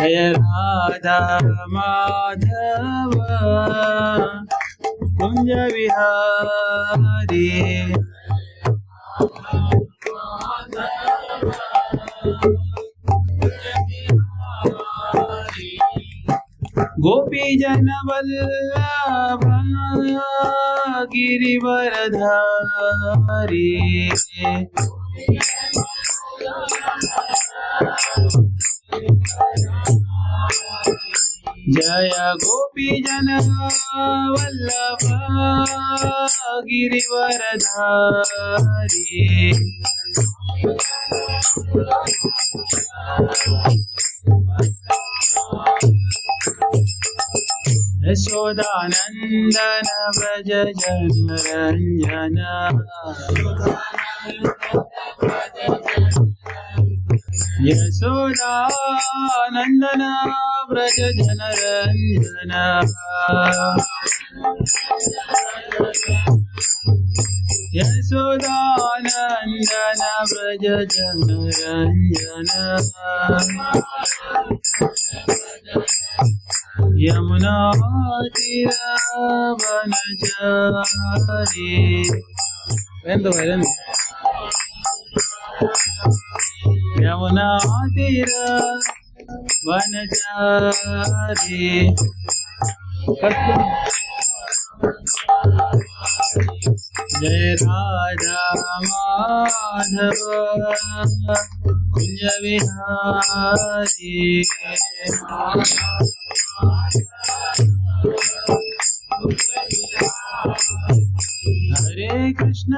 जय राधा माधव कुंज विहारी। गोपी जन वल्लभ गिरिवरधारी। जय गोपी जन वल्लभ गिरिवरधारी। यशोदानंदन व्रज जनरंजन। यशोदानंदन व्रज जनरंजन। यशोदानंदन व्रज जनरंजन। यमुना तीरवनचारी। यमुना तीरवनचारी। जय राधा माधव कुंज विहारी। हरे कृष्ण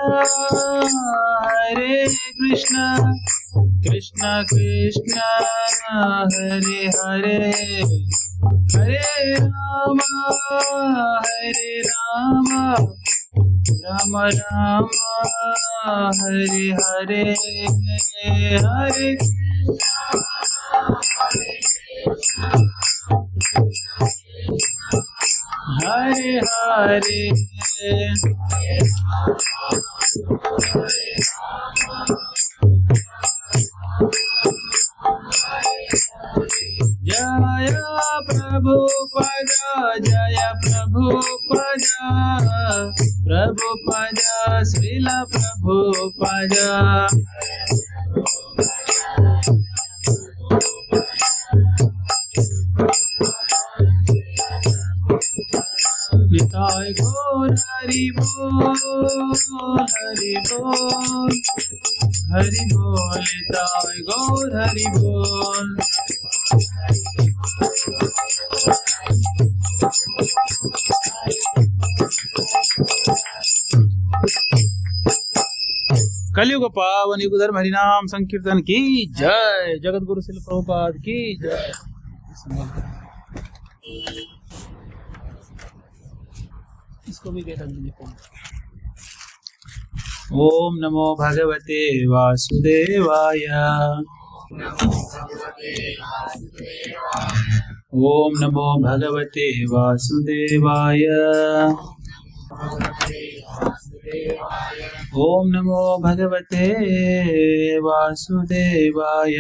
कृष्ण कृष्ण हरे हरे, हरे राम राम राम हरे हरे, हरे हरे हरे। जय प्रभुपद जय प्रभुपद, प्रभुपद श्रील प्रभुपद। निताय गौर हरि बोल, हरि बोल, हरि बोल। निताय गौर हरि बोल। कलयुग पावन युग धर्म हरिनाम संकीर्तन की जय। जगत गुरु श्रील प्रभुपाद की जय। इसको भी कहता हूँ। ओम नमो भगवते वासुदेवाय। ओम नमो भगवते वासुदेवाय। ओम नमो भगवते वासुदेवाय।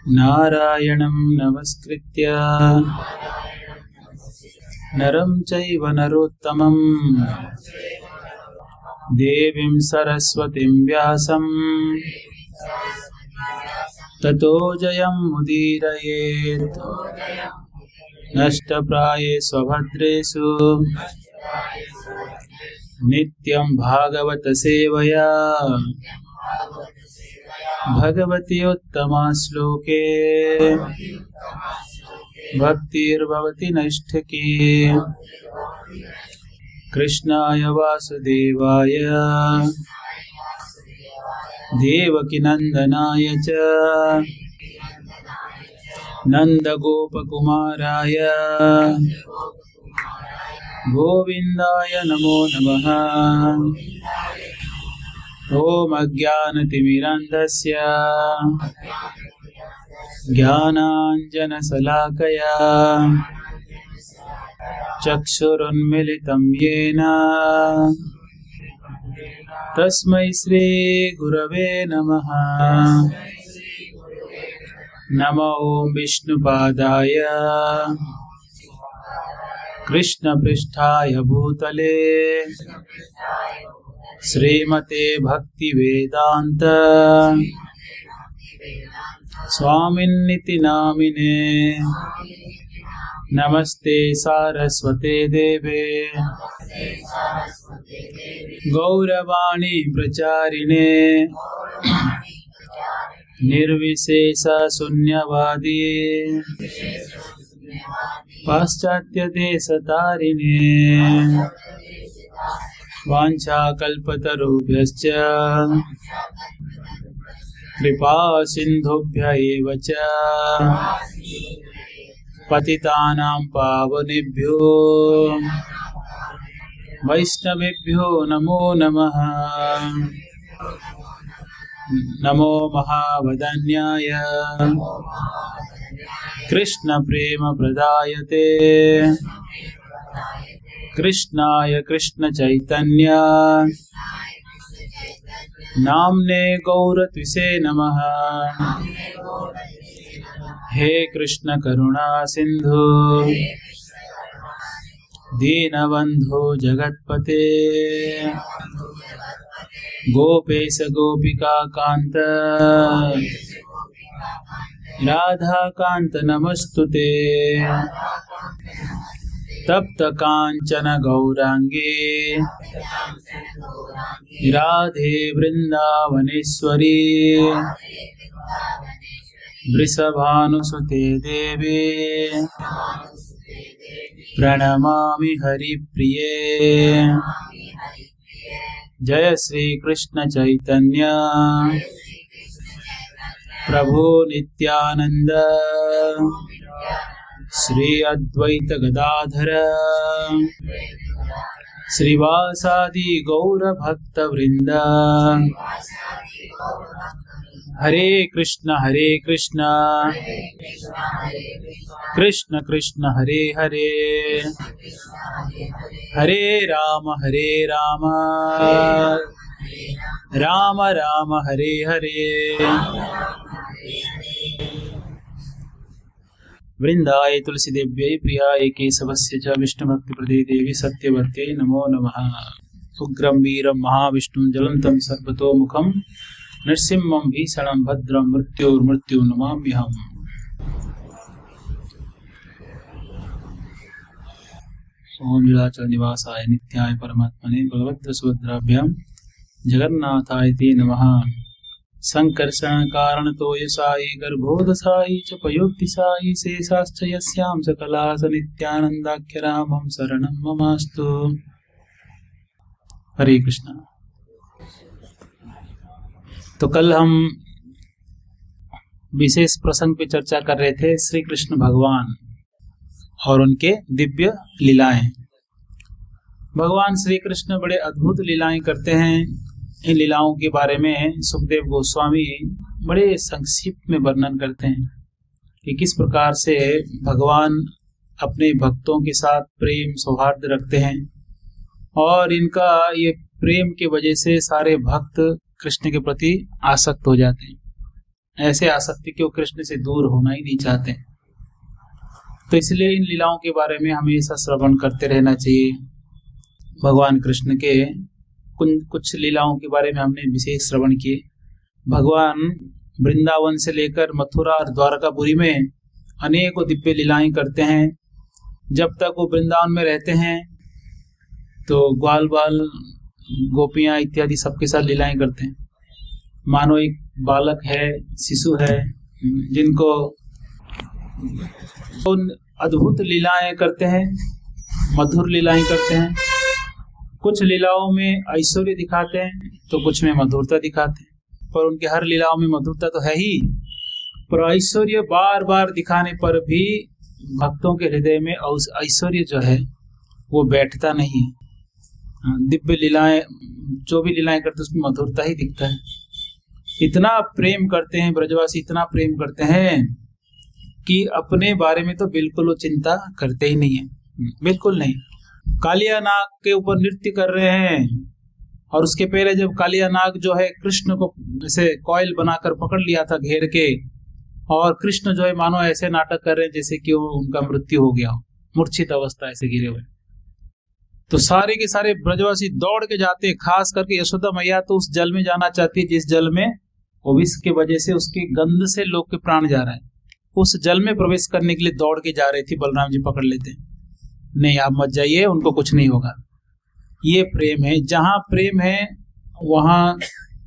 नारायणं नमस्कृत्य नरं चैव नरोत्तमं, देवीं सरस्वतीं व्यासं ततो जयमुदीरयेत्। नष्टप्रायेषु भद्रेषु नित्यं भागवत सेवया, भगवती उत्तमा श्लोके भक्तिर्भवति नैष्ठिकी। कृष्णाय वासुदेवाय देवकीनन्दनाय च नन्दगोपकुमाराय गोविन्दाय नमो नमः। ॐ अज्ञानतिमिरान्धस्य ज्ञानाञ्जनशलाकया चक्षुरुन्मिलितं येन तस्मै श्री गुरवे नमः। नमो विष्णुपादाय कृष्णपृष्ठाय भूतले श्रीमते भक्तिवेदान्त स्वामिन्निति नामिने। नमस्ते सारस्वते देवे गौरवाणी प्रचारिणे निर्विशेष शून्यवादी पाश्चात्य देश तारिणे। वाञ्छाकल्पतरुभ्यश्च कृपा सिन्धुभ्य एव च पतितानां पावनेभ्यो वैष्णवेभ्यो नमो नमः। नमो महावदन्याय कृष्ण प्रेम प्रदायते कृष्णाय कृष्ण चैतन्य नाम्ने गौरत्विषे नमः। हे कृष्ण करुणा सिंधु दीनबंधु जगत्पते गोपेश गोपिका कांत राधा कांत नमस्तुते। तप्त कांचन गौरांगे राधे वृंदावनेश्वरी वृषभानुसुते देवी प्रणमामि हरिप्रिये। जय श्री कृष्ण चैतन्य प्रभु नित्यानंद श्री अद्वैत गदाधर श्रीवासादि गौर भक्त वृंद। हरे कृष्ण कृष्ण कृष्ण हरे हरे हरे राम राम राम हरे हरे। वृंदाय तुलसी देव्यै प्रियाय केशवस्य च विष्णुभक्तिप्रदे देवी सत्यवत्यै नमो नमः। उग्रं वीरं महाविष्णुं ज्वलन्तं सर्वतोमुखं नृसिंहं भीषणं भद्रं मृत्युर्मृत्युं नमाम्यहम्। ओम लीलाचल निवासाय नित्याय परमात्मने बलभद्र सुभद्राभ्यां जगन्नाथाय ते नमः। संकर्षण कारण तोयसाई गर्भोदसाई च पयोक्तिसाई शेषाश्च यस्यां सकलास नित्यानंदाख्यरामं शरणं ममास्तु। हरे कृष्ण। तो कल हम विशेष प्रसंग पे चर्चा कर रहे थे श्री कृष्ण भगवान और उनके दिव्य लीलाएं। भगवान श्री कृष्ण बड़े अद्भुत लीलाएं करते हैं। इन लीलाओं के बारे में सुखदेव गोस्वामी बड़े संक्षिप्त में वर्णन करते हैं कि किस प्रकार से भगवान अपने भक्तों के साथ प्रेम सौहार्द रखते हैं और इनका ये प्रेम की वजह से सारे भक्त कृष्ण के प्रति आसक्त हो जाते हैं। ऐसे आसक्ति कि वो कृष्ण से दूर होना ही नहीं चाहते। तो इसलिए इन लीलाओं के बारे में हमेशा श्रवण करते रहना चाहिए। भगवान कृष्ण के कुछ लीलाओं के बारे में हमने विशेष श्रवण किए। भगवान वृंदावन से लेकर मथुरा और द्वारकापुरी में अनेकों दिव्य लीलाएं करते हैं। जब तक वो वृंदावन में रहते हैं तो ग्वाल बाल गोपियां इत्यादि सबके साथ लीलाएं करते हैं। मानो एक बालक है, शिशु है, जिनको अद्भुत लीलाएं करते हैं, मधुर लीलाएं करते हैं। कुछ लीलाओं में ऐश्वर्य दिखाते हैं तो कुछ में मधुरता दिखाते हैं, पर उनके हर लीलाओं में मधुरता तो है ही, पर ऐश्वर्य बार बार दिखाने पर भी भक्तों के हृदय में ऐश्वर्य जो है वो बैठता नहीं है। दिव्य लीलाएं, जो भी लीलाएं करते हैं उसमें मधुरता ही दिखता है। इतना प्रेम करते हैं ब्रजवासी, इतना प्रेम करते हैं कि अपने बारे में तो बिल्कुल वो चिंता करते ही नहीं है, बिल्कुल नहीं। कालिया नाग के ऊपर नृत्य कर रहे हैं और उसके पहले जब कालिया नाग जो है कृष्ण को ऐसे कॉइल बनाकर पकड़ लिया था घेर के, और कृष्ण जो है मानो ऐसे नाटक कर रहे हैं जैसे कि वो उनका मृत्यु हो गया हो, मूर्छित अवस्था ऐसे गिरे हुए। तो सारे के सारे ब्रजवासी दौड़ के जाते हैं, खास करके यशोदा मैया तो उस जल में जाना चाहती है जिस जल में वो विष के वजह से उसके गंध से लोग के प्राण जा रहा है। उस जल में प्रवेश करने के लिए दौड़ के जा रही थी, बलराम जी पकड़ लेते हैं, नहीं आप मत जाइए, उनको कुछ नहीं होगा। ये प्रेम है, जहां प्रेम है वहां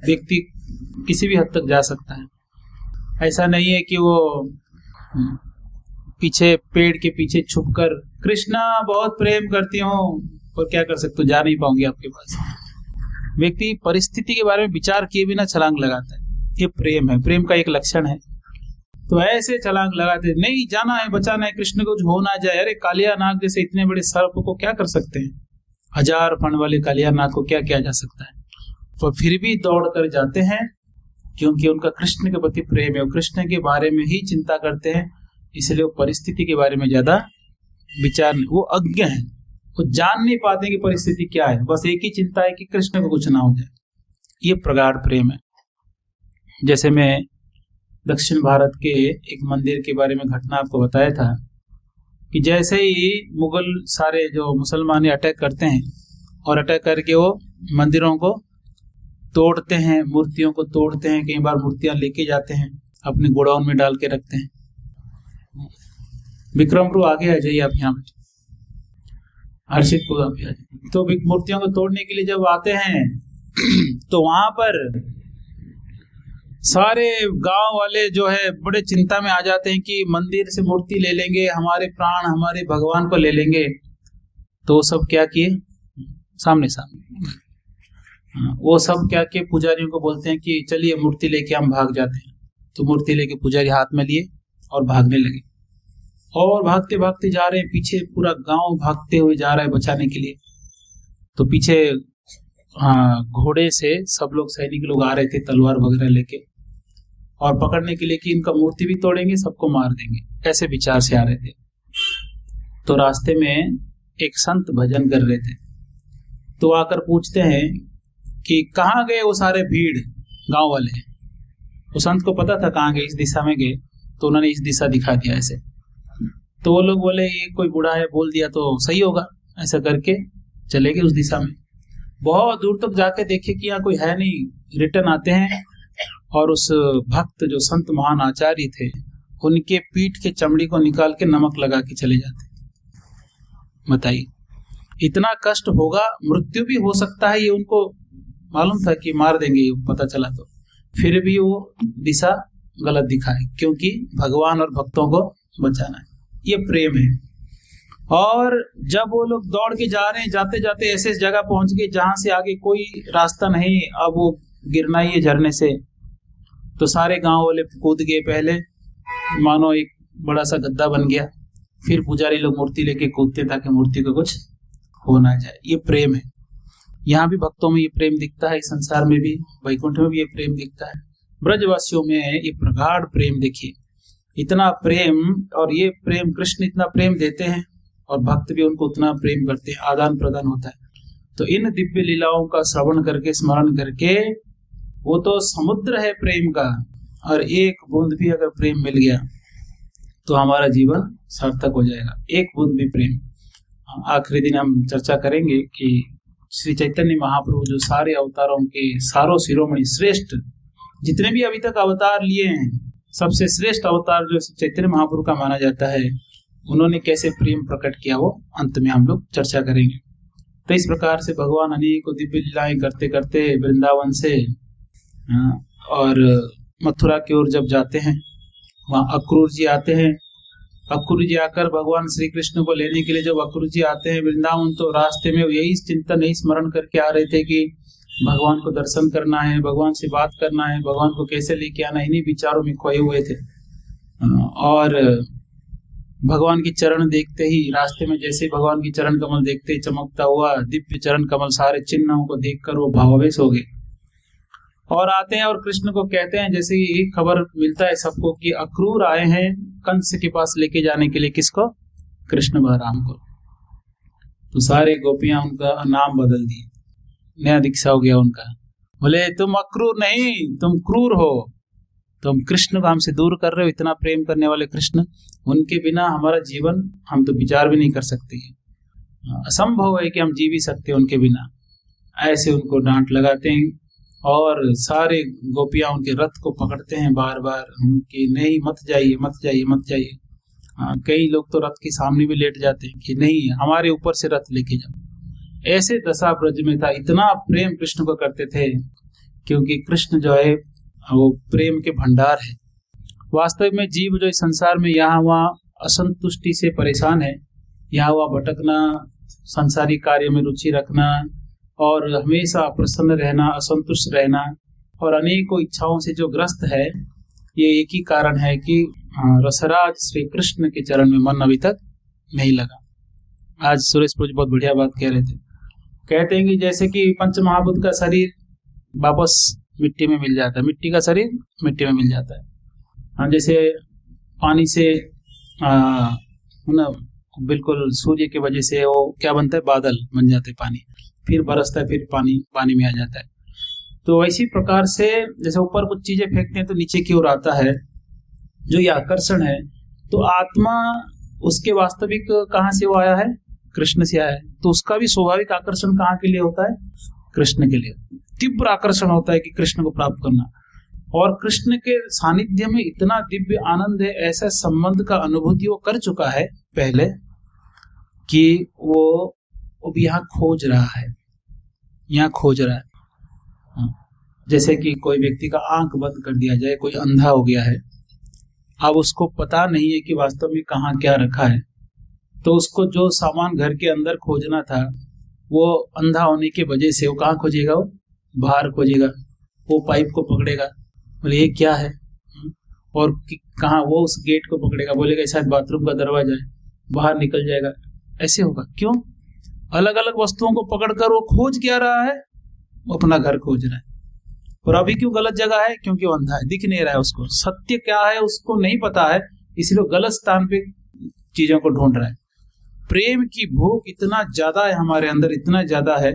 व्यक्ति किसी भी हद तक जा सकता है। ऐसा नहीं है कि वो पीछे पेड़ के पीछे छुपकर कृष्णा बहुत प्रेम करती हूँ, और क्या कर सकते हो, जा नहीं पाऊंगी आपके पास। व्यक्ति परिस्थिति के बारे में विचार किए बिना छलांग लगाता है, ये प्रेम है, प्रेम का एक लक्षण है। तो ऐसे छलांग लगाते, नहीं जाना है, बचाना है, कृष्ण को हो ना जाए। अरे कालिया नाग जैसे इतने बड़े सर्प को क्या कर सकते हैं, 1000 फण वाले कालिया नाग को क्या किया जा सकता है। तो फिर भी दौड़ कर जाते हैं क्योंकि उनका कृष्ण के प्रति प्रेम है, वो कृष्ण के बारे में ही चिंता करते हैं, इसलिए वो परिस्थिति के बारे में ज्यादा विचार, वो अज्ञ है, वो जान नहीं पाते कि परिस्थिति क्या है, बस एक ही चिंता है कि कृष्ण को कुछ ना हो जाए। ये प्रगाढ़ प्रेम है। जैसे मैं दक्षिण भारत के एक मंदिर के बारे में घटना आपको बताया था कि जैसे ही मुगल सारे जो मुसलमान अटैक करते हैं और अटैक करके वो मंदिरों को तोड़ते हैं, मूर्तियों को तोड़ते हैं, कई बार मूर्तियां लेके जाते हैं, अपने गोडाउन में डाल के रखते हैं। विक्रमपुर आगे आ जाइए आप, यहाँ पे हर्षितपुर आप। तो मूर्तियों को तोड़ने के लिए जब आते हैं तो वहां पर सारे गांव वाले जो है बड़े चिंता में आ जाते हैं कि मंदिर से मूर्ति ले लेंगे, हमारे प्राण, हमारे भगवान को ले लेंगे। तो सब क्या किए, सामने वो सब क्या किए, पुजारियों को बोलते हैं कि चलिए मूर्ति लेके हम भाग जाते हैं। तो मूर्ति लेके पुजारी हाथ में लिए और भागने लगे, और भागते भागते जा रहे हैं, पीछे पूरा गांव भागते हुए जा रहा है बचाने के लिए। तो पीछे घोड़े से सब लोग, सैनिक लोग आ रहे थे तलवार वगैरह लेके, और पकड़ने के लिए कि इनका मूर्ति भी तोड़ेंगे, सबको मार देंगे, ऐसे विचार से आ रहे थे। तो रास्ते में एक संत भजन कर रहे थे, तो आकर पूछते हैं कि कहाँ गए वो सारे भीड़ गांव वाले। वो संत को पता था कहाँ गए, इस दिशा में गए, तो उन्होंने इस दिशा दिखा दिया ऐसे। तो वो लोग बोले ये कोई बूढ़ा है, बोल दिया तो सही होगा, ऐसा करके चले गए उस दिशा में। बहुत दूर तक जाके देखे कि यहाँ कोई है नहीं, रिटर्न आते हैं और उस भक्त जो संत महान आचार्य थे उनके पीठ के चमड़ी को निकाल के नमक लगा के चले जाते। बताइए, इतना कष्ट होगा, मृत्यु भी हो सकता है, ये उनको मालूम था कि मार देंगे पता चला, तो फिर भी वो दिशा गलत दिखाए क्योंकि भगवान और भक्तों को बचाना है। ये प्रेम है। और जब वो लोग दौड़ के जा रहे हैं, जाते जाते ऐसे जगह पहुंच गए जहां से आगे कोई रास्ता नहीं, अब वो गिरना ही है झरने से। तो सारे गांव वाले कूद गए, पहले मानो एक बड़ा सा गड्ढा बन गया, फिर पुजारी लोग मूर्ति लेके कूदते ताकि मूर्ति को कुछ हो ना जाए। ये प्रेम है। यहाँ भी भक्तों में ये प्रेम दिखता है, इस संसार में भी, वैकुंठ में भी ये प्रेम दिखता है। ब्रजवासियों में ये प्रगाढ़ प्रेम देखिए, इतना प्रेम, और ये प्रेम कृष्ण इतना प्रेम देते हैं और भक्त भी उनको उतना प्रेम करते हैं, आदान प्रदान होता है। तो इन दिव्य लीलाओं का श्रवण करके, स्मरण करके, वो तो समुद्र है प्रेम का, और एक बूंद भी अगर प्रेम मिल गया तो हमारा जीवन सार्थक हो जाएगा। एक बूंद भी प्रेम। आखिरी दिन हम चर्चा करेंगे कि श्री चैतन्य महाप्रभु जो सारे अवतारों के सारों शिरोमणि, श्रेष्ठ जितने भी अभी तक अवतार लिए हैं, सबसे श्रेष्ठ अवतार जो चैतन्य महाप्रभु का माना जाता है, उन्होंने कैसे प्रेम प्रकट किया, वो अंत में हम लोग चर्चा करेंगे। तो इस प्रकार से भगवान अनेकों दिव्य लीलाएं करते करते वृंदावन से और मथुरा की ओर जब जाते हैं, वहाँ अक्रूर जी आते हैं। अक्रूर जी आकर भगवान श्री कृष्ण को लेने के लिए जब अक्रूर जी आते हैं वृंदावन, तो रास्ते में यही चिंतन, यही स्मरण करके आ रहे थे कि भगवान को दर्शन करना है, भगवान से बात करना है, भगवान को कैसे लेके आना, इन्हीं विचारों में खोए हुए थे। और भगवान के चरण देखते ही, रास्ते में जैसे भगवान की चरण कमल देखते ही चमकता हुआ दिव्य चरण कमल, सारे चिन्हों को देखकर वो भावावेश हो गए और आते हैं और कृष्ण को कहते हैं, जैसे ही खबर मिलता है सबको कि अक्रूर आए हैं कंस के पास लेके जाने के लिए, किसको, कृष्ण बलराम को। तो सारे गोपियां उनका नाम बदल दिए, नया दीक्षा हो गया उनका। बोले तुम अक्रूर नहीं, तुम क्रूर हो, तुम कृष्ण को हमसे दूर कर रहे हो। इतना प्रेम करने वाले कृष्ण, उनके बिना हमारा जीवन हम तो विचार भी नहीं कर सकते, असंभव है कि हम जी भी सकते हैं उनके बिना। ऐसे उनको डांट लगाते हैं और सारे गोपियां उनके रथ को पकड़ते हैं बार बार कि नहीं मत जाइए मत जाइए मत जाइए। कई लोग तो रथ के सामने भी लेट जाते हैं कि नहीं हमारे ऊपर से रथ लेके जाओ। ऐसे दशा ब्रज में था। इतना प्रेम कृष्ण को करते थे, क्योंकि कृष्ण जो है वो प्रेम के भंडार है। वास्तव में जीव जो इस संसार में यहाँ वहाँ असंतुष्टि से परेशान है, यहाँ वहाँ भटकना, संसारिक कार्य में रुचि रखना और हमेशा प्रसन्न रहना, असंतुष्ट रहना और अनेकों इच्छाओं से जो ग्रस्त है, ये एक ही कारण है कि रसराज श्री कृष्ण के चरण में मन अभी तक नहीं लगा। आज सुरेश प्रभु बहुत बढ़िया बात कह रहे थे। कहते हैं कि जैसे कि पंच महाभूत का शरीर वापस मिट्टी में मिल जाता है, मिट्टी का शरीर मिट्टी में मिल जाता है। जैसे पानी से बिल्कुल सूर्य की वजह से वो क्या बनता है, बादल बन जाते हैं, पानी फिर बरसता है, फिर पानी पानी में आ जाता है। तो इसी प्रकार से जैसे ऊपर कुछ चीजें फेंकते हैं तो नीचे की ओर आता है, जो ये आकर्षण है। तो आत्मा उसके वास्तविक कहाँ से वो आया है, कृष्ण से आया है। तो उसका भी स्वाभाविक आकर्षण कहाँ के लिए होता है, कृष्ण के लिए। तीव्र आकर्षण होता है कि कृष्ण को प्राप्त करना। और कृष्ण के सानिध्य में इतना दिव्य आनंद है, ऐसा संबंध का अनुभूति वो कर चुका है पहले कि वो अब यहाँ खोज रहा है, यहाँ खोज रहा है। जैसे कि कोई व्यक्ति का आंख बंद कर दिया जाए, कोई अंधा हो गया है, अब उसको पता नहीं है कि वास्तव में कहाँ क्या रखा है, तो उसको जो सामान घर के अंदर खोजना था वो अंधा होने की वजह से वो कहाँ खोजेगा, वो बाहर खोजेगा, वो पाइप को पकड़ेगा, बोले ये क्या है, और कहाँ वो उस गेट को पकड़ेगा, बोलेगा शायद बाथरूम का दरवाजा है, बाहर निकल जाएगा। ऐसे होगा। क्यों? अलग अलग वस्तुओं को पकड़कर वो खोज क्या रहा है, वो अपना घर खोज रहा है। और अभी क्यों गलत जगह है, क्योंकि वो अंधा है, दिख नहीं रहा है उसको, सत्य क्या है उसको नहीं पता है, इसलिए गलत स्थान पे चीजों को ढूंढ रहा है। प्रेम की भूख इतना ज्यादा है हमारे अंदर, इतना ज्यादा है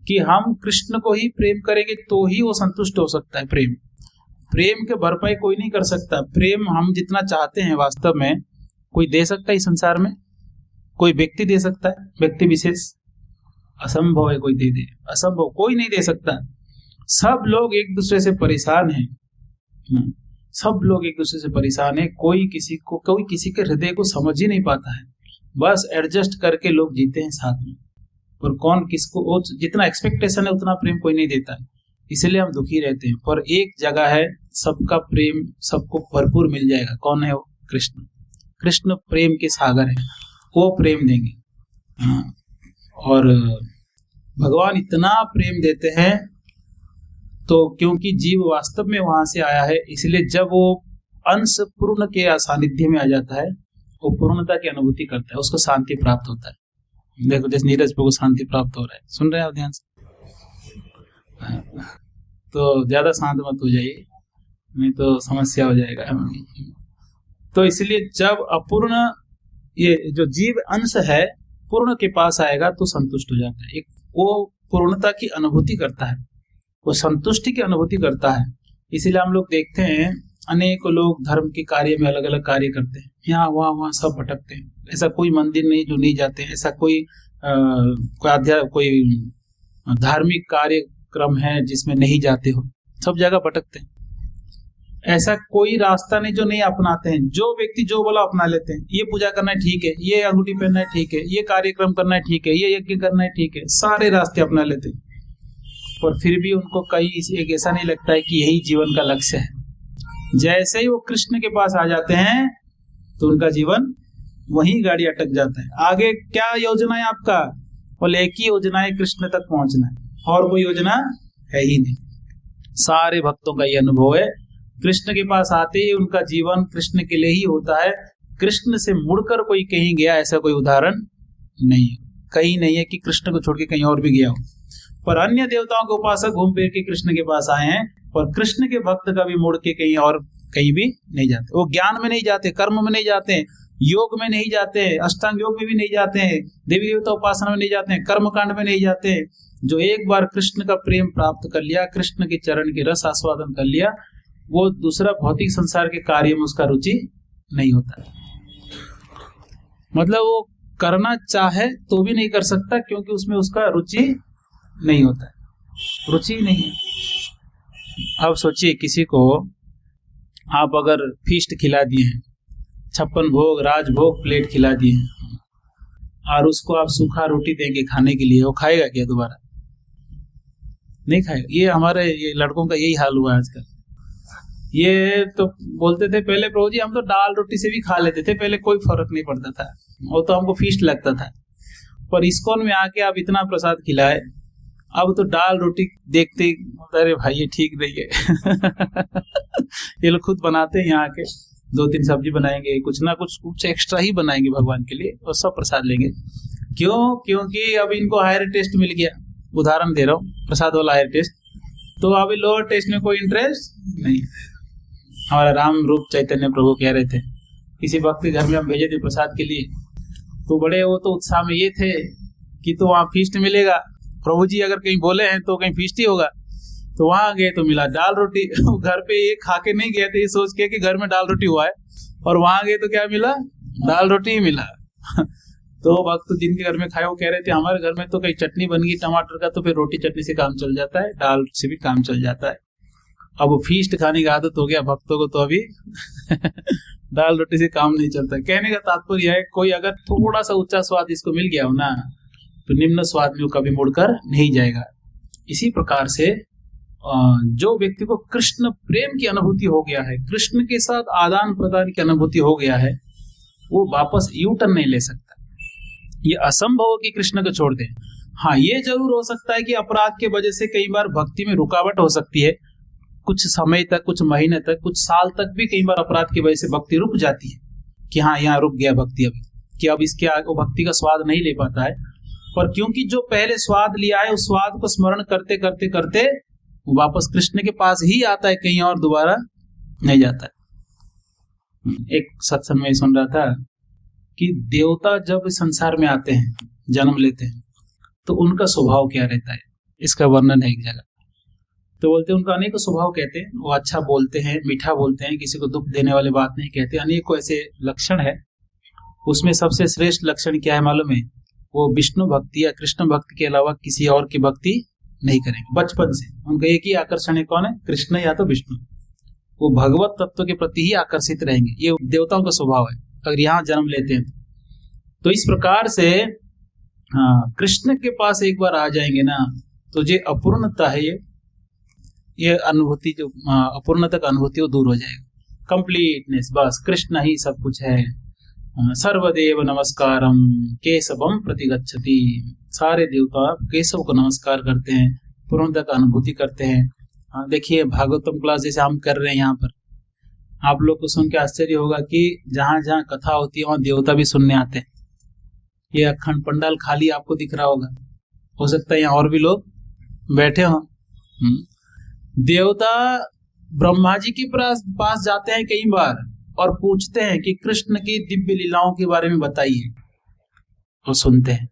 कि हम कृष्ण को ही प्रेम करेंगे तो ही वो संतुष्ट हो सकता है। प्रेम के भरपाई कोई नहीं कर सकता। प्रेम हम जितना चाहते हैं वास्तव में कोई दे सकता है इस संसार में, कोई व्यक्ति दे सकता है, व्यक्ति विशेष, असंभव है कोई दे दे, असंभव, कोई नहीं दे सकता। सब लोग एक दूसरे से परेशान हैं, सब लोग एक दूसरे से परेशान है। कोई किसी के हृदय को समझ ही नहीं पाता है, बस एडजस्ट करके लोग जीते हैं साथ में। और कौन किसको, जितना एक्सपेक्टेशन है उतना प्रेम कोई नहीं देता है, इसलिए हम दुखी रहते हैं। पर एक जगह है, सबका प्रेम सबको भरपूर मिल जाएगा। कौन है वो? कृष्ण। कृष्ण प्रेम के सागर है, वो प्रेम देंगे। और भगवान इतना प्रेम देते हैं तो क्योंकि जीव वास्तव में वहां से आया है, इसलिए जब वो अंश पूर्ण के सानिध्य में आ जाता है, वो पूर्णता की अनुभूति करता है, उसको शांति प्राप्त होता है। देखो जैसे नीरज को शांति प्राप्त हो रहा है, सुन रहे हैं आप ध्यान से? तो ज्यादा शांत मत हो जाइए, नहीं तो समस्या हो जाएगा। तो इसलिए जब अपूर्ण ये जो जीव अंश है पूर्ण के पास आएगा तो संतुष्ट हो जाता है। एक वो पूर्णता की अनुभूति करता है, वो संतुष्टि की अनुभूति करता है। इसीलिए हम लोग देखते हैं अनेक लोग धर्म के कार्य में अलग अलग कार्य करते हैं, यहाँ वहाँ सब भटकते हैं। ऐसा कोई मंदिर नहीं जो नहीं जाते, ऐसा कोई धार्मिक कार्यक्रम है जिसमें नहीं जाते हो, सब जगह भटकते हैं। ऐसा कोई रास्ता नहीं जो नहीं अपनाते हैं। जो व्यक्ति जो बोला अपना लेते हैं। ये पूजा करना है ठीक है, ये अंगूठी पहनना है ठीक है, ये कार्यक्रम करना है ठीक है, ये यज्ञ करना है ठीक है, सारे रास्ते अपना लेते हैं। पर फिर भी उनको कहीं एक ऐसा नहीं लगता है कि यही जीवन का लक्ष्य है। जैसे ही वो कृष्ण के पास आ जाते हैं तो उनका जीवन वहीं गाड़ी अटक जाता है। आगे क्या योजना है आपका? और एक ही योजना है, कृष्ण तक पहुंचना है, और कोई योजना है ही नहीं। सारे भक्तों का ये अनुभव है, कृष्ण के पास आते ही उनका जीवन कृष्ण के लिए ही होता है। कृष्ण से मुड़कर कोई कहीं गया ऐसा कोई उदाहरण नहीं है, कहीं नहीं है कि कृष्ण को छोड़ के कहीं और भी गया हो। पर अन्य देवताओं के उपासक घूम फिर के कृष्ण के पास आए हैं, और कृष्ण के भक्त का भी मुड़ के कहीं और कहीं भी नहीं जाते। वो ज्ञान में नहीं जाते, कर्म में नहीं जाते, योग में नहीं जाते, अष्टांग योग में भी नहीं जाते हैं, देवी देवता उपासना में नहीं जाते हैं, कर्म कांड में नहीं जाते हैं, जो एक बार कृष्ण का प्रेम प्राप्त कर लिया, कृष्ण के चरण की रस आस्वादन कर लिया, वो दूसरा भौतिक संसार के कार्य में उसका रुचि नहीं होता। मतलब वो करना चाहे तो भी नहीं कर सकता, क्योंकि उसमें उसका रुचि नहीं होता है, रुचि नहीं है। अब सोचिए, किसी को आप अगर फीस्ट खिला दिए हैं, 56 भोग राजभोग प्लेट खिला दिए हैं, और उसको आप सूखा रोटी देंगे खाने के लिए, वो खाएगा क्या? दोबारा नहीं खाएगा। ये हमारे ये लड़कों का यही हाल हुआ है आजकल। ये तो बोलते थे पहले, प्रभु जी हम तो दाल रोटी से भी खा लेते थे, पहले कोई फर्क नहीं पड़ता था, वो तो हमको फीस्ट लगता था। पर इस्कॉन में आके आप इतना प्रसाद खिलाए, अब तो दाल रोटी देखते अरे भाई ये ठीक नहीं है। ये लोग खुद बनाते हैं, यहाँ के 2-3 सब्जी बनाएंगे, कुछ ना कुछ एक्स्ट्रा ही बनाएंगे भगवान के लिए, और सब प्रसाद लेंगे। क्यों? क्योंकि अब इनको हायर टेस्ट मिल गया। उदाहरण दे रहा हूँ, प्रसाद वाला हायर टेस्ट, तो अभी लोअर टेस्ट में कोई इंटरेस्ट नहीं। हमारा राम रूप चैतन्य प्रभु कह रहे थे, किसी भक्त के घर में हम भेजे थे प्रसाद के लिए, तो बड़े वो तो उत्साह में ये थे कि तो वहाँ फीस्ट मिलेगा, प्रभु जी अगर कहीं बोले हैं तो कहीं फीस्ट ही होगा। तो वहां गए तो मिला दाल रोटी। घर पे ये खा के नहीं गए थे, ये सोच के कि घर में दाल रोटी हुआ है, और वहां गए तो क्या मिला? दाल रोटी ही मिला। तो भक्त जिनके घर में खाए वो कह रहे थे हमारे घर में तो कहीं चटनी बन गई टमाटर का, तो फिर रोटी चटनी से काम चल जाता है, दाल से भी काम चल जाता है। अब वो फीस्ट खाने की आदत हो गया भक्तों को, तो अभी दाल रोटी से काम नहीं चलता। कहने का तात्पर्य है, कोई अगर थोड़ा सा ऊंचा स्वाद इसको मिल गया हो ना, तो निम्न स्वाद में वो कभी मुड़कर नहीं जाएगा। इसी प्रकार से जो व्यक्ति को कृष्ण प्रेम की अनुभूति हो गया है, कृष्ण के साथ आदान प्रदान की अनुभूति हो गया है, वो वापस यू टर्न नहीं ले सकता। ये असंभव कि कृष्ण को छोड़ दे। हाँ, ये जरूर हो सकता है कि अपराध के वजह से कई बार भक्ति में रुकावट हो सकती है, कुछ समय तक, कुछ महीने तक, कुछ साल तक भी कई बार अपराध की वजह से भक्ति रुक जाती है, कि हाँ यहाँ रुक गया भक्ति अभी, कि अब इसके आगे भक्ति का स्वाद नहीं ले पाता है। पर क्योंकि जो पहले स्वाद लिया है, उस स्वाद को स्मरण करते करते करते वो वापस कृष्ण के पास ही आता है, कहीं और दोबारा नहीं जाता है। एक सत्संग में सुन रहा था कि देवता जब संसार में आते हैं, जन्म लेते हैं, तो उनका स्वभाव क्या रहता है, इसका वर्णन है एक जगह। तो बोलते हैं उनका अनेक स्वभाव कहते हैं, वो अच्छा बोलते हैं, मीठा बोलते हैं, किसी को दुख देने वाली बात नहीं कहते, अनेकों ऐसे लक्षण है। उसमें सबसे श्रेष्ठ लक्षण क्या है मालूम है? वो विष्णु भक्ति या कृष्ण भक्ति के अलावा किसी और की भक्ति नहीं करेंगे। बचपन से उनका एक ही आकर्षण है, कौन है? कृष्ण या तो विष्णु। वो भगवत तत्व के प्रति ही आकर्षित रहेंगे, ये देवताओं का स्वभाव है अगर यहाँ जन्म लेते हैं। तो इस प्रकार से कृष्ण के पास एक बार आ जाएंगे ना, तो ये अपूर्णता है, ये अनुभूति, जो अपूर्णता का अनुभूति वो दूर हो जाएगा। कंप्लीटनेस, बस कृष्ण ही सब कुछ है। सर्वदेव नमस्कारम केशवम प्रतिगच्छति, सारे देवता केशव को नमस्कार करते हैं, पूर्णता का अनुभूति करते हैं। देखिए भागवतम क्लास जैसे हम कर रहे हैं यहाँ पर, आप लोग को सुन के आश्चर्य होगा कि जहाँ जहाँ कथा होती है वहाँ देवता भी सुनने आते हैं। ये अखंड पंडाल खाली आपको दिख रहा होगा, हो सकता है यहाँ और भी लोग बैठे हों। देवता ब्रह्मा जी के पास जाते हैं कई बार और पूछते हैं कि कृष्ण की दिव्य लीलाओं के बारे में बताइए, वो सुनते हैं।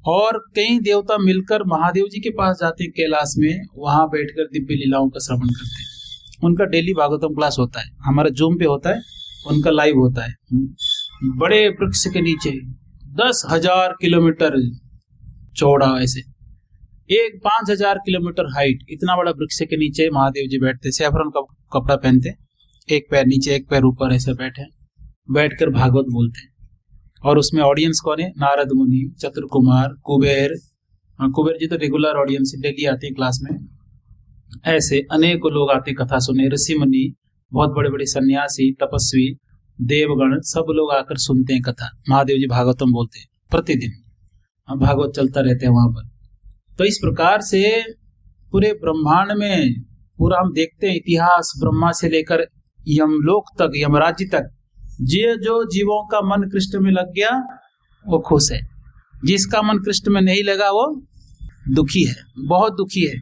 और कई देवता मिलकर महादेव जी के पास जाते हैं कैलाश में, वहां बैठकर दिव्य लीलाओं का श्रवण करते हैं। उनका डेली भागवतम क्लास होता है, हमारा जूम पे होता है, उनका लाइव होता है। बड़े वृक्ष के नीचे 10,000 किलोमीटर चौड़ा, ऐसे 5,000 किलोमीटर हाइट, इतना बड़ा वृक्ष के नीचे महादेव जी बैठते, सैफरन का कपड़ा पहनते, एक पैर नीचे एक पैर ऊपर, ऐसे बैठकर भागवत बोलते हैं। और उसमें ऑडियंस कौन है? नारद मुनि, चतुर कुमार, कुबेर। कुबेर जी तो रेगुलर ऑडियंस डेली आते हैं क्लास में। ऐसे अनेकों लोग आते कथा सुने, ऋषि मुनि, बहुत बड़े बड़े सन्यासी, तपस्वी, देवगण, सब लोग आकर सुनते हैं कथा। महादेव जी भागवतम बोलते हैं प्रतिदिन, भागवत चलता रहते हैं वहां पर। तो इस प्रकार से पूरे ब्रह्मांड में पूरा हम देखते हैं इतिहास, ब्रह्मा से लेकर यमलोक तक, यमराज्य तक, जो जीवों का मन कृष्ण में लग गया वो खुश है, जिसका मन कृष्ण में नहीं लगा वो दुखी है, बहुत दुखी है।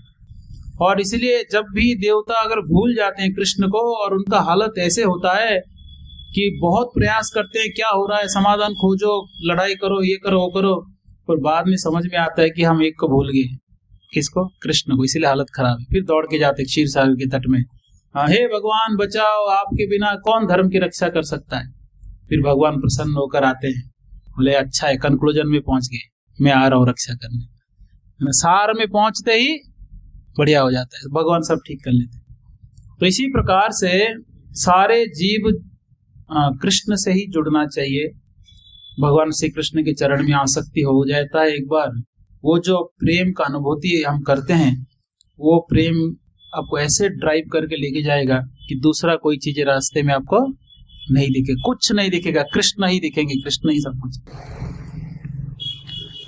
और इसलिए जब भी देवता अगर भूल जाते हैं कृष्ण को, और उनका हालत ऐसे होता है कि बहुत प्रयास करते हैं, क्या हो रहा है, समाधान खोजो, लड़ाई करो, ये करो वो करो, पर बाद में समझ में आता है कि हम एक को भूल गए, किसको? कृष्ण को। इसीलिए हालत खराब है। फिर दौड़ के जाते क्षीर सागर के तट में, हे भगवान बचाओ, आपके बिना कौन धर्म की रक्षा कर सकता है। फिर भगवान प्रसन्न होकर आते हैं, बोले अच्छा है, कंक्लूजन में पहुंच गए, मैं आ रहा हूँ रक्षा करने। सार में पहुंचते ही बढ़िया हो जाता है, भगवान सब ठीक कर लेते हैं। तो इसी प्रकार से सारे जीव कृष्ण से ही जुड़ना चाहिए। भगवान श्री कृष्ण के चरण में आसक्ति हो जाता है एक बार, वो जो प्रेम का अनुभूति हम करते हैं, वो प्रेम आपको ऐसे ड्राइव करके लेके जाएगा कि दूसरा कोई चीज रास्ते में आपको नहीं दिखेगा, कुछ नहीं दिखेगा, कृष्ण ही दिखेंगे, कृष्ण ही सब कुछ।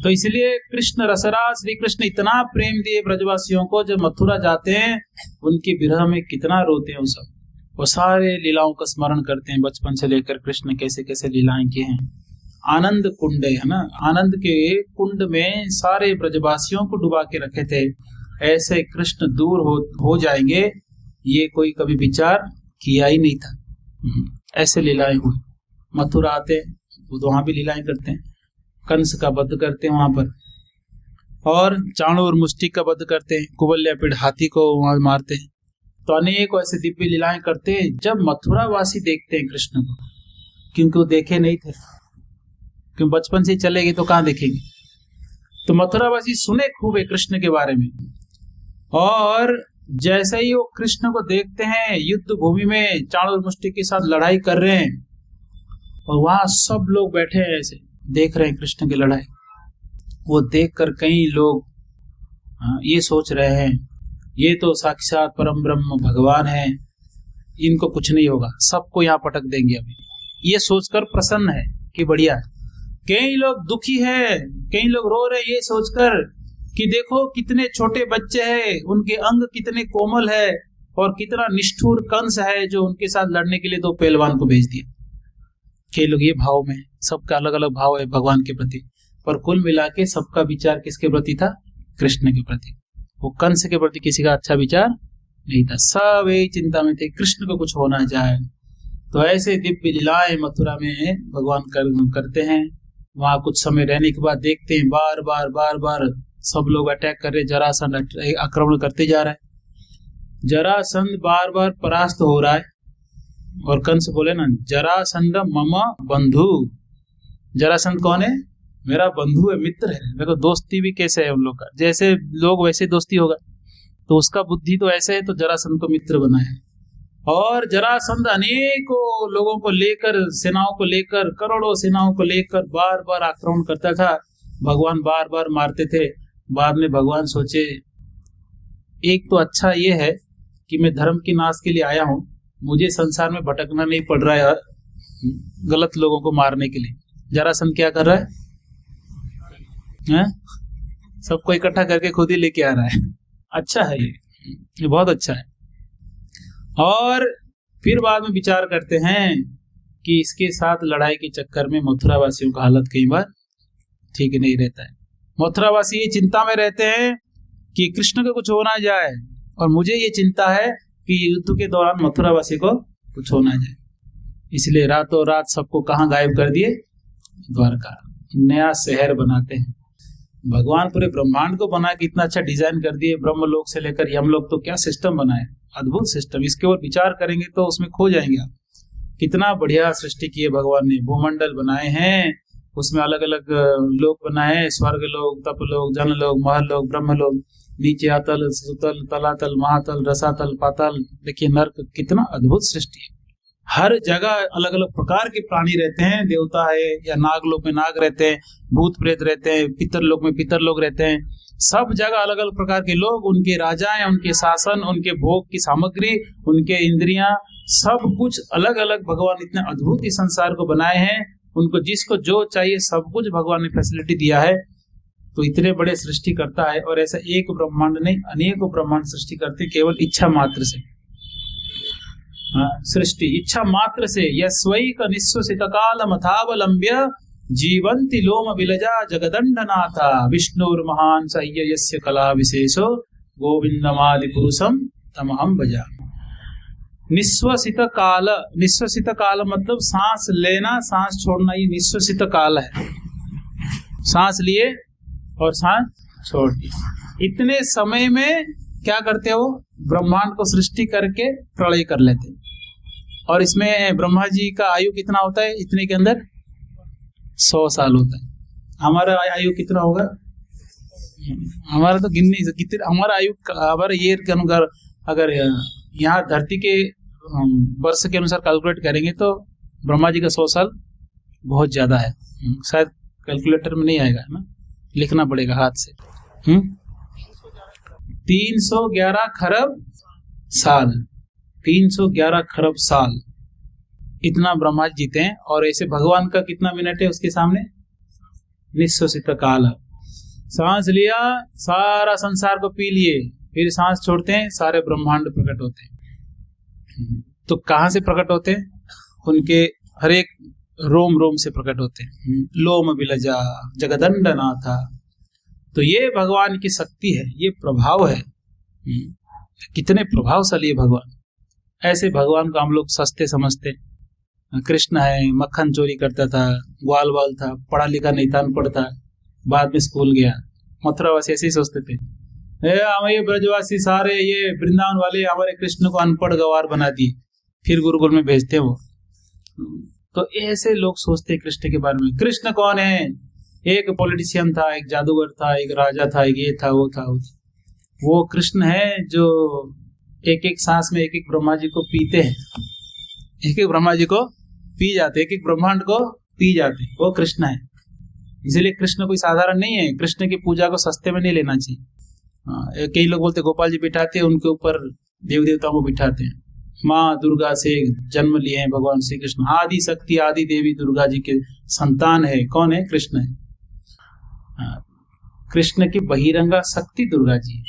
तो इसलिए कृष्ण रसराज श्री कृष्ण इतना प्रेम दिए ब्रजवासियों को, जब मथुरा जाते हैं उनके विरह में कितना रोते हैं वो सब, वो सारे लीलाओं का स्मरण करते हैं, बचपन से लेकर कृष्ण कैसे कैसे लीलाएं किए हैं। आनंद कुंड है ना, आनंद के कुंड में सारे ब्रजवासियों को डुबा के रखे थे। ऐसे कृष्ण दूर हो जाएंगे ये कोई कभी विचार किया ही नहीं था। ऐसे लीलाएं हुई। मथुरा आते वो तो वहां भी लीलाएं करते हैं, कंस का वध करते हैं वहां पर, और चाणूर मुष्टिक का वध करते हैं, कुबल्यापीड़ हाथी को वहां मारते हैं। तो अनेक ऐसे दिव्य लीलाएं करते हैं। जब मथुरा वासी देखते हैं कृष्ण को, क्योंकि वो देखे नहीं थे, क्योंकि बचपन से चले गए तो कहाँ देखेंगे, तो मथुरा वासी सुने खूब है कृष्ण के बारे में। और जैसे ही वो कृष्ण को देखते हैं युद्ध भूमि में चाणूर मुष्टिक के साथ लड़ाई कर रहे हैं, और वहां सब लोग बैठे हैं ऐसे देख रहे हैं कृष्ण की लड़ाई, वो देखकर कई लोग ये सोच रहे हैं ये तो साक्षात परम ब्रह्म भगवान है, इनको कुछ नहीं होगा, सबको यहाँ पटक देंगे अभी, ये सोचकर प्रसन्न है कि बढ़िया है। कई लोग दुखी है, कई लोग रो रहे हैं ये सोचकर कि देखो कितने छोटे बच्चे हैं, उनके अंग कितने कोमल है, और कितना निष्ठुर कंस है जो उनके साथ लड़ने के लिए दो पहलवान को भेज दिया। कई लोग ये भाव में, सबका अलग अलग भाव है भगवान के प्रति, पर कुल मिला के सबका विचार किसके प्रति था? कृष्ण के प्रति। वो कंस के प्रति किसी का अच्छा विचार नहीं था, सब यही चिंता में थे कृष्ण को कुछ होना जाए। तो ऐसे दिव्य लीलाएं मथुरा में भगवान करते हैं। वहां कुछ समय रहने के बाद देखते हैं बार बार सब लोग अटैक कर रहे, जरासंध आक्रमण करते जा रहा है, जरासंध बार बार परास्त हो रहा है, और कंस बोले ना जरासंध मम बंधु। जरासंध कौन है? मेरा बंधु है, मित्र है। देखो दोस्ती भी कैसे है उन लोग का, जैसे लोग वैसे दोस्ती होगा, तो उसका बुद्धि तो ऐसे है, तो जरासंध को मित्र बनाया है। और जरासंध अनेकों लोगों को लेकर, सेनाओं को लेकर, करोड़ों सेनाओं को लेकर बार बार आक्रमण करता था। भगवान बार बार मारते थे। बाद में भगवान सोचे एक तो अच्छा ये है कि मैं धर्म के नाश के लिए आया हूं, मुझे संसार में भटकना नहीं पड़ रहा है गलत लोगों को मारने के लिए। जरासंध क्या कर रहा है? सबको इकट्ठा करके खुद ही लेके आ रहा है। अच्छा है ये बहुत अच्छा है। और फिर बाद में विचार करते हैं कि इसके साथ लड़ाई के चक्कर में मथुरा वासियों का हालत कई बार ठीक नहीं रहता है। मथुरा वासी ये चिंता में रहते हैं कि कृष्ण को कुछ होना जाए, और मुझे ये चिंता है कि युद्ध के दौरान मथुरा वासी को कुछ होना जाए। इसलिए रातों रात सबको कहाँ गायब कर दिए? द्वारका। नया शहर बनाते हैं। भगवान पूरे ब्रह्मांड को बना के इतना अच्छा डिजाइन कर दिए, ब्रह्मलोक से लेकर यमलोक, तो क्या सिस्टम बनाए, अद्भुत सिस्टम। इसके ऊपर विचार करेंगे तो उसमें खो जाएंगे आप। कितना बढ़िया सृष्टि की है भगवान ने। भूमंडल बनाए हैं, उसमें अलग अलग लोक बनाए हैं, स्वर्ग लोक, तप लोक, जन लोक, महल लोक, ब्रह्म लोक, नीचे अतल, सुतल, तलातल, महातल, रसातल, पाताल। देखिए नर्क, कितना अद्भुत सृष्टि है। हर जगह अलग अलग प्रकार के प्राणी रहते हैं, देवता है या नाग लोक में नाग रहते हैं, भूत प्रेत रहते हैं, पितर लोक में पितर लोग रहते हैं। सब जगह अलग अलग प्रकार के लोग, उनके राजाएं, उनके शासन, उनके भोग की सामग्री, उनके इंद्रियां, सब कुछ अलग अलग। भगवान इतने अद्भुत इस संसार को बनाए हैं, उनको जिसको जो चाहिए सब कुछ भगवान ने फैसिलिटी दिया है। तो इतने बड़े सृष्टि करता है, और ऐसा एक ब्रह्मांड नहीं, अनेकों ब्रह्मांड सृष्टि करते केवल इच्छा मात्र से। सृष्टि इच्छा मात्र से। यस्वैक निःश्वसित काल मथावलंब्य जीवंति लोम विलजा जगदंडनाथा विष्णुर महान सह्य यस्य कला विशेषो गोविंदमादि पुरुषम तमहम भजामि। निःश्वसित काल, निःश्वसित काल मतलब सांस लेना सांस छोड़ना, ये निःश्वसित काल है। सांस लिए और सांस छोड़ दिया। इतने समय में क्या करते हो, ब्रह्मांड को सृष्टि करके प्रलय कर लेते। और इसमें ब्रह्मा जी का आयु कितना होता है, इतने के अंदर 100 साल होता है। हमारा आयु कितना होगा, हमारा तो गिन नहीं सकते हमारा आयु, हमारे ये के अनुसार अगर यहाँ धरती के वर्ष के अनुसार कैलकुलेट करेंगे तो ब्रह्मा जी का 100 साल बहुत ज्यादा है। शायद कैलकुलेटर में नहीं आएगा ना, लिखना पड़ेगा हाथ से। 311 खरब साल, 311 खरब साल इतना ब्रह्मा जी जीते हैं। और ऐसे भगवान का कितना मिनट है उसके सामने, निश्चित काल। सांस लिया, सारा संसार को पी लिए, फिर सांस छोड़ते हैं, सारे ब्रह्मांड प्रकट होते हैं। तो कहाँ से प्रकट होते हैं, उनके हर एक रोम रोम से प्रकट होते हैं। लोम बिलजा जगदंड नाथा। तो ये भगवान की शक्ति है, ये प्रभाव है। कितने प्रभावशाली है भगवान। ऐसे भगवान को हम लोग सस्ते समझते। कृष्ण है, मक्खन चोरी करता था, ग्वाल बाल था, पढ़ा लिखा नहीं था, अनपढ़ था, बाद में स्कूल गया। मथुरावासी ऐसे ही सोचते थे, ये ब्रजवासी सारे ये वृंदावन वाले हमारे कृष्ण को अनपढ़ गवार बना दिए, फिर गुरुकुल में भेजते वो। तो ऐसे लोग सोचते कृष्ण के बारे में। कृष्ण कौन है, एक पॉलिटिशियन था, एक जादूगर था, एक राजा था, एक ये था वो था। वो कृष्ण है जो एक एक सांस में एक एक ब्रह्मा जी को पीते हैं, एक एक ब्रह्मा जी को पी जाते, एक एक ब्रह्मांड को पी जाते, वो कृष्ण है। इसलिए कृष्ण कोई साधारण नहीं है। कृष्ण की पूजा को सस्ते में नहीं लेना चाहिए। कई लोग बोलते गोपाल जी बिठाते हैं, उनके ऊपर देव देवताओं को बिठाते हैं। माँ दुर्गा से जन्म लिए हैं भगवान श्री कृष्ण, आदि शक्ति आदि देवी दुर्गा जी के संतान है। कौन है, कृष्ण है। कृष्ण की बहिरंगा शक्ति दुर्गा जी,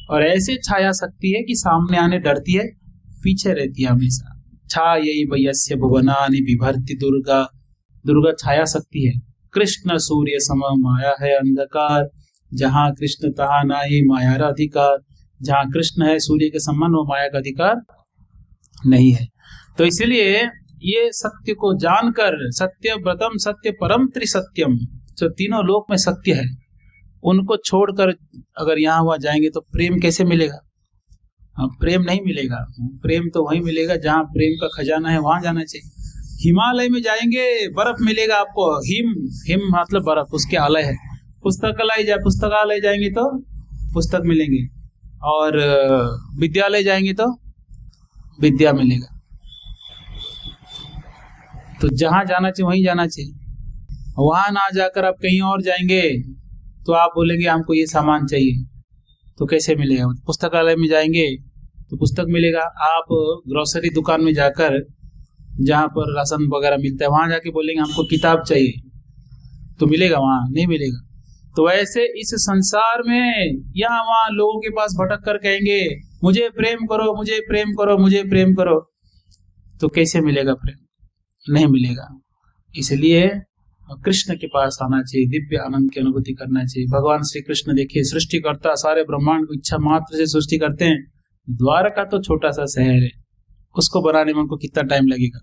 और ऐसे छाया शक्ति है कि सामने आने डरती है, पीछे रहती है हमेशा। छायै वयस्य भुवनानि बिभर्ति दुर्गा। दुर्गा छाया शक्ति है। कृष्ण सूर्य सम माया है अंधकार, जहाँ कृष्ण तहाँ नाहि माया का अधिकार। जहाँ कृष्ण है सूर्य के समान, वो माया का अधिकार नहीं है। तो इसलिए ये सत्य को जानकर, सत्य व्रतम सत्य परम त्रिसत्यम, जो तीनों लोक में सत्य है, उनको छोड़कर अगर यहाँ वहाँ जाएंगे तो प्रेम कैसे मिलेगा। प्रेम नहीं मिलेगा। प्रेम तो वहीं मिलेगा जहाँ प्रेम का खजाना है, वहां जाना चाहिए। हिमालय में जाएंगे बर्फ मिलेगा आपको, हिम मतलब बर्फ, उसके आलय है। पुस्तकालय जाएंगे तो पुस्तक मिलेंगे, और विद्यालय जाएंगे तो विद्या मिलेगा। तो जहां जाना चाहिए वहीं जाना चाहिए। वहां ना जाकर आप कहीं और जाएंगे तो आप बोलेंगे हमको ये सामान चाहिए, तो कैसे मिलेगा। पुस्तकालय में जाएंगे तो पुस्तक मिलेगा। आप ग्रोसरी दुकान में जाकर, जहां पर राशन वगैरह मिलता है, वहां जाके बोलेंगे हमको किताब चाहिए, तो मिलेगा, वहां नहीं मिलेगा। तो ऐसे इस संसार में यहाँ वहां लोगों के पास भटक कर कहेंगे मुझे प्रेम करो, मुझे प्रेम करो, मुझे प्रेम करो, तो कैसे मिलेगा प्रेम, नहीं मिलेगा। इसलिए कृष्ण के पास आना चाहिए, दिव्य आनंद की अनुभूति करना चाहिए। भगवान श्री कृष्ण देखिए सृष्टिकर्ता, सारे ब्रह्मांड को इच्छा मात्र से सृष्टि करते हैं। द्वारका तो छोटा सा शहर है, उसको बनाने में उनको कितना टाइम लगेगा।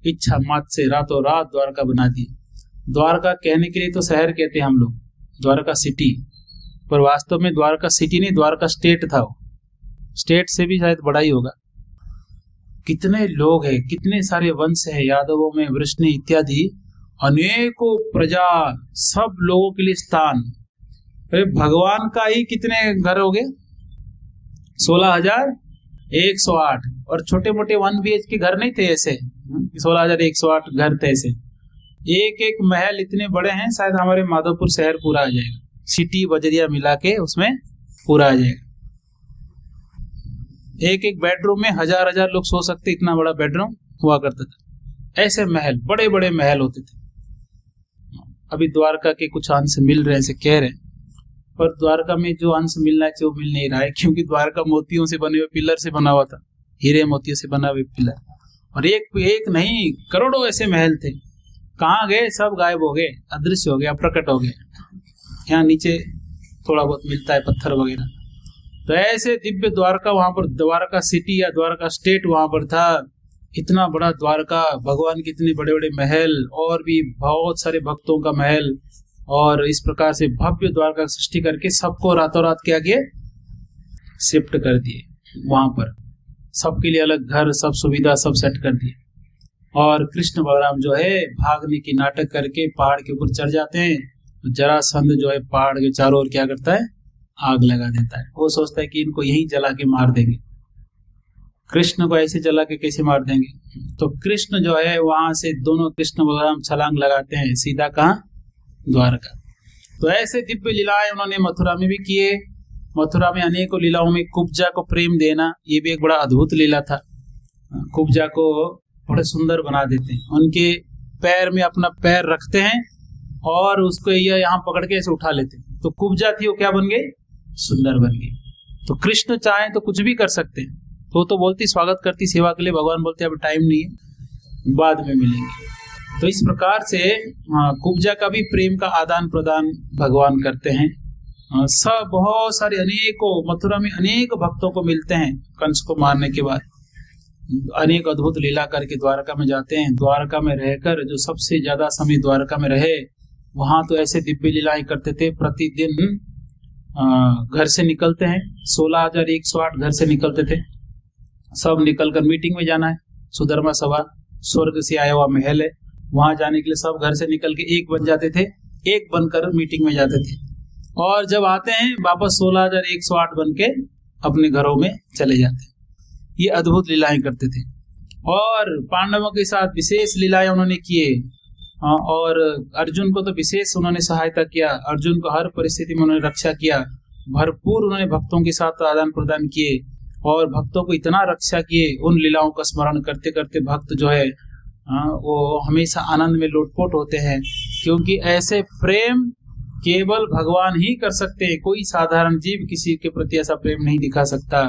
इच्छा मात्र से रातों रात द्वारका बना दी। द्वारका कहने के लिए तो शहर कहते हैं हम लोग, द्वारका सिटी, पर वास्तव में द्वारका सिटी नहीं, द्वारका स्टेट था। वो स्टेट से भी शायद बड़ा ही होगा। कितने लोग हैं, कितने सारे वंश है, यादवों में वृष्णि इत्यादि अनेकों प्रजा, सब लोगों के लिए स्थान। भगवान का ही कितने घर हो गए, 16,108। और छोटे मोटे 1 BHK के घर नहीं थे ऐसे, 16,108 घर थे ऐसे। एक एक महल इतने बड़े हैं, शायद हमारे माधोपुर शहर पूरा आ जाएगा, सिटी बजरिया मिला के उसमें पूरा आ जाएगा। एक एक बेडरूम में 1,000 लोग सो सकते, इतना बड़ा बेडरूम हुआ करता था। ऐसे महल, बड़े बड़े महल होते थे। अभी द्वारका के कुछ अंश मिल रहे हैं ऐसे कह रहे हैं, पर द्वारका में जो अंश मिलना चाहिए वो मिल नहीं रहा है, क्योंकि द्वारका मोतियों से बने हुए पिलर से बना हुआ था, हीरे मोतियों से बना हुए पिलर। और एक नहीं, करोड़ों ऐसे महल थे। कहाँ गए, सब गायब हो गए, अदृश्य हो गए, अप्रकट हो गए। यहाँ नीचे थोड़ा बहुत मिलता है पत्थर वगैरह। तो ऐसे दिव्य द्वारका, वहां पर द्वारका सिटी या द्वारका स्टेट वहां पर था। इतना बड़ा द्वारका, भगवान के इतने बड़े बड़े महल, और भी बहुत सारे भक्तों का महल, और इस प्रकार से भव्य द्वारका सृष्टि करके सबको रातों रात क्या किए, शिफ्ट कर दिए वहां पर, सबके लिए अलग घर, सब सुविधा सब सेट कर दिए। और कृष्ण बलराम जो है भागने की नाटक करके पहाड़ के ऊपर चढ़ जाते हैं। जरासंध जो है पहाड़ के चारों ओर क्या करता है, आग लगा देता है। वो सोचता है कि इनको यहीं जला के मार देंगे, कृष्ण को ऐसे जला के कैसे मार देंगे। तो कृष्ण जो है वहां से दोनों कृष्ण बलराम छलांग लगाते हैं, सीधा कहाँ, द्वारका। तो ऐसे दिव्य लीलाएं उन्होंने मथुरा में भी किए। मथुरा में अनेकों लीलाओं में कुब्जा को प्रेम देना, ये भी एक बड़ा अद्भुत लीला था। कुब्जा को बड़े सुंदर बना देते हैं, उनके पैर में अपना पैर रखते हैं और उसको ये यहाँ पकड़ के ऐसे उठा लेते हैं। तो कुब्जा थी वो क्या बन गई, सुंदर बन गई। तो कृष्ण चाहे तो कुछ भी कर सकते हैं। तो बोलती स्वागत करती सेवा के लिए, भगवान बोलते अब टाइम नहीं है, बाद में मिलेंगे। तो इस प्रकार से कुब्जा का भी प्रेम का आदान प्रदान भगवान करते हैं। सब बहुत सारे अनेकों मथुरा में अनेक भक्तों को मिलते हैं। कंस को मारने के बाद अनेक अद्भुत लीला करके द्वारका में जाते हैं। द्वारका में रहकर जो सबसे ज्यादा समय द्वारका में रहे, वहां तो ऐसे दिव्य लीलाएं करते थे। प्रतिदिन घर से निकलते हैं, 16,108 घर से निकलते थे। सब निकलकर मीटिंग में जाना है, सुधर्मा सभा स्वर्ग से आया हुआ महल है, वहां जाने के लिए सब घर से निकल के एक बन जाते थे, एक बनकर मीटिंग में जाते थे। और जब आते हैं वापस 16,108 बन के अपने घरों में चले जाते हैं। ये अद्भुत लीलाएं करते थे। और पांडवों के साथ विशेष लीलाएं उन्होंने किए। और अर्जुन को तो विशेष उन्होंने सहायता किया, अर्जुन को हर परिस्थिति में उन्होंने रक्षा किया। भरपूर उन्होंने भक्तों के साथ आदान प्रदान किए और भक्तों को इतना रक्षा किए। उन लीलाओं का स्मरण करते करते भक्त जो है वो हमेशा आनंद में लोटपोट होते हैं, क्योंकि ऐसे प्रेम केवल भगवान ही कर सकते हैं। कोई साधारण जीव किसी के प्रति ऐसा प्रेम नहीं दिखा सकता।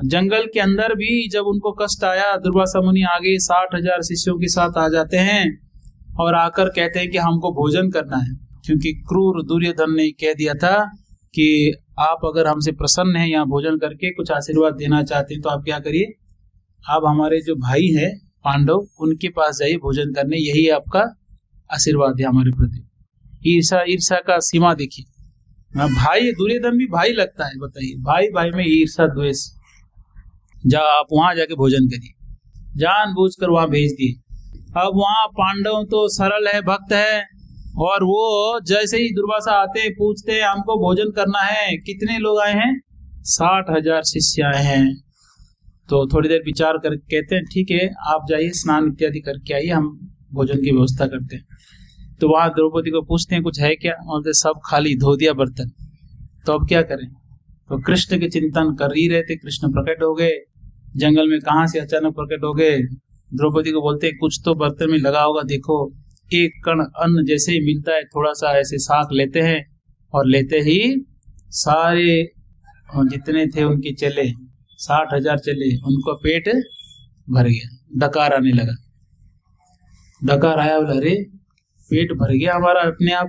जंगल के अंदर भी जब उनको कष्ट आया, दुर्वासा मुनि आगे 60,000 शिष्यों के साथ आ जाते हैं और आकर कहते हैं कि हमको भोजन करना है, क्योंकि क्रूर दुर्योधन ने कह दिया था कि आप अगर हमसे प्रसन्न हैं, यहाँ भोजन करके कुछ आशीर्वाद देना चाहते हैं, तो आप क्या करिए, आप हमारे जो भाई हैं पांडव, उनके पास जाइए भोजन करने, यही आपका आशीर्वाद है हमारे प्रति। ईर्षा का सीमा देखिए। भाई दुर्योधन भी भाई लगता है, बताइए, भाई भाई में ईर्षा द्वेष। जाओ आप वहां जाके भोजन करिए, जानबूझकर वहां भेज दिए। अब वहां पांडव तो सरल है, भक्त है, और वो जैसे ही दुर्वासा आते पूछते हैं हमको भोजन करना है। कितने लोग आए हैं, 60,000 शिष्य आए हैं। तो थोड़ी देर विचार कर कहते हैं ठीक है, आप जाइए स्नान इत्यादि करके आइए, हम भोजन की व्यवस्था करते हैं। तो वहां द्रौपदी को पूछते हैं कुछ है क्या, बोलते सब खाली, धो दिया बर्तन। तो अब क्या करें। तो कृष्ण के चिंतन कर ही रहे थे, कृष्ण प्रकट हो गए जंगल में, कहां से अचानक प्रकट हो गए। द्रौपदी को बोलते हैं कुछ तो बर्तन में लगा होगा, देखो। एक कण अन्न जैसे ही मिलता है, थोड़ा सा ऐसे साख लेते हैं और लेते ही सारे जितने थे उनके चले, 60,000 चले, उनको पेट भर गया। डकार आने लगा, डकार आया, बोला अरे पेट भर गया हमारा अपने आप,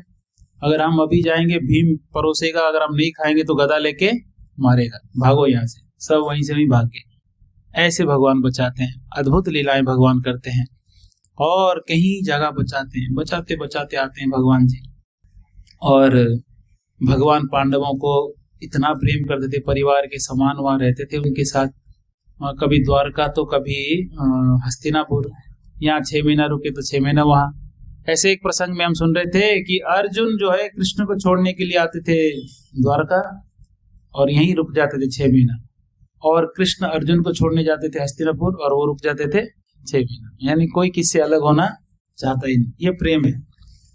अगर हम अभी जाएंगे भीम परोसेगा, अगर हम नहीं खाएंगे तो गदा लेके मारेगा, भागो यहाँ से। सब वहीं से वहीं भाग गए। ऐसे भगवान बचाते हैं, अद्भुत लीलाएं भगवान करते हैं और कहीं जगह बचाते हैं, बचाते बचाते आते हैं भगवान जी। और भगवान पांडवों को इतना प्रेम करते थे, परिवार के समान वहां रहते थे उनके साथ। कभी द्वारका तो कभी हस्तिनापुर, यहाँ 6 महीना रुके तो 6 महीना वहां। ऐसे एक प्रसंग में हम सुन रहे थे कि अर्जुन जो है कृष्ण को छोड़ने के लिए आते थे द्वारका और यहीं रुक जाते थे 6 महीना, और कृष्ण अर्जुन को छोड़ने जाते थे हस्तिनापुर और वो रुक जाते थे 6 महीना। यानी कोई किससे अलग होना चाहता ही नहीं। ये प्रेम है,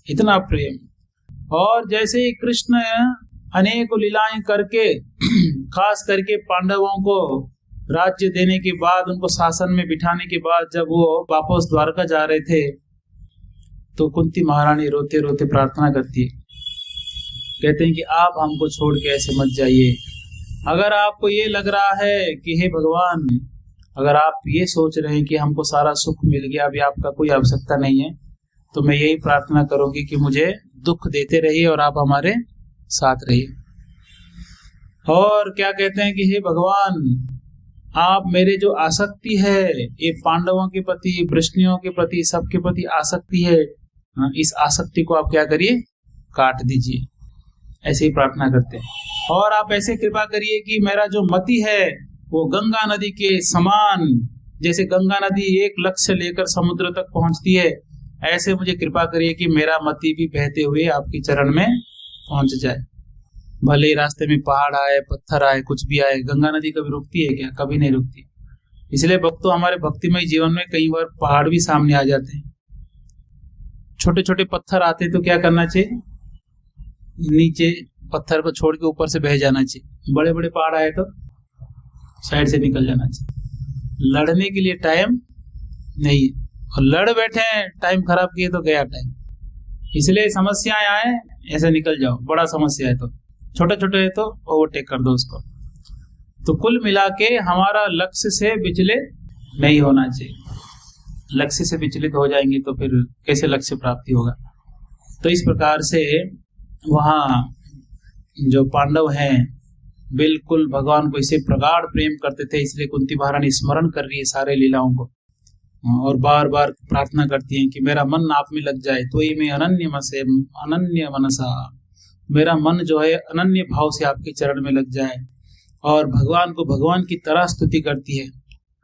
इतना प्रेम। और जैसे ही कृष्ण अनेक लीलाएं करके खास करके पांडवों को राज्य देने के बाद, उनको शासन में बिठाने के बाद, जब वो वापस द्वारका जा रहे थे तो कुंती महारानी रोते रोते प्रार्थना करती है, कहते हैं कि आप हमको छोड़ के ऐसे मत जाइए। अगर आपको ये लग रहा है कि हे भगवान, अगर आप ये सोच रहे हैं कि हमको सारा सुख मिल गया, अभी आपका कोई आवश्यकता नहीं है, तो मैं यही प्रार्थना करूंगी कि मुझे दुख देते रहिए और आप हमारे साथ रहिए। और क्या कहते हैं कि हे भगवान, आप मेरे जो आसक्ति है, ये पांडवों के प्रति, वृष्णियों के प्रति, सबके प्रति आसक्ति है, इस आसक्ति को आप क्या करिए, काट दीजिए, ऐसे ही प्रार्थना करते हैं। और आप ऐसे कृपा करिए कि मेरा जो मति है वो गंगा नदी के समान, जैसे गंगा नदी एक लक्ष्य लेकर समुद्र तक पहुंचती है, ऐसे मुझे कृपा करिए कि मेरा मति भी बहते हुए आपके चरण में पहुंच जाए। भले ही रास्ते में पहाड़ आए, पत्थर आए, कुछ भी आए, गंगा नदी कभी रुकती है क्या? कभी नहीं रुकती। इसलिए भक्तों, हमारे भक्तिमय जीवन में कई बार पहाड़ भी सामने आ जाते हैं, छोटे छोटे पत्थर आते हैं, तो क्या करना चाहिए? नीचे पत्थर को छोड़ के ऊपर से बह जाना चाहिए। बड़े बड़े पहाड़ आए तो साइड से निकल जाना चाहिए। लड़ने के लिए टाइम नहीं, और लड़ बैठे हैं, टाइम खराब किए तो गया टाइम। इसलिए समस्याएं आए ऐसे निकल जाओ, बड़ा समस्या है तो, छोटे छोटे है तो ओवरटेक कर दो उसको। तो कुल मिला के हमारा लक्ष्य से विचलित नहीं होना चाहिए। लक्ष्य से विचलित हो जाएंगे तो फिर कैसे लक्ष्य प्राप्ति होगा। तो इस प्रकार से वहाँ जो पांडव हैं बिल्कुल भगवान को इसे प्रगाढ़ प्रेम करते थे, इसलिए कुंती महारानी स्मरण कर रही है सारे लीलाओं को और बार बार प्रार्थना करती हैं कि मेरा मन आप में लग जाए। तो ही मैं अनन्य मनसा, मेरा मन जो है अनन्य भाव से आपके चरण में लग जाए। और भगवान को भगवान की तरह स्तुति करती है।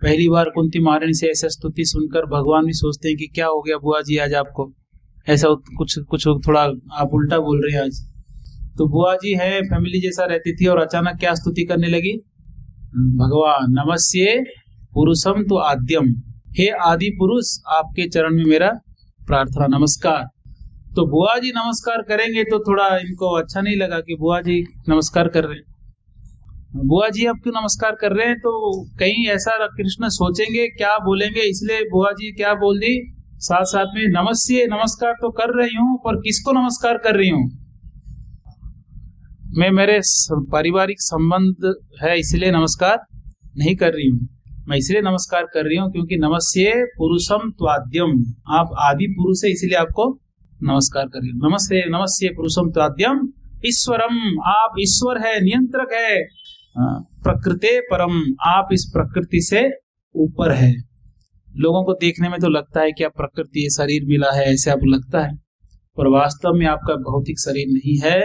पहली बार कुंती महारानी से ऐसा स्तुति सुनकर भगवान भी सोचते हैं कि क्या हो गया बुआ जी आज आपको, ऐसा कुछ थोड़ा आप उल्टा बोल रहे हैं आज। तो बुआ जी है, फैमिली जैसा रहती थी और अचानक क्या स्तुति करने लगी? भगवान नमस्ये पुरुषम तो आद्यम, हे आदि पुरुष आपके चरण में मेरा प्रार्थना नमस्कार। तो बुआ जी नमस्कार करेंगे तो थोड़ा इनको अच्छा नहीं लगा कि बुआ जी नमस्कार कर रहे हैं। बुआ जी आप क्यों नमस्कार कर रहे हैं? तो कहीं ऐसा कृष्ण सोचेंगे, क्या बोलेंगे, इसलिए बुआ जी क्या बोल दी साथ साथ में, नमस्ये, नमस्कार तो कर रही हूँ पर किसको नमस्कार कर रही हूँ? मैं मेरे पारिवारिक संबंध है इसलिए नमस्कार नहीं कर रही हूँ। मैं इसलिए नमस्कार कर रही हूँ क्योंकि नमस्ये पुरुषम त्वाद्यम, आप आदि पुरुष है इसलिए आपको नमस्कार कर रही हूँ। नमस्ते नमस्ये पुरुषम त्वाद्यम ईश्वरम, आप ईश्वर है, नियंत्रक है, प्रकृते परम, आप इस प्रकृति से ऊपर है। लोगों को देखने में तो लगता है कि आप प्रकृति है, शरीर मिला है, ऐसे आपको लगता है, पर वास्तव में आपका भौतिक शरीर नहीं है,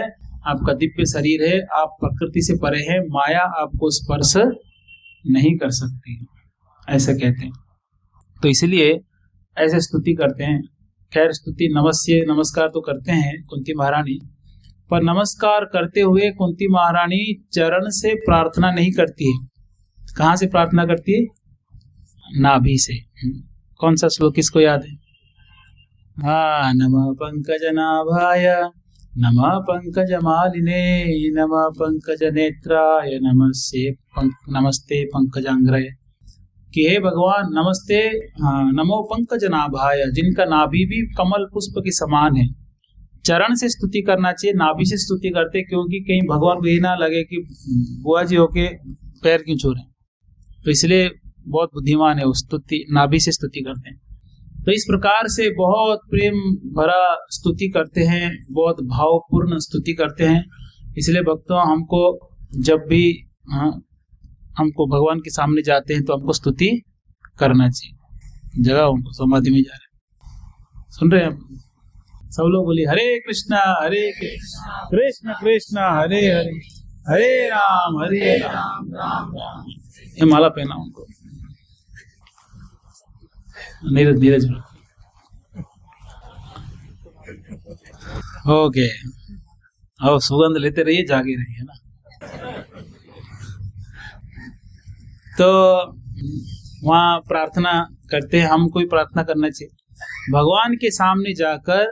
आपका दिव्य शरीर है। आप प्रकृति से परे हैं, माया आपको स्पर्श नहीं कर सकती, ऐसा कहते हैं। तो इसलिए ऐसे स्तुति करते हैं। खैर स्तुति नमस्ये नमस्कार तो करते हैं कुंती महारानी, पर नमस्कार करते हुए कुंती महारानी चरण से प्रार्थना नहीं करती है। कहाँ से प्रार्थना करती है? नाभि से। कौन सा श्लोक किसको याद है? हाँ, नमः पंकजनाभाय नमः पंकजमालिने नमः पंकजनेत्राय नमस्ते पंकजांग्रय। कि हे भगवान नमस्ते, नमो पंकजनाभाय, जिनका नाभि भी कमल पुष्प के समान है। चरण से स्तुति करना चाहिए, नाभि से स्तुति करते, क्योंकि कहीं भगवान को ये ना लगे कि बुआ जी होके पैर क्यों छू रहे हैं, तो इसलिए बहुत बुद्धिमान है, उस स्तुति नाभि से स्तुति करते हैं। तो इस प्रकार से बहुत प्रेम भरा स्तुति करते हैं, बहुत भावपूर्ण स्तुति करते हैं। इसलिए भक्तों, हमको जब भी हमको भगवान के सामने जाते हैं तो हमको स्तुति करना चाहिए। जगह उनको समाधि में जा रहे हैं, सुन रहे हैं सब लोग, बोलिए हरे कृष्णा कृष्ण कृष्ण हरे हरे, हरे राम राम राम। ये माला पहना उनको, नीरज ओके। और सुगंध लेते रहिए, जागे रहिए ना। तो वहाँ प्रार्थना करते हैं, हमको भी प्रार्थना करना चाहिए। भगवान के सामने जाकर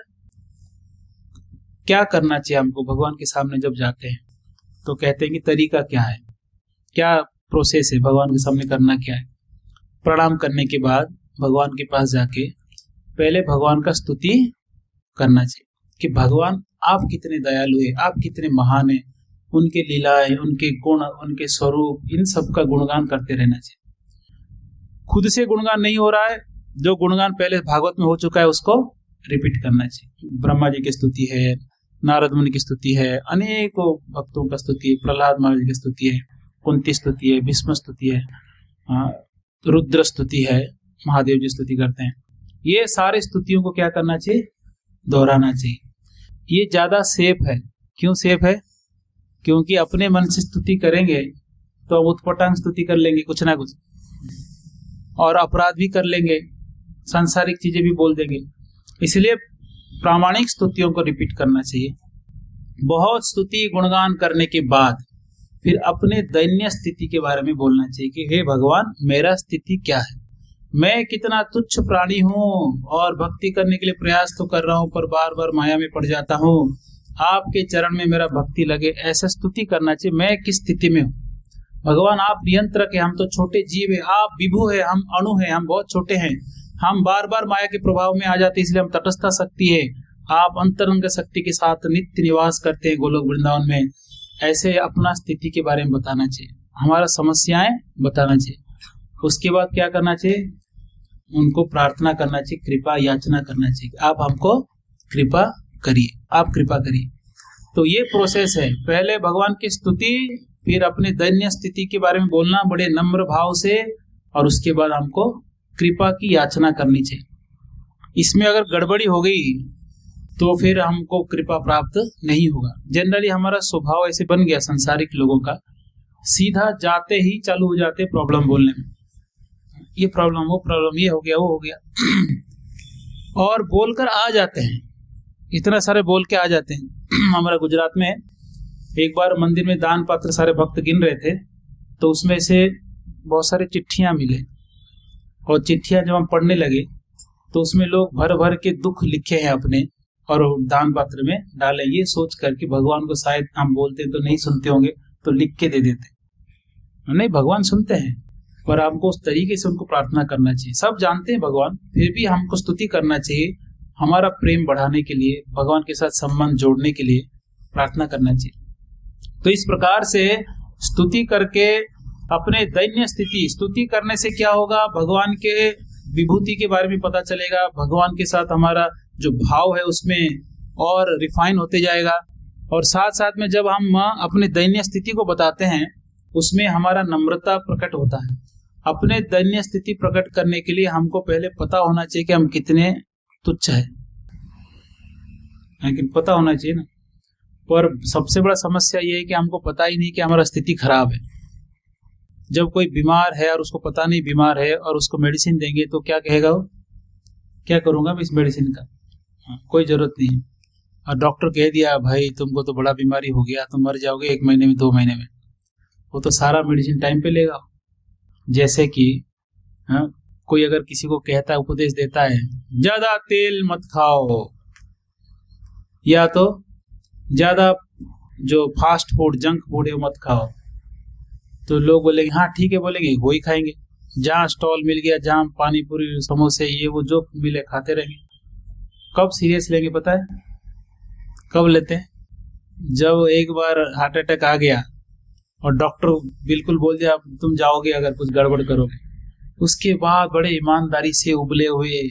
क्या करना चाहिए हमको? भगवान के सामने जब जाते हैं तो कहते हैं कि तरीका क्या है, क्या प्रोसेस है, भगवान के सामने करना क्या है। प्रणाम करने के बाद भगवान के पास जाके पहले भगवान का स्तुति करना चाहिए कि भगवान आप कितने दयालु है, आप कितने महान है, उनके लीलाएं, उनके गुण, उनके स्वरूप, इन सब का गुणगान करते रहना चाहिए। खुद से गुणगान नहीं हो रहा है, जो गुणगान पहले भागवत में हो चुका है उसको रिपीट करना चाहिए। ब्रह्मा जी की स्तुति है, नारद मुनि की स्तुति है, अनेकों भक्तों का स्तुति है, प्रहलाद महाराज की स्तुति है, कुंती स्तुति है, भीष्म स्तुति है, रुद्र स्तुति है, महादेव जी स्तुति करते हैं। ये सारे स्तुतियों को क्या करना चाहिए? दोहराना चाहिए। ये ज्यादा सेफ है। क्यों सेफ है? क्योंकि अपने मन से स्तुति करेंगे तो हम उत्पटांग स्तुति कर लेंगे कुछ ना कुछ, और अपराध भी कर लेंगे, सांसारिक चीजें भी बोल देंगे। इसलिए प्रामाणिक स्तुतियों को रिपीट करना चाहिए। बहुत स्तुति गुणगान करने के बाद फिर अपने दैन्य स्थिति के बारे में बोलना चाहिए कि हे भगवान, मेरा स्थिति क्या है, मैं कितना तुच्छ प्राणी हूँ और भक्ति करने के लिए प्रयास तो कर रहा हूँ पर बार बार माया में पड़ जाता हूँ, आपके चरण में मेरा भक्ति लगे, ऐसा स्तुति करना चाहिए। मैं किस स्थिति में हूँ भगवान, आप नियंत्रक है, हम तो छोटे जीव है, आप विभु है, हम अणु है, हम बहुत छोटे हैं, हम बार बार माया के प्रभाव में आ जाते हैं, इसलिए हम तटस्था शक्ति है, आप अंतरंग शक्ति के साथ नित्य निवास करते हैं गोलोक वृंदावन में। ऐसे अपना स्थिति के बारे में बताना चाहिए, हमारा समस्याएं बताना चाहिए। उसके बाद क्या करना चाहिए? उनको प्रार्थना करना चाहिए, कृपा याचना करना चाहिए, आप हमको कृपा करिए, आप कृपा करिए। तो ये प्रोसेस है, पहले भगवान की स्तुति, फिर अपने दैन्य स्थिति के बारे में बोलना बड़े नम्र भाव से, और उसके बाद हमको कृपा की याचना करनी चाहिए। इसमें अगर गड़बड़ी हो गई तो फिर हमको कृपा प्राप्त नहीं होगा। जनरली हमारा स्वभाव ऐसे बन गया संसारिक लोगों का, सीधा जाते ही चालू हो जाते प्रॉब्लम बोलने में, ये प्रॉब्लम, वो प्रॉब्लम, ये हो गया, वो हो गया, और बोलकर आ जाते हैं, इतना सारे बोल के आ जाते हैं। हमारा गुजरात में एक बार मंदिर में दान पात्र सारे भक्त गिन रहे थे, तो उसमें से बहुत सारे चिट्ठियां मिले, और चिट्ठियां जब हम पढ़ने लगे तो उसमें लोग भर भर के दुख लिखे हैं अपने, और दान पात्र में डाले, ये सोच कर कि भगवान को शायद हम बोलते तो नहीं सुनते होंगे, तो लिख के दे देते। नहीं, भगवान सुनते हैं, पर हमको उस तरीके से उनको प्रार्थना करना चाहिए। सब जानते हैं भगवान, फिर भी हमको स्तुति करना चाहिए, हमारा प्रेम बढ़ाने के लिए, भगवान के साथ संबंध जोड़ने के लिए प्रार्थना करना चाहिए। तो इस प्रकार से स्तुति करके अपने दैन्य स्थिति, स्तुति करने से क्या होगा, भगवान के विभूति के बारे में पता चलेगा, भगवान के साथ हमारा जो भाव है उसमें और रिफाइन होते जाएगा, और साथ साथ में जब हम अपने दैन्य स्थिति को बताते हैं उसमें हमारा नम्रता प्रकट होता है। अपने दैन्य स्थिति प्रकट करने के लिए हमको पहले पता होना चाहिए कि हम कितने तुच्छ है, लेकिन पता होना चाहिए ना। पर सबसे बड़ा समस्या ये है कि हमको पता ही नहीं कि हमारा स्थिति खराब है। जब कोई बीमार है और उसको पता नहीं बीमार है, और उसको मेडिसिन देंगे तो क्या कहेगा वो, क्या करूंगा मैं इस मेडिसिन का, कोई जरूरत नहीं है। और डॉक्टर कह दिया भाई तुमको तो बड़ा बीमारी हो गया, तुम मर जाओगे 1 महीने में, 2 महीने में, वो तो सारा मेडिसिन टाइम पे लेगा। जैसे कि कोई अगर किसी को कहता है, उपदेश देता है, ज्यादा तेल मत खाओ, या तो ज्यादा जो फास्ट फूड, जंक फूड है वो मत खाओ, तो लोग बोलेंगे हाँ ठीक है, बोलेंगे वो ही खाएंगे। जहाँ स्टॉल मिल गया, जहाँ पानी पूरी, समोसे, ये वो जो मिले खाते रहेंगे। कब सीरियस लेंगे पता है? कब लेते हैं? जब एक बार हार्ट अटैक आ गया और डॉक्टर बिल्कुल बोल दिया तुम जाओगे अगर कुछ गड़बड़ करोगे, उसके बाद बड़े ईमानदारी से उबले हुए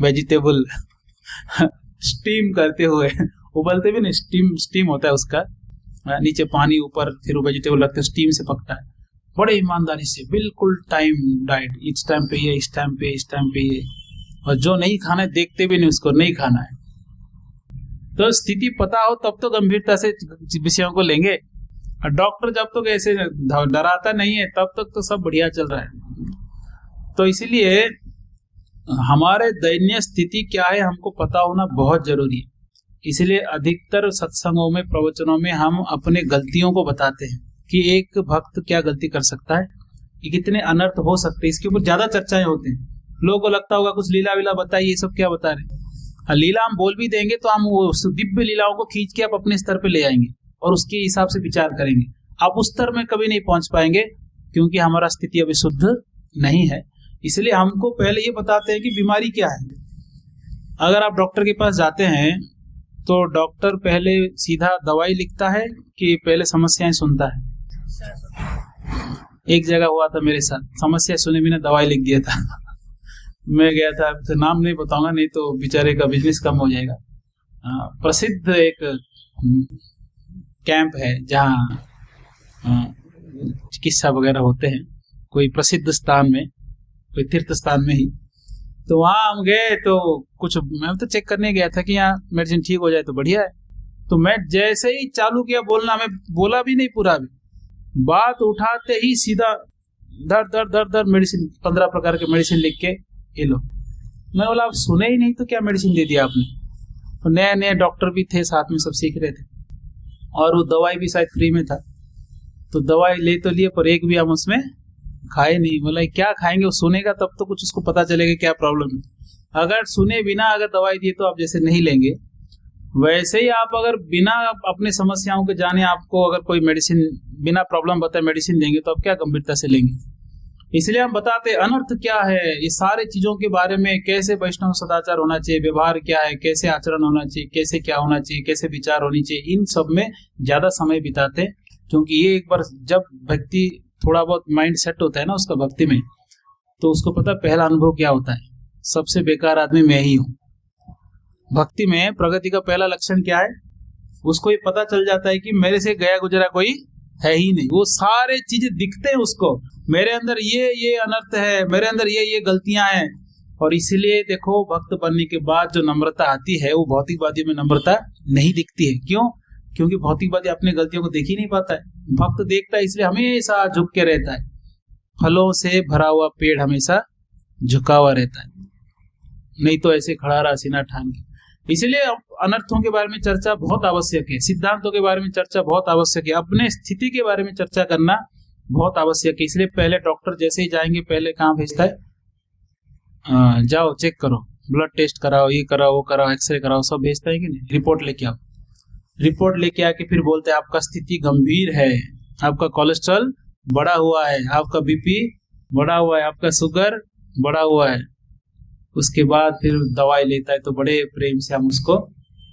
वेजिटेबल स्टीम करते हुए, उबलते भी नहीं, स्टीम होता है उसका, नीचे पानी, ऊपर फिर वेजिटेबल रखते, स्टीम से पकता है, बड़े ईमानदारी से, बिल्कुल टाइम डाइट, इस टाइम पे ये, इस टाइम पे, इस टाइम पे ये, और जो नहीं खाना है देखते भी नहीं उसको, नहीं खाना है। तो स्थिति पता हो तब तो गंभीरता से विषयों को लेंगे, और डॉक्टर जब तक ऐसे डराता नहीं है तब तक तो सब बढ़िया चल रहा है। तो इसीलिए हमारे दैन्य स्थिति क्या है हमको पता होना बहुत जरूरी है। इसलिए अधिकतर सत्संगों में, प्रवचनों में हम अपने गलतियों को बताते हैं कि एक भक्त क्या गलती कर सकता है, कि कितने अनर्थ हो सकते हैं, इसके ऊपर ज्यादा चर्चाएं होते हैं। लोगों को लगता होगा कुछ लीला विला बताइए, ये सब क्या बता रहे हैं। लीला हम बोल भी देंगे तो हम उस दिव्य लीलाओं को खींच के आप अपने स्तर पे ले आएंगे और उसके हिसाब से विचार करेंगे। आप उस स्तर में कभी नहीं पहुंच पाएंगे क्योंकि हमारा स्थिति अभी शुद्ध नहीं है। इसलिए हमको पहले ये बताते हैं कि बीमारी क्या है। अगर आप डॉक्टर के पास जाते हैं तो डॉक्टर पहले सीधा दवाई लिखता है कि पहले समस्याएं सुनता है? एक जगह हुआ था मेरे साथ, समस्या सुने बिना दवाई लिख दिया था। मैं गया था, तो नाम नहीं बताऊंगा नहीं तो बेचारे का बिजनेस कम हो जाएगा। प्रसिद्ध एक कैंप है जहाँ चिकित्सा वगैरह होते हैं, कोई प्रसिद्ध स्थान में, कोई तीर्थ स्थान में ही। तो वहां हम गए तो कुछ, मैं तो चेक करने गया था कि यहाँ मेडिसिन ठीक हो जाए तो बढ़िया है। तो मैं जैसे ही चालू किया बोलना, मैं बोला भी नहीं पूरा भी, बात उठाते ही सीधा दर दर दर दर मेडिसिन, 15 प्रकार के मेडिसिन लिख के ये लो। मैं बोला आप सुने ही नहीं तो क्या मेडिसिन दे दिया आपने। तो नए नए डॉक्टर भी थे साथ में, सब सीख रहे थे, और वो दवाई भी शायद फ्री में था। तो दवाई ले तो लिए पर एक भी हम उसमें खाए नहीं। बोला क्या खाएंगे, वो सुनेगा तब तो कुछ उसको पता चलेगा क्या प्रॉब्लम है। अगर सुने बिना अगर दवाई दिए तो आप जैसे नहीं लेंगे, वैसे ही आप अगर बिना अपने समस्याओं के जाने आपको अगर कोई मेडिसिन बिना प्रॉब्लम बताए मेडिसिन देंगे तो आप क्या गंभीरता से लेंगे। इसलिए हम बताते अनर्थ क्या है, ये सारे चीजों के बारे में, कैसे वैष्णव सदाचार होना चाहिए, व्यवहार क्या है, कैसे आचरण होना चाहिए, कैसे क्या होना चाहिए, कैसे विचार होनी चाहिए, इन सब में ज्यादा समय बिताते। क्योंकि ये एक बार जब व्यक्ति थोड़ा बहुत माइंड सेट होता है ना उसका भक्ति में, तो उसको पता पहला अनुभव क्या होता है, सबसे बेकार आदमी मैं ही हूँ। भक्ति में प्रगति का पहला लक्षण क्या है, उसको ये पता चल जाता है कि मेरे से गया गुजरा कोई है ही नहीं। वो सारे चीजें दिखते हैं उसको, मेरे अंदर ये अनर्थ है, मेरे अंदर ये गलतियां हैं। और इसीलिए देखो भक्त बनने के बाद जो नम्रता आती है वो भौतिकवादी में नम्रता नहीं दिखती है। क्यों? क्योंकि भौतिकवादी अपनी गलतियों को देख ही नहीं पाता है, भक्त देखता है, इसलिए हमेशा झुक के रहता है। फलों से भरा हुआ पेड़ हमेशा झुका हुआ रहता है, नहीं तो ऐसे खड़ा रहा सीना ठान के। इसलिए अनर्थों के बारे में चर्चा बहुत आवश्यक है, सिद्धांतों के बारे में चर्चा बहुत आवश्यक है, अपने स्थिति के बारे में चर्चा करना बहुत आवश्यक है। इसलिए पहले डॉक्टर जैसे ही जाएंगे पहले कहाँ भेजता है, जाओ चेक करो, ब्लड टेस्ट कराओ, ये कराओ वो कराओ, एक्सरे कराओ, सब भेजता है कि नहीं, रिपोर्ट लेके आओ। रिपोर्ट लेके आके फिर बोलते हैं आपका स्थिति गंभीर है, आपका कोलेस्ट्रॉल बढ़ा हुआ है, आपका बीपी बढ़ा हुआ है, आपका शुगर बढ़ा हुआ है। उसके बाद फिर दवाई लेता है तो बड़े प्रेम से हम उसको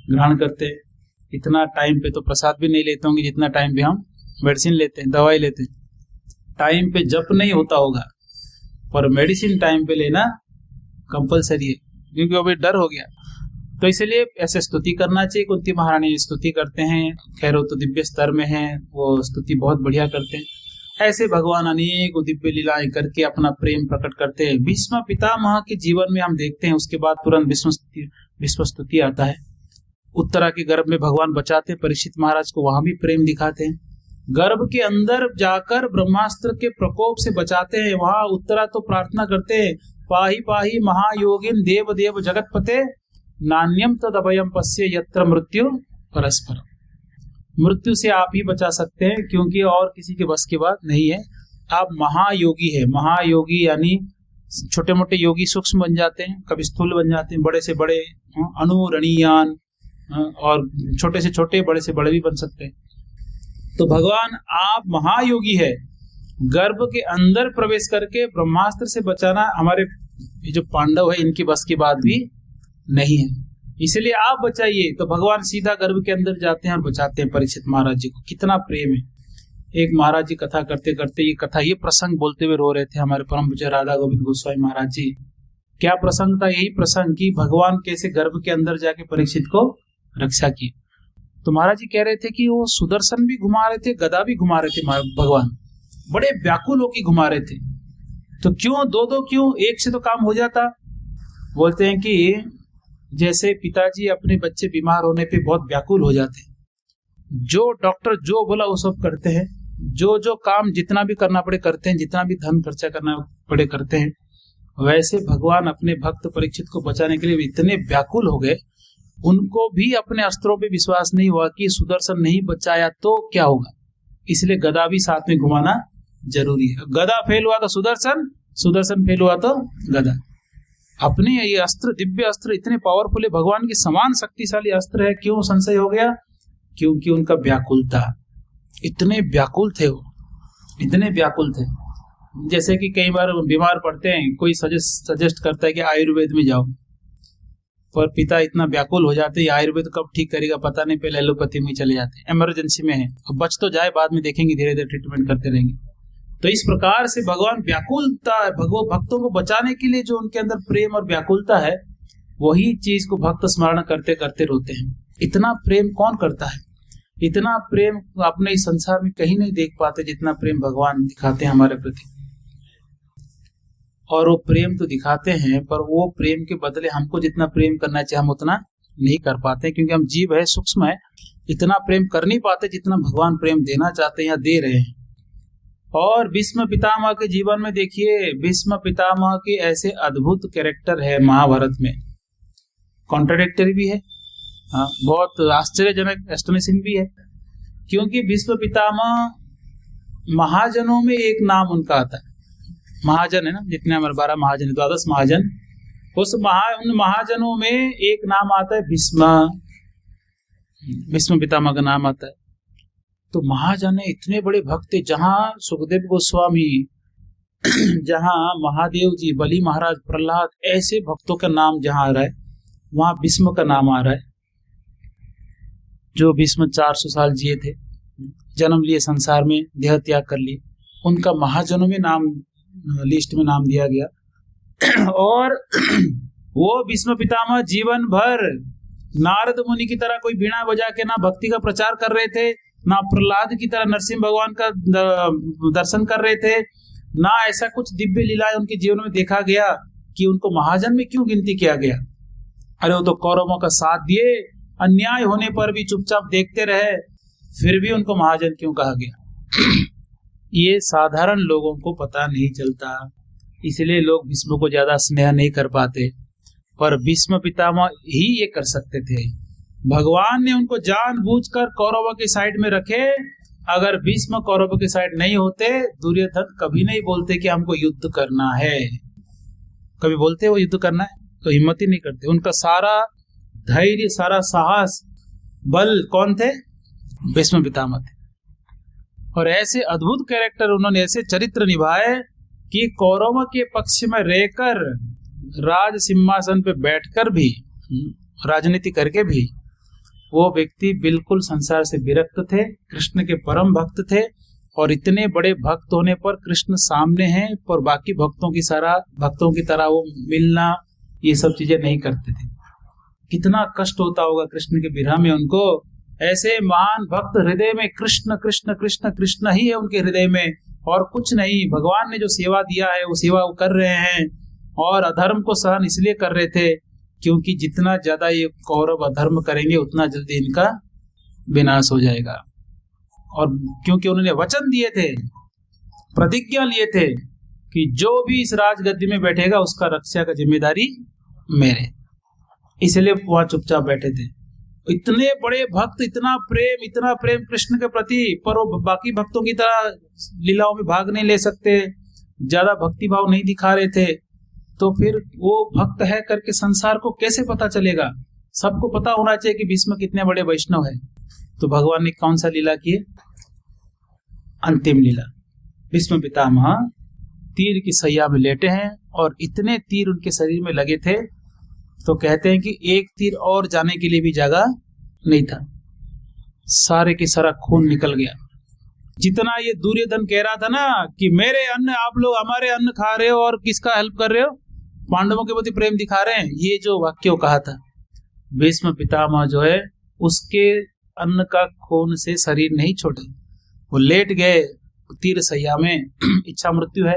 ग्रहण करते हैं। इतना टाइम पे तो प्रसाद भी नहीं लेते होंगे जितना टाइम पे हम मेडिसिन लेते हैं, दवाई लेते हैं। टाइम पे जप नहीं होता होगा पर मेडिसिन टाइम पे लेना कंपलसरी है, क्योंकि अभी डर हो गया। तो इसलिए ऐसे स्तुति करना चाहिए। कुंती महारानी स्तुति करते हैं, खैर वो तो दिव्य स्तर में है, वो स्तुति बहुत बढ़िया करते हैं। ऐसे भगवान अनेक दिव्य लीलाएं करके अपना प्रेम प्रकट करते हैं। भीष्म पितामह के जीवन में हम देखते हैं, उसके बाद तुरंत भीष्म स्तुति आता है। उत्तरा के गर्भ में भगवान बचाते परीक्षित महाराज को, वहां भी प्रेम दिखाते हैं। गर्भ के अंदर जाकर ब्रह्मास्त्र के प्रकोप से बचाते हैं, वहां उत्तरा तो प्रार्थना करते हैं, पाहि पाहि महायोगिन देव देव जगतपते नान्यम तद अभयम पश्य यत्र मृत्यु परस्पर। मृत्यु से आप ही बचा सकते हैं, क्योंकि और किसी के बस की बात नहीं है। आप महायोगी है, महायोगी यानी छोटे मोटे योगी सूक्ष्म बन जाते हैं, कभी स्थूल बन जाते हैं, बड़े से बड़े अनुरणीयान, और छोटे से छोटे बड़े से बड़े भी बन सकते हैं। तो भगवान आप महायोगी है, गर्भ के अंदर प्रवेश करके ब्रह्मास्त्र से बचाना हमारे जो पांडव है इनकी बस की बात भी नहीं है, इसलिए आप बचाइए। तो भगवान सीधा गर्भ के अंदर जाते हैं और बचाते हैं परीक्षित महाराज जी को। कितना प्रेम है। एक महाराज जी कथा करते करते ये प्रसंग बोलते हुए रो रहे थे हमारे परम पूज्य राधा गोविंद गोस्वामी महाराज जी। क्या प्रसंग था? यही प्रसंग कि भगवान कैसे गर्भ के अंदर जाके परीक्षित को रक्षा की। तो महाराज जी कह रहे थे कि वो सुदर्शन भी घुमा रहे थे, गदा भी घुमा रहे थे, भगवान बड़े व्याकुल होकर घुमा रहे थे। तो क्यों दो क्यों, एक से तो काम हो जाता। बोलते हैं कि जैसे पिताजी अपने बच्चे बीमार होने पे बहुत व्याकुल हो जाते हैं, जो डॉक्टर जो बोला वो सब करते हैं, जो काम जितना भी करना पड़े करते हैं, जितना भी धन खर्चा करना पड़े करते हैं। वैसे भगवान अपने भक्त परीक्षित को बचाने के लिए इतने व्याकुल हो गए, उनको भी अपने अस्त्रों पे विश्वास नहीं हुआ कि सुदर्शन नहीं बचाया तो क्या होगा, इसलिए गदा भी साथ में घुमाना जरूरी है। गदा फेल हुआ तो सुदर्शन फेल हुआ तो गदा। अपने ये अस्त्र, दिव्य अस्त्र इतने पावरफुल है, भगवान के समान शक्तिशाली अस्त्र है। क्यों संशय हो गया? क्योंकि उनका व्याकुल था, इतने व्याकुल थे वो, इतने व्याकुल थे। जैसे कि कई बार बीमार पड़ते हैं, कोई सजेस्ट करता है कि आयुर्वेद में जाओ, पर पिता इतना व्याकुल हो जाते हैं, आयुर्वेद कब ठीक करेगा पता नहीं, पहले एलोपैथी में चले जाते हैं। इमरजेंसी में है, बच तो जाए, बाद में देखेंगे, धीरे धीरे ट्रीटमेंट करते रहेंगे। तो इस प्रकार से भगवान व्याकुलता, भक्तों को बचाने के लिए जो उनके अंदर प्रेम और व्याकुलता है, वही चीज को भक्त स्मरण करते करते रोते हैं। इतना प्रेम कौन करता है? इतना प्रेम अपने इस संसार में कहीं नहीं देख पाते जितना प्रेम भगवान दिखाते हैं हमारे प्रति। और वो प्रेम तो दिखाते हैं, पर वो प्रेम के बदले हमको जितना प्रेम करना चाहिए हम उतना नहीं कर पाते, क्योंकि हम जीव है, सूक्ष्म है। इतना प्रेम कर नहीं पाते जितना भगवान प्रेम देना चाहते हैं या दे रहे हैं। और भीष्म पितामह के जीवन में देखिए, भीष्म पितामह के ऐसे अद्भुत कैरेक्टर है महाभारत में, कॉन्ट्राडिक्टरी भी है, हाँ, बहुत आश्चर्यजनक, एस्टोनिशिंग भी है। क्योंकि भीष्म पितामह महाजनों में एक नाम उनका आता है, महाजन है ना, जितने हमारे 12 महाजन, 12 महाजन, उन महाजनों में एक नाम आता है भीष्म पितामह का नाम आता है। तो महाजन इतने बड़े भक्त थे, जहां सुखदेव गोस्वामी, जहां महादेव जी, बलि महाराज, प्रहलाद, ऐसे भक्तों का नाम जहां आ रहा है, वहां भीष्म का नाम आ रहा है, जो भीष्म 400 साल जिए थे, जन्म लिए संसार में, देह त्याग कर लिए, उनका महाजनों में नाम, लिस्ट में नाम दिया गया। और वो भीष्म पितामह जीवन भर नारद मुनि की तरह कोई बीणा बजा के ना भक्ति का प्रचार कर रहे थे, ना प्रहलाद की तरह नरसिंह भगवान का दर्शन कर रहे थे, ना ऐसा कुछ दिव्य लीलाएं उनके जीवन में देखा गया कि उनको महाजन में क्यों गिनती किया गया। अरे वो तो कौरवों का साथ दिए, अन्याय होने पर भी चुपचाप देखते रहे, फिर भी उनको महाजन क्यों कहा गया। ये साधारण लोगों को पता नहीं चलता, इसलिए लोग भीष्म को ज्यादा स्नेह नहीं कर पाते, पर भीष्म पितामह ही ये कर सकते थे। भगवान ने उनको जानबूझकर कौरवों के साइड में रखे। अगर भीष्म कौरवों के साइड नहीं होते, दुर्योधन कभी नहीं बोलते कि हमको युद्ध करना है। कभी बोलते वो युद्ध करना है तो हिम्मत ही नहीं करते। उनका सारा धैर्य, सारा साहस, बल कौन थे? भीष्म पितामह थे। और ऐसे अद्भुत कैरेक्टर उन्होंने, ऐसे चरित्र निभाए कि कौरवों के पक्ष में रहकर, राज सिंहासन पे बैठकर भी, राजनीति करके भी, वो व्यक्ति बिल्कुल संसार से विरक्त थे, कृष्ण के परम भक्त थे। और इतने बड़े भक्त होने पर कृष्ण सामने हैं, पर बाकी भक्तों की तरह वो मिलना, ये सब चीजें नहीं करते थे। कितना कष्ट होता होगा कृष्ण के विरह में उनको। ऐसे महान भक्त हृदय में कृष्ण कृष्ण कृष्ण कृष्ण ही है उनके हृदय में, और कुछ नहीं। भगवान ने जो सेवा दिया है वो सेवा वो कर रहे हैं, और अधर्म को सहन इसलिए कर रहे थे क्योंकि जितना ज्यादा ये कौरव अधर्म करेंगे उतना जल्दी इनका विनाश हो जाएगा। और क्योंकि उन्होंने वचन दिए थे, प्रतिज्ञा लिए थे कि जो भी इस राजगद्दी में बैठेगा उसका रक्षा का जिम्मेदारी मेरे, इसलिए वहां चुपचाप बैठे थे। इतने बड़े भक्त, इतना प्रेम कृष्ण के प्रति, पर वो बाकी भक्तों की तरह लीलाओं में भाग नहीं ले सकते, ज्यादा भक्ति भाव नहीं दिखा रहे थे। तो फिर वो भक्त है करके संसार को कैसे पता चलेगा? सबको पता होना चाहिए कि भीष्म कितने बड़े वैष्णव है। तो भगवान ने कौन सा लीला किए? अंतिम लीला। भीष्म पितामह तीर की सैया में लेटे हैं, और इतने तीर उनके शरीर में लगे थे, तो कहते हैं कि एक तीर और जाने के लिए भी जगह नहीं था, सारे के सारा खून निकल गया। जितना ये दुर्योधन कह रहा था ना कि मेरे अन्न, आप लोग हमारे अन्न खा रहे हो और किसका हेल्प कर रहे हो, पांडवों के प्रति प्रेम दिखा रहे हैं, ये जो वाक्य कहा था, भीष्म पितामह जो है उसके अन्न का खून से शरीर नहीं छोड़े, वो लेट गए तीर सैया में, इच्छा मृत्यु है,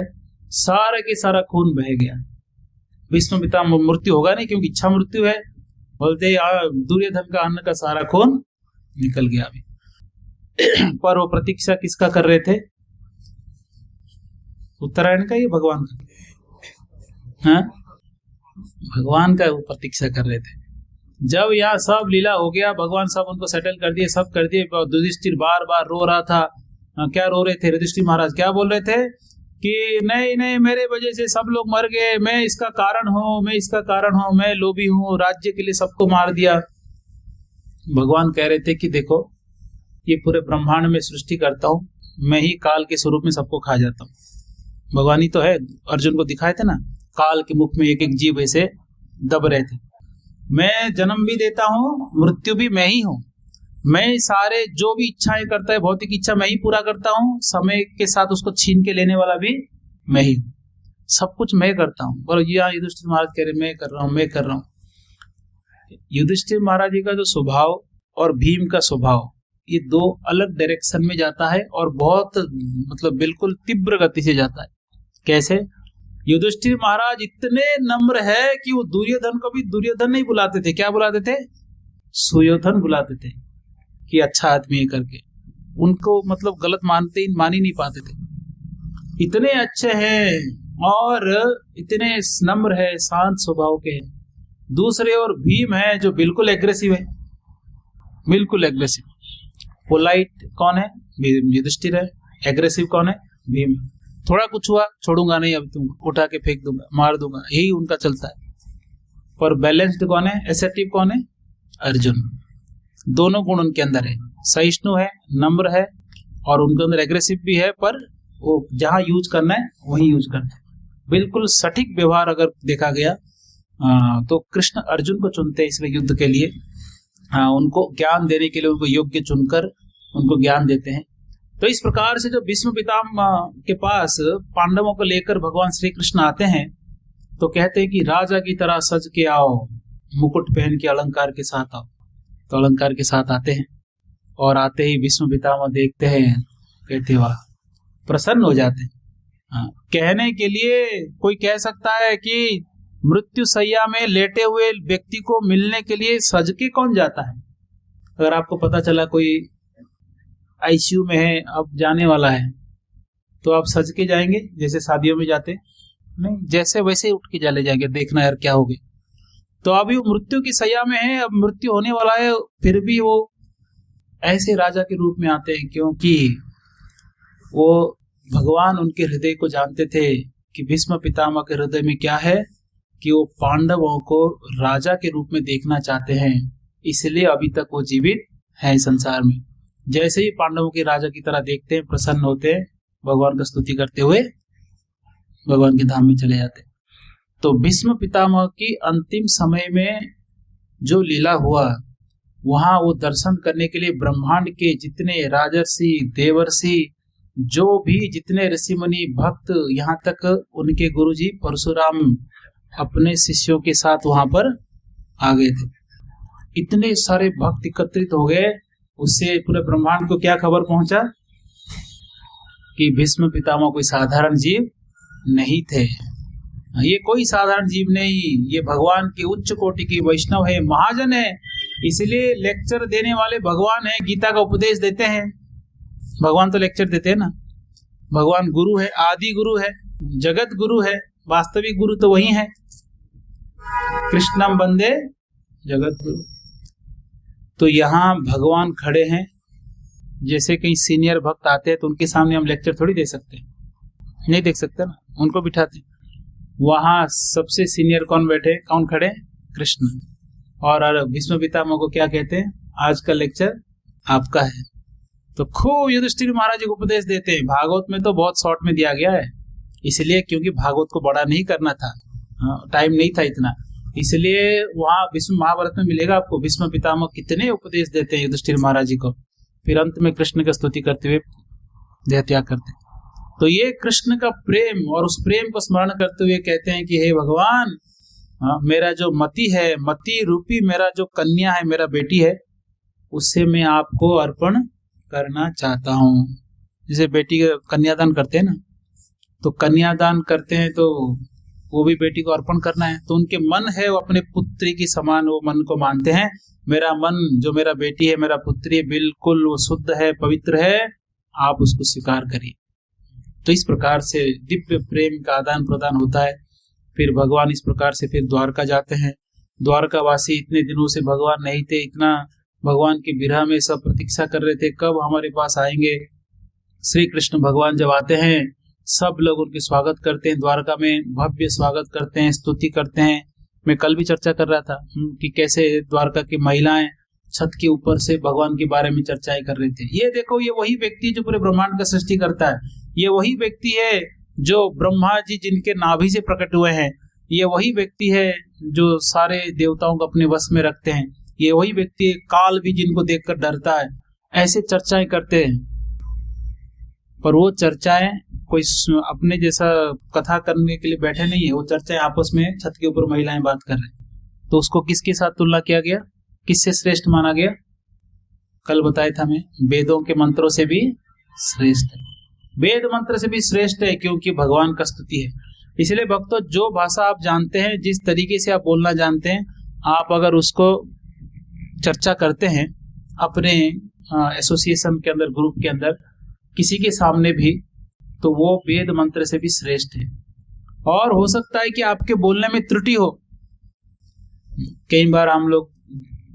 सारा के सारा खून बह गया। भीष्म पितामह मृत्यु होगा नहीं क्योंकि इच्छा मृत्यु है, बोलते दुर्योधन का अन्न का सारा खून निकल गया अभी। पर वो प्रतीक्षा किसका कर रहे थे? उत्तरायण का या भगवान का? हाँ, भगवान का वो प्रतीक्षा कर रहे थे। जब यहाँ सब लीला हो गया, भगवान सब उनको सेटल कर दिए, सब कर दिए, युधिष्ठिर बार बार रो रहा था। क्या रो रहे थे? युधिष्ठिर महाराज क्या बोल रहे थे कि नहीं नहीं, मेरे वजह से सब लोग मर गए, मैं इसका कारण हूँ, मैं इसका कारण हूँ, मैं लोभी हूँ, राज्य के लिए सबको मार दिया। भगवान कह रहे थे कि देखो, ये पूरे ब्रह्मांड में सृष्टि करता हूँ, मैं ही काल के स्वरूप में सबको खा जाता हूँ। भगवान ही तो है, अर्जुन को दिखाए थे ना, काल के मुख में एक एक जीव ऐसे दब रहे थे। मैं जन्म भी देता हूँ, मृत्यु भी मैं ही हूँ, मैं सारे जो भी इच्छाएं करता है, भौतिक इच्छा मैं ही पूरा करता हूँ, समय के साथ उसको छीन के लेने वाला भी मैं ही हूँ, सब कुछ मैं करता हूँ। और यहाँ युधिष्ठिर महाराज कह रहे मैं कर रहा हूँ। युधिष्ठिर महाराज जी का जो स्वभाव और भीम का स्वभाव, ये दो अलग डायरेक्शन में जाता है, और बहुत मतलब बिल्कुल तीव्र गति से जाता है। कैसे? युधिष्ठिर महाराज इतने नम्र है कि वो दुर्योधन को भी दुर्योधन नहीं बुलाते थे, क्या बुलाते थे? सुयोधन बुलाते थे, कि अच्छा आदमी है करके, उनको मतलब गलत मान ही नहीं पाते थे। इतने अच्छे हैं और इतने नम्र है, शांत स्वभाव के हैं। दूसरे और भीम है जो बिल्कुल एग्रेसिव है, बिल्कुल एग्रेसिव। पोलाइट कौन है? युधिष्ठिर है। एग्रेसिव कौन है? भीम। थोड़ा कुछ हुआ छोड़ूंगा नहीं, अब तुमको उठा के फेंक दूंगा, मार दूंगा, यही उनका चलता है। पर बैलेंस्ड कौन है? एसर्टिव कौन है? अर्जुन। दोनों गुण उनके अंदर है, सहिष्णु है, नम्र है, और उनके अंदर एग्रेसिव भी है, पर वो जहां यूज करना है वही यूज करते हैं। बिल्कुल सटीक व्यवहार अगर देखा गया तो कृष्ण अर्जुन को चुनते हैं इसलिए युद्ध के लिए, उनको ज्ञान देने के लिए उनको योग्य चुनकर उनको ज्ञान देते हैं। तो इस प्रकार से जो भीष्म पितामह के पास पांडवों को लेकर भगवान श्री कृष्ण आते हैं तो कहते हैं कि राजा की तरह सज के आओ, मुकुट पहन के अलंकार के साथ आओ। तो अलंकार के साथ आते हैं और आते ही भीष्म पितामह देखते हैं, कहते वाह, प्रसन्न हो जाते हैं। कहने के लिए कोई कह सकता है कि मृत्यु सैया में लेटे हुए व्यक्ति को मिलने के लिए सज के कौन जाता है? अगर आपको पता चला कोई आईसीयू में है, अब जाने वाला है, तो आप सज के जाएंगे जैसे शादियों में जाते? नहीं, जैसे वैसे उठ के चले जाएंगे, देखना यार क्या हो गया। तो अभी वो मृत्यु की सैया में है, अब मृत्यु होने वाला है, फिर भी वो ऐसे राजा के रूप में आते हैं, क्योंकि वो भगवान उनके हृदय को जानते थे कि भीष्म पितामह के हृदय में क्या है, कि वो पांडवों को राजा के रूप में देखना चाहते हैं, इसलिए अभी तक वो जीवित है संसार में। जैसे ही पांडवों के राजा की तरह देखते हैं, प्रसन्न होते हैं, भगवान का स्तुति करते हुए भगवान के धाम में चले जाते। तो भीष्म पितामह की अंतिम समय में जो लीला हुआ, वहां वो दर्शन करने के लिए ब्रह्मांड के जितने राजर्षि, देवर्षि, जो भी जितने ऋषि मुनि, भक्त, यहाँ तक उनके गुरुजी परशुराम अपने शिष्यों के साथ वहां पर आ गए थे। इतने सारे भक्त एकत्रित हो गए, उससे पूरे ब्रह्मांड को क्या खबर पहुंचा कि भीष्म पितामह कोई साधारण जीव नहीं थे। ये कोई साधारण जीव नहीं, ये भगवान की उच्च कोटि की वैष्णव है, महाजन है। इसलिए लेक्चर देने वाले भगवान है, गीता का उपदेश देते हैं। भगवान तो लेक्चर देते हैं ना, भगवान गुरु है, आदि गुरु है, जगत गुरु है, वास्तविक गुरु तो वही है, कृष्णम वंदे जगत गुरु। तो यहाँ भगवान खड़े हैं, जैसे कहीं सीनियर भक्त आते हैं तो उनके सामने हम लेक्चर थोड़ी दे सकते हैं, नहीं देख सकते ना, उनको बिठाते। वहां सबसे सीनियर कौन बैठे, कौन खड़े? कृष्ण। और भीष्म पितामह को क्या कहते हैं? आज का लेक्चर आपका है। तो खूब युधिष्ठिर महाराज जी को उपदेश देते हैं। भागवत में तो बहुत शॉर्ट में दिया गया है, इसलिए क्योंकि भागवत को बड़ा नहीं करना था, टाइम नहीं था इतना, इसलिए वहां भीष्म महाभारत में मिलेगा आपको भीष्म पितामह कितने उपदेश देते हैं युधिष्ठिर महाराज जी को। फिर अंत में कृष्ण की स्तुति करते हुए देह त्याग करते। तो ये कृष्ण का प्रेम, और उस प्रेम को स्मरण करते हुए कहते हैं कि हे भगवान, मेरा जो मति है, मति रूपी मेरा जो कन्या है, मेरा बेटी है, उससे मैं आपको अर्पण करना चाहता हूँ। जैसे बेटी का कन्यादान करते हैं ना, तो कन्यादान करते हैं तो वो भी बेटी को अर्पण करना है। तो उनके मन है वो अपने पुत्री की समान, वो मन को मानते हैं, मेरा मन जो मेरा बेटी है, मेरा पुत्री है, बिल्कुल वो शुद्ध है, पवित्र है, आप उसको स्वीकार करिए। तो इस प्रकार से दिव्य प्रेम का आदान प्रदान होता है। फिर भगवान इस प्रकार से फिर द्वारका जाते हैं। द्वारकावासी इतने दिनों से भगवान नहीं थे, इतना भगवान की विरह में सब प्रतीक्षा कर रहे थे, कब हमारे पास आएंगे। श्री कृष्ण भगवान जब आते हैं, सब लोग उनके स्वागत करते हैं, द्वारका में भव्य स्वागत करते हैं, स्तुति करते हैं। मैं कल भी चर्चा कर रहा था कि कैसे द्वारका की महिलाएं छत के ऊपर से भगवान के बारे में चर्चाएं कर रहे थे। ये देखो, ये वही व्यक्ति जो पूरे ब्रह्मांड का सृष्टि करता है, ये वही व्यक्ति है जो ब्रह्मा जी जिनके नाभि से प्रकट हुए हैं, ये वही व्यक्ति है जो सारे देवताओं को अपने वश में रखते हैं, ये वही व्यक्ति है काल भी जिनको देखकर डरता है। ऐसे चर्चाएं करते हैं, पर वो चर्चाएं कोई अपने जैसा कथा करने के लिए बैठे नहीं है, वो चर्चाएं आपस में छत के ऊपर महिलाएं बात कर रहे हैं। तो उसको किसके साथ तुलना किया गया, किससे श्रेष्ठ माना गया? कल बताया था मैं, वेदों के मंत्रों से भी श्रेष्ठ है, वेद मंत्र से भी श्रेष्ठ है, क्योंकि भगवान का स्तुति है। इसलिए भक्तों, जो भाषा आप जानते हैं, जिस तरीके से आप बोलना जानते हैं, आप अगर उसको चर्चा करते हैं अपने एसोसिएशन के अंदर, ग्रुप के अंदर किसी के सामने भी, तो वो वेद मंत्र से भी श्रेष्ठ है। और हो सकता है कि आपके बोलने में त्रुटि हो। कई बार हम लोग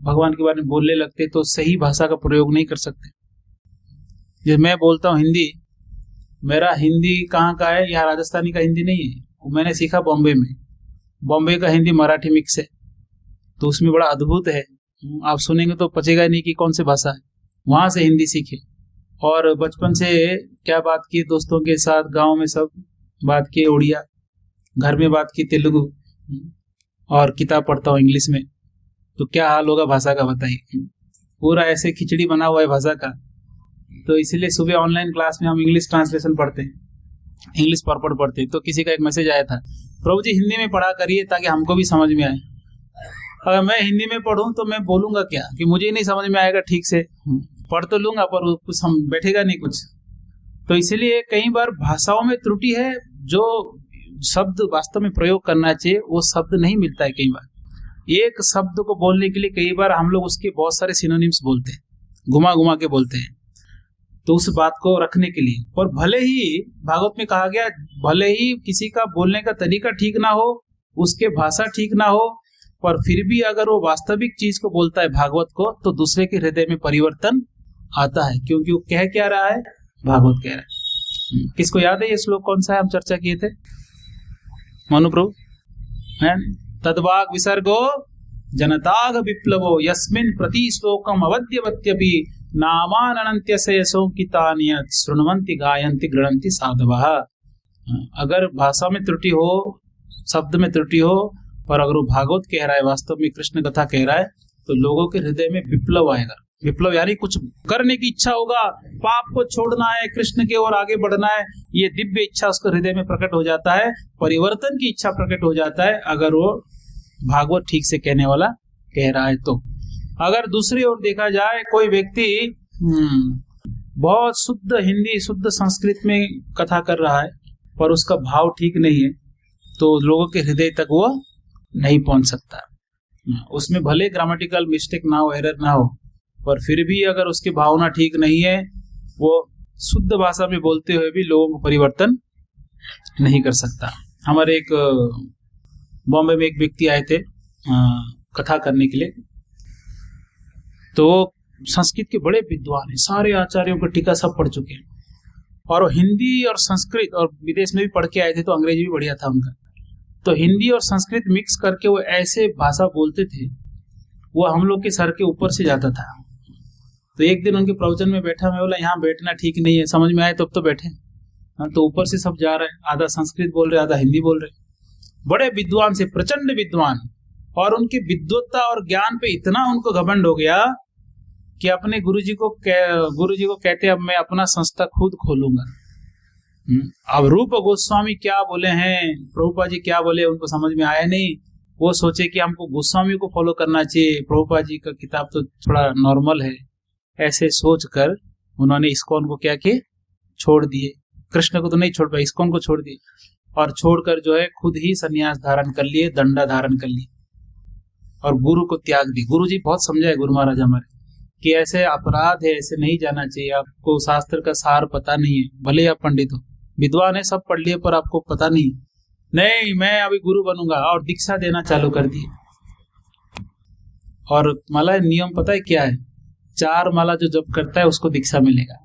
भगवान के बारे में बोलने लगते तो सही भाषा का प्रयोग नहीं कर सकते। जैसे मैं बोलता हूँ हिंदी, मेरा हिंदी कहाँ का है, यहाँ राजस्थानी का हिंदी नहीं है, वो मैंने सीखा बॉम्बे में। बॉम्बे का हिंदी मराठी मिक्स है, तो उसमें बड़ा अद्भुत है। आप सुनेंगे तो पचेगा नहीं कि कौन सी भाषा है। वहां से हिंदी सीखे और बचपन से क्या बात की दोस्तों के साथ, गांव में सब बात की उड़िया, घर में बात की तेलुगु, और किताब पढ़ता हूँ इंग्लिश में। तो क्या हाल होगा भाषा का बताइए। पूरा ऐसे खिचड़ी बना हुआ है भाषा का। तो इसलिए सुबह ऑनलाइन क्लास में हम इंग्लिश ट्रांसलेशन पढ़ते हैं, इंग्लिश पर्पट पढ़ते हैं। तो किसी का एक मैसेज आया था, प्रभु जी हिंदी में पढ़ा करिए ताकि हमको भी समझ में आए। अगर मैं हिंदी में पढ़ूं तो मैं बोलूंगा क्या, कि मुझे ही नहीं समझ में आएगा ठीक से। पढ़ तो लूंगा पर कुछ हम बैठेगा नहीं कुछ। तो इसलिए कई बार भाषाओं में त्रुटि है, जो शब्द वास्तव में प्रयोग करना चाहिए वो शब्द नहीं मिलता है। कई बार एक शब्द को बोलने के लिए कई बार हम लोग उसके बहुत सारे सिनोनिम्स बोलते हैं, घुमा घुमा के बोलते हैं, तो उस बात को रखने के लिए। और भले ही भागवत में कहा गया, भले ही किसी का बोलने का तरीका ठीक ना हो, उसके भाषा ठीक ना हो, पर फिर भी अगर वो वास्तविक चीज को बोलता है भागवत को, तो दूसरे के हृदय में परिवर्तन आता है, क्योंकि वो कह क्या रहा है, भागवत कह रहा है। किसको याद है ये श्लोक कौन सा है, हम चर्चा किए थे मनु प्रभु? तद्वाग विसर्गो जनताग विप्लवो यस्मिन् प्रति श्लोकम अवद्यवत्यपि नामानन्त्यस्य यशोकितान्यत् शृण्वन्ति गायन्ति गृह्णन्ति साधवः। अगर भाषा में त्रुटि हो, शब्द में त्रुटि हो, पर अगर वो भागवत कह रहा है, वास्तव में कृष्ण कथा कह रहा है, तो लोगों के हृदय में विप्लव आएगा। विप्लव यानी कुछ करने की इच्छा होगा, पाप को छोड़ना है, कृष्ण की ओर आगे बढ़ना है, ये दिव्य इच्छा उसके हृदय में प्रकट हो जाता है, परिवर्तन की इच्छा प्रकट हो जाता है, अगर वो भागवत ठीक से कहने वाला कह रहा है तो। अगर दूसरी ओर देखा जाए, कोई व्यक्ति बहुत शुद्ध हिंदी, शुद्ध संस्कृत में कथा कर रहा है, पर उसका भाव ठीक नहीं है, तो लोगों के हृदय तक वो नहीं पहुंच सकता। उसमें भले ग्रामेटिकल मिस्टेक ना हो, एरर ना हो, पर फिर भी अगर उसकी भावना ठीक नहीं है, वो शुद्ध भाषा में बोलते हुए भी लोगों को परिवर्तन नहीं कर सकता। हमारे एक बॉम्बे में एक व्यक्ति आए थे कथा करने के लिए, तो संस्कृत के बड़े विद्वान हैं, सारे आचार्यों का टीका सब पढ़ चुके हैं, और वो हिंदी और संस्कृत, और विदेश में भी पढ़ के आए थे, तो अंग्रेजी भी बढ़िया था उनका। तो हिंदी और संस्कृत मिक्स करके वो ऐसे भाषा बोलते थे, वो हम लोग के सर के ऊपर से जाता था। तो एक दिन उनके प्रवचन में बैठा, मैं बोला यहाँ बैठना ठीक नहीं है, समझ में आए तब तो बैठे। तो ऊपर से सब जा रहे हैं, आधा संस्कृत बोल रहे, आधा हिंदी बोल रहे। बड़े विद्वान से, प्रचंड विद्वान, और उनकी विद्वत्ता और ज्ञान पे इतना उनको घमंड हो गया कि अपने गुरुजी को कहते अब मैं अपना संस्था खुद खोलूंगा। अब रूप गोस्वामी क्या बोले हैं, प्रभुपाद जी क्या बोले, उनको समझ में आया नहीं। वो सोचे कि हमको गोस्वामी को फॉलो करना चाहिए, प्रभुपाद जी का किताब तो थोड़ा नॉर्मल है। ऐसे सोचकर उन्होंने इस्कॉन को क्या किए, छोड़ दिए। कृष्ण को तो नहीं छोड़ पाए, इस्कॉन को छोड़ दिए, और छोड़कर जो है खुद ही संन्यास धारण कर लिए, दंडा धारण कर लिए, और गुरु को त्याग दी। गुरु जी बहुत समझाए, गुरु महाराज हमारे, कि ऐसे अपराध है, ऐसे नहीं जाना चाहिए, आपको शास्त्र का सार पता नहीं है, भले आप पंडित हो, विद्वान है, सब पढ़ लिए, पर आपको पता नहीं, मैं अभी गुरु बनूंगा, और दीक्षा देना चालू कर दिए। और माला नियम पता है क्या है, 4 माला जो जप करता है उसको दीक्षा मिलेगा।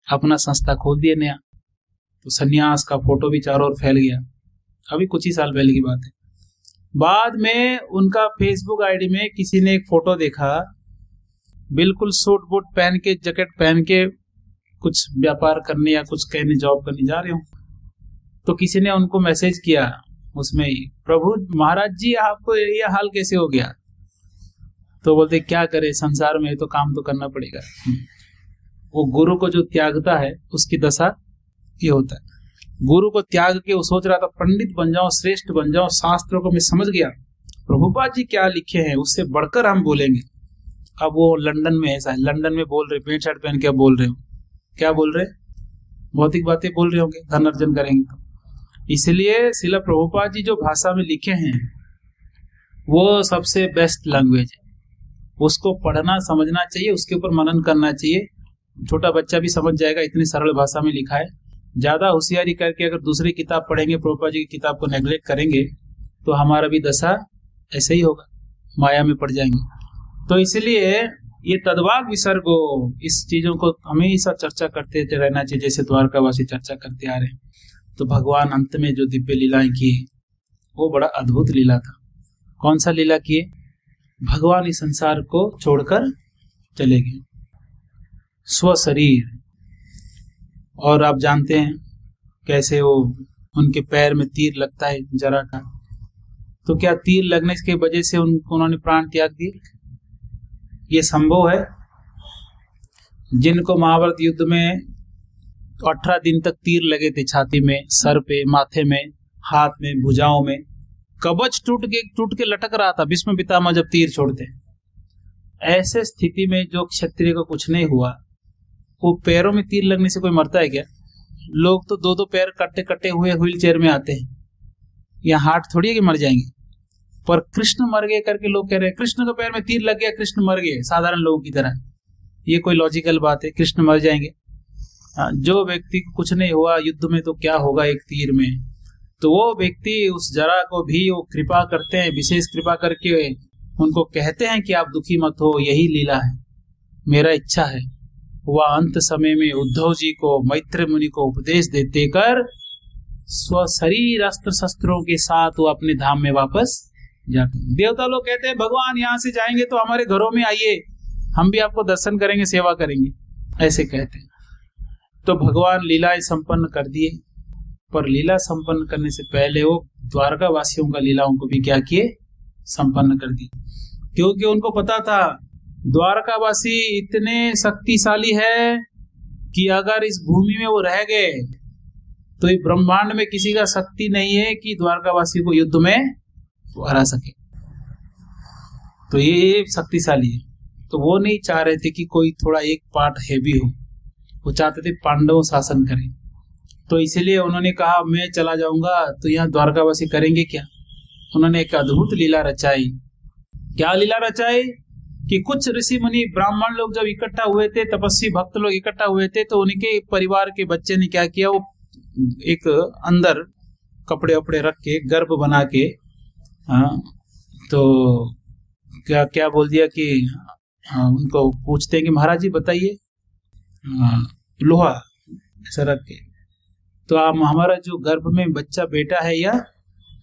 अपना संस्था खोल दिए नया, तो सन्यास का फोटो भी चारों ओर फैल गया। अभी कुछ ही साल पहले की बात है। बाद में उनका फेसबुक आईडी में किसी ने एक फोटो देखा, बिल्कुल सूट बूट पहन के, जैकेट पहन के, कुछ व्यापार करने या कुछ कहने, जॉब करने जा रहे हो। तो किसी ने उनको मैसेज किया उसमें ही, प्रभु महाराज जी आपको ये हाल कैसे हो गया? तो बोलते क्या करे, संसार में तो काम तो करना पड़ेगा। वो गुरु को जो त्यागता है उसकी दशा ये होता है। गुरु को त्याग के वो सोच रहा था पंडित बन जाऊं, श्रेष्ठ बन जाऊं, शास्त्रों को मैं समझ गया, प्रभुपाद जी क्या लिखे हैं उससे बढ़कर हम बोलेंगे। अब वो लंदन में ऐसा है, लंदन में बोल रहे, पेंट शर्ट पहन के अब बोल रहे हो, क्या बोल रहे, भौतिक बातें बोल रहे होंगे, धन अर्जन करेंगे तो। इसलिए श्रील प्रभुपाद जी जो भाषा में लिखे हैं वो सबसे बेस्ट लैंग्वेज है। उसको पढ़ना समझना चाहिए, उसके ऊपर मनन करना चाहिए। छोटा बच्चा भी समझ जाएगा, इतनी सरल भाषा में लिखा है। ज्यादा होशियारी करके अगर दूसरी किताब पढ़ेंगे, प्रभुपाद जी की किताब को नेग्लेक्ट करेंगे, तो हमारा भी दशा ऐसे ही होगा, माया में पड़ जाएंगे। तो इसलिए ये तद्वाग विसर्गो, इस चीजों को हमेशा चर्चा करते रहना चाहिए, जैसे द्वारकावासी चर्चा करते आ रहे हैं। तो भगवान अंत में जो दिव्य लीलाएं किए वो बड़ा अद्भुत लीला था। कौन सा लीला किए? भगवान इस संसार को छोड़कर चले गए, स्व शरीर। और आप जानते हैं कैसे वो उनके पैर में तीर लगता है जरा का, तो क्या तीर लगने की वजह से उन्होंने प्राण त्याग दिए? ये संभव है? जिनको महाभारत युद्ध में 18 दिन तक तीर लगे थे, छाती में, सर पे, माथे में, हाथ में, भुजाओं में, कवच टूट के लटक रहा था भीष्म पितामह जब तीर छोड़ते। ऐसे स्थिति में जो क्षत्रिय को कुछ नहीं हुआ, वो पैरों में तीर लगने से कोई मरता है क्या? लोग तो 2-2 पैर कट्टे हुए व्हील चेयर में आते हैं, या हार्ट थोड़ी है कि मर जाएंगे। पर कृष्ण मर गए करके लोग कह रहे हैं कृष्ण के पैर में तीर लग गया, कृष्ण मर गए, साधारण लोगों की तरह। ये कोई लॉजिकल बात है? कृष्ण मर जाएंगे? जो व्यक्ति को कुछ नहीं हुआ युद्ध में, तो क्या होगा एक तीर में? तो वो व्यक्ति उस जरा को भी वो कृपा करते हैं, विशेष कृपा करके उनको कहते हैं कि आप दुखी मत हो, यही लीला है, मेरा इच्छा है। वह अंत समय में उद्धव जी को, मैत्र मुनि को उपदेश देते कर स्व शरीर अस्त्र शस्त्रों के साथ वो अपने धाम में वापस जाते हैं। देवता लोग कहते हैं भगवान यहाँ से जाएंगे तो हमारे घरों में आइए, हम भी आपको दर्शन करेंगे, सेवा करेंगे, ऐसे कहते हैं। तो भगवान लीलाएं संपन्न कर दिए, पर लीला संपन्न करने से पहले वो द्वारका वासियों का लीलाओं को भी क्या किए? संपन्न कर दिए। क्योंकि उनको पता था द्वारकावासी इतने शक्तिशाली है कि अगर इस भूमि में वो रह गए तो ये ब्रह्मांड में किसी का शक्ति नहीं है कि द्वारकावासी को युद्ध में हरा सके। तो ये शक्तिशाली है। तो वो नहीं चाह रहे थे कि कोई थोड़ा एक पार्ट हैवी हो, वो चाहते थे पांडव शासन करें। तो इसलिए उन्होंने कहा मैं चला जाऊंगा तो यहाँ द्वारकावासी करेंगे क्या? उन्होंने एक अद्भुत लीला रचाई। क्या लीला रचाई? कि कुछ ऋषि मुनि ब्राह्मण लोग जब इकट्ठा हुए थे, तपस्वी भक्त लोग इकट्ठा हुए थे, तो उनके परिवार के बच्चे ने क्या किया, वो एक अंदर कपड़े वपड़े रख के गर्भ बना के, तो क्या क्या बोल दिया कि उनको पूछते हैं कि महाराज जी बताइए, लोहा ऐसा रख के, तो आप हमारा जो गर्भ में बच्चा बेटा है या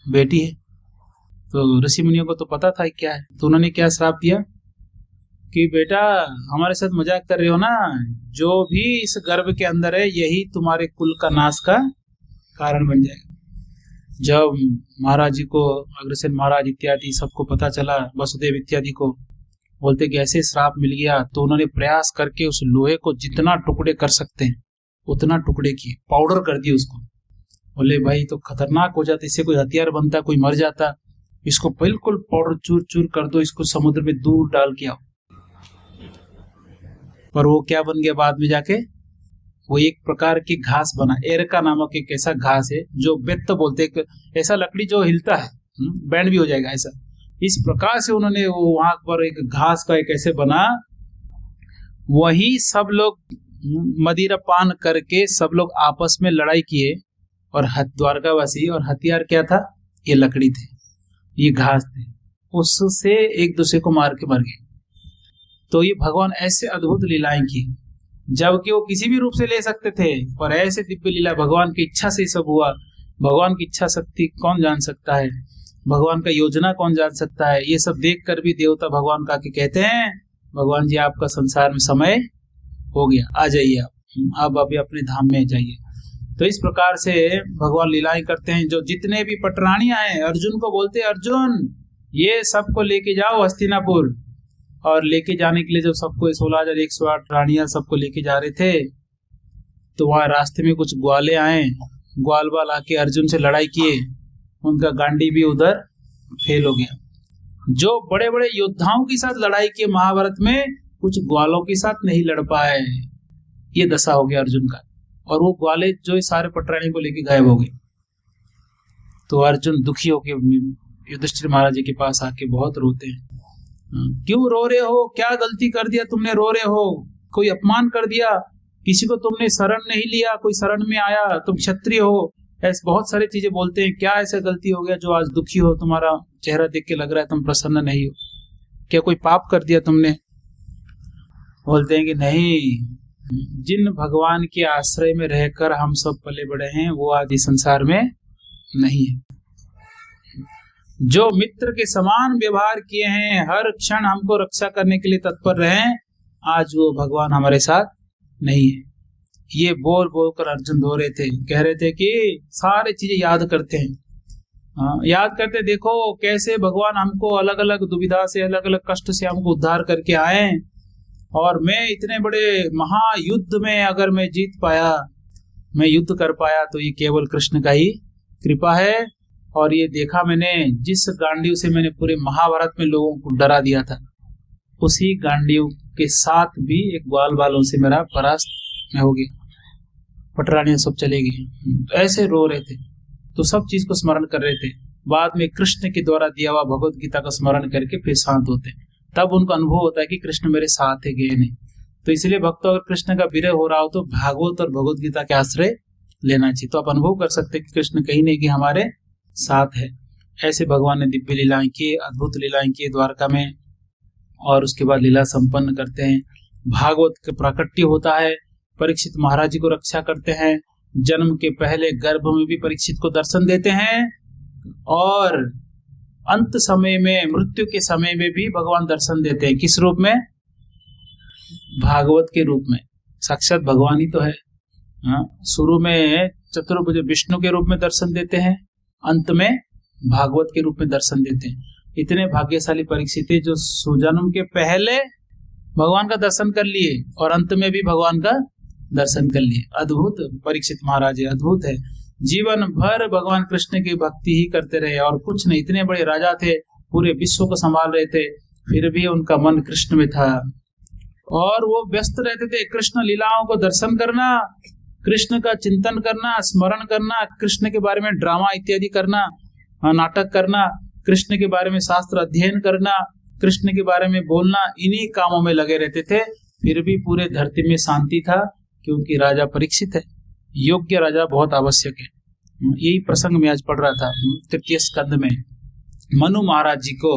बेटी है? तो ऋषि मुनियों को तो पता था क्या है। तो उन्होंने क्या श्राप दिया कि बेटा हमारे साथ मजाक कर रहे हो ना, जो भी इस गर्भ के अंदर है यही तुम्हारे कुल का नाश का कारण बन जाएगा। जब महाराज जी को, अग्रसेन महाराज इत्यादि सबको पता चला, वसुदेव इत्यादि को, बोलते कि ऐसे श्राप मिल गया, तो उन्होंने प्रयास करके उस लोहे को जितना टुकड़े कर सकते हैं उतना टुकड़े किए, पाउडर कर दिए उसको। बोले भाई तो खतरनाक हो जाता, इससे कोई हथियार बनता, कोई मर जाता, इसको बिल्कुल पाउडर चूर चूर कर दो, इसको समुद्र में दूर डाल के आओ। पर वो क्या बन गया बाद में जाके? वो एक प्रकार की घास बना, एरका नामक एक ऐसा घास है जो बेत्त बोलते, ऐसा लकड़ी जो हिलता है, बैंड भी हो जाएगा ऐसा। इस प्रकार से उन्होंने वो वहां पर एक घास का एक ऐसे बना, वही सब लोग मदिरा पान करके सब लोग आपस में लड़ाई किए, और द्वारकावासी, और हथियार क्या था? ये लकड़ी थे, ये घास थे, उससे एक दूसरे को मार के मर गए। तो ये भगवान ऐसे अद्भुत लीलाएं की, जबकि वो किसी भी रूप से ले सकते थे, पर ऐसे दिव्य लीला भगवान की इच्छा से सब हुआ। भगवान की इच्छा शक्ति कौन जान सकता है? भगवान का योजना कौन जान सकता है? ये सब देख कर भी देवता भगवान का कहते हैं भगवान जी आपका संसार में समय हो गया, आ जाइए आप अभी अपने धाम में जाइए। तो इस प्रकार से भगवान लीलाएं करते हैं। जो जितने भी पटरानियां हैं, अर्जुन को बोलते हैं अर्जुन ये सबको लेके जाओ हस्तिनापुर। और लेके जाने के लिए जब सबको 16,108 रानियां सबको लेके जा रहे थे, तो वहां रास्ते में कुछ ग्वाले आए, ग्वाल बाल आके अर्जुन से लड़ाई किए, उनका गांडी भी उधर फेल हो गया। जो बड़े बड़े योद्धाओं के साथ लड़ाई किए महाभारत में, कुछ ग्वालों के साथ नहीं लड़ पाए, ये दशा हो गया अर्जुन का। और वो ग्वाले जो सारे पटरानी को लेके गायब हो गए। तो अर्जुन दुखी होके युधिष्ठिर महाराज जी के पास आके बहुत रोते हैं, क्यों रो रहे हो, क्या गलती कर दिया तुमने रो रहे हो, कोई अपमान कर दिया, किसी को तुमने शरण नहीं लिया, कोई शरण में आया, तुम क्षत्रिय हो, ऐसे बहुत सारी चीजें बोलते हैं। क्या ऐसा गलती हो गया जो आज दुखी हो, तुम्हारा चेहरा देख के लग रहा है तुम प्रसन्न नहीं हो, क्या कोई पाप कर दिया तुमने? बोलते हैं कि नहीं, जिन भगवान के आश्रय में रहकर हम सब पले बड़े हैं वो आज इस संसार में नहीं है। जो मित्र के समान व्यवहार किए हैं, हर क्षण हमको रक्षा करने के लिए तत्पर रहे, आज वो भगवान हमारे साथ नहीं है। ये बोल बोल कर अर्जुन रो रहे थे, कह रहे थे कि सारी चीजें याद करते हैं, याद करते, देखो कैसे भगवान हमको अलग अलग दुविधा से, अलग अलग कष्ट से हमको उद्धार करके आए, और मैं इतने बड़े महायुद्ध में अगर मैं जीत पाया, मैं युद्ध कर पाया, तो ये केवल कृष्ण का ही कृपा है। और ये देखा मैंने, जिस गांडीव से मैंने पूरे महाभारत में लोगों को डरा दिया था, उसी गांडीव के साथ भी एक ग्वाल बालों से मेरा परास्त में हो गया, पटरानियां सब चले गई। ऐसे रो रहे थे, तो सब चीज को स्मरण कर रहे थे। बाद में कृष्ण के द्वारा दिया हुआ भगवत गीता का स्मरण करके फिर शांत होते, तब उनको अनुभव होता है कि कृष्ण मेरे साथ है, गए नहीं। तो इसलिए भक्तों, अगर कृष्ण का विरह हो रहा हो तो भागवत और भगवत गीता के आश्रय लेना चाहिए, तो आप अनुभव कर सकते हैं कि कृष्ण कहीं नहीं कि हमारे साथ है। ऐसे भगवान ने दिव्य लीलाएं की, अद्भुत लीलाएं की द्वारका में, और उसके बाद लीला संपन्न करते हैं। भागवत का प्राकट्य होता है, परीक्षित महाराज जी को रक्षा करते हैं, जन्म के पहले गर्भ में भी परीक्षित को दर्शन देते हैं, और अंत समय में, मृत्यु के समय में भी भगवान दर्शन देते हैं। किस रूप में? भागवत के रूप में। साक्षात भगवान ही तो है। शुरू में चतुर्भुज विष्णु के रूप में दर्शन देते हैं, अंत में भागवत के रूप में दर्शन देते हैं। इतने भाग्यशाली परीक्षित थे जो सुजन्म के पहले भगवान का दर्शन कर लिए और अंत में भी भगवान का दर्शन कर लिए। अद्भुत परीक्षित महाराज है, अद्भुत है। जीवन भर भगवान कृष्ण की भक्ति ही करते रहे और कुछ नहीं। इतने बड़े राजा थे, पूरे विश्व को संभाल रहे थे, फिर भी उनका मन कृष्ण में था और वो व्यस्त रहते थे कृष्ण लीलाओं को दर्शन करना, कृष्ण का चिंतन करना, स्मरण करना, कृष्ण के बारे में ड्रामा इत्यादि करना, नाटक करना, कृष्ण के बारे में शास्त्र अध्ययन करना, कृष्ण के बारे में बोलना, इन्हीं कामों में लगे रहते थे। फिर भी पूरे धरती में शांति था, क्योंकि राजा परीक्षित है, योग्य राजा बहुत आवश्यक है। यही प्रसंग में आज पढ़ रहा था तृतीय स्कंद में, मनु महाराज जी को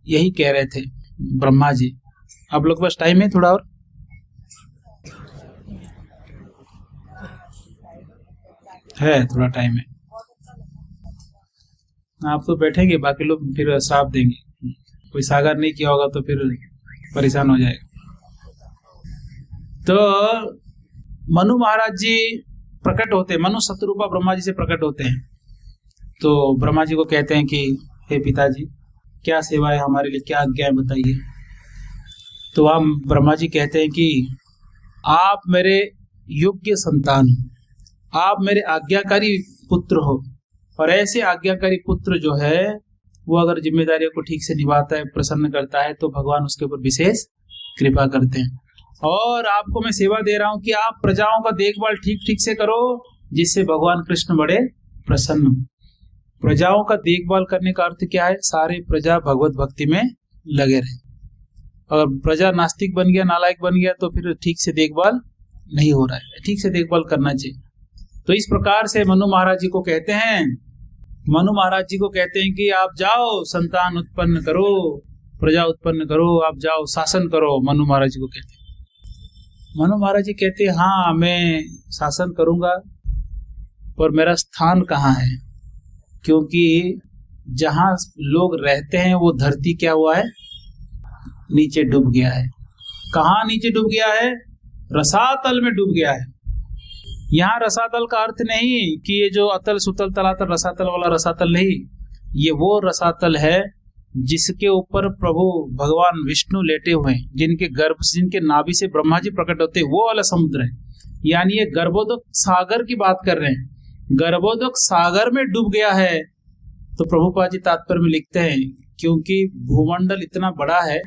यही कह रहे थे ब्रह्मा जी। आप लोग पास टाइम है थोड़ा और? है, थोड़ा टाइम है। आप तो बैठेंगे, बाकी लोग फिर श्राप देंगे। कोई सागर नहीं किया होगा तो फिर परेशान हो जाएगा। तो मनु महाराज जी प्रकट होते, मनु शत्रुपा ब्रह्मा जी से प्रकट होते हैं। तो ब्रह्मा जी को कहते हैं कि हे पिताजी, क्या सेवा है हमारे लिए, क्या आज्ञा है बताइए। तो हम ब्रह्मा जी कहते हैं कि आप मेरे योग्य संतान हो, आप मेरे आज्ञाकारी पुत्र हो, और ऐसे आज्ञाकारी पुत्र जो है वो अगर जिम्मेदारियों को ठीक से निभाता है, प्रसन्न करता है, तो भगवान उसके ऊपर विशेष कृपा करते हैं। और आपको मैं सेवा दे रहा हूं कि आप प्रजाओं का देखभाल ठीक ठीक से करो, जिससे भगवान कृष्ण बड़े प्रसन्न हो। प्रजाओं का देखभाल करने का अर्थ क्या है? सारे प्रजा भगवत भक्ति में लगे रहे। अगर प्रजा नास्तिक बन गया, नालायक बन गया, तो फिर ठीक से देखभाल नहीं हो रहा है। ठीक से देखभाल करना चाहिए। तो इस प्रकार से मनु महाराज जी को कहते हैं, मनु महाराज जी को कहते हैं कि आप जाओ संतान उत्पन्न करो, प्रजा उत्पन्न करो, आप जाओ शासन करो। मनु महाराज जी को कहते हैं। मनु महाराज जी कहते हैं हाँ मैं शासन करूंगा, पर मेरा स्थान कहाँ है? क्योंकि जहां लोग रहते हैं वो धरती क्या हुआ है? नीचे डूब गया है। कहाँ नीचे डूब गया है? रसातल में डूब गया है। यहाँ रसातल का अर्थ नहीं कि ये जो अतल सुतल तलातल रसातल वाला रसातल नहीं, ये वो रसातल है जिसके ऊपर प्रभु भगवान विष्णु लेटे हुए हैं, जिनके गर्भ, जिनके नाभि से ब्रह्मा जी प्रकट होते हैं, वो वाला समुद्र है। यानी ये गर्भोदक सागर की बात कर रहे हैं। गर्भोदक सागर में डूब गया है। तो प्रभुपाद जी तात्पर्य में लिखते हैं, क्योंकि भूमंडल इतना बड़ा है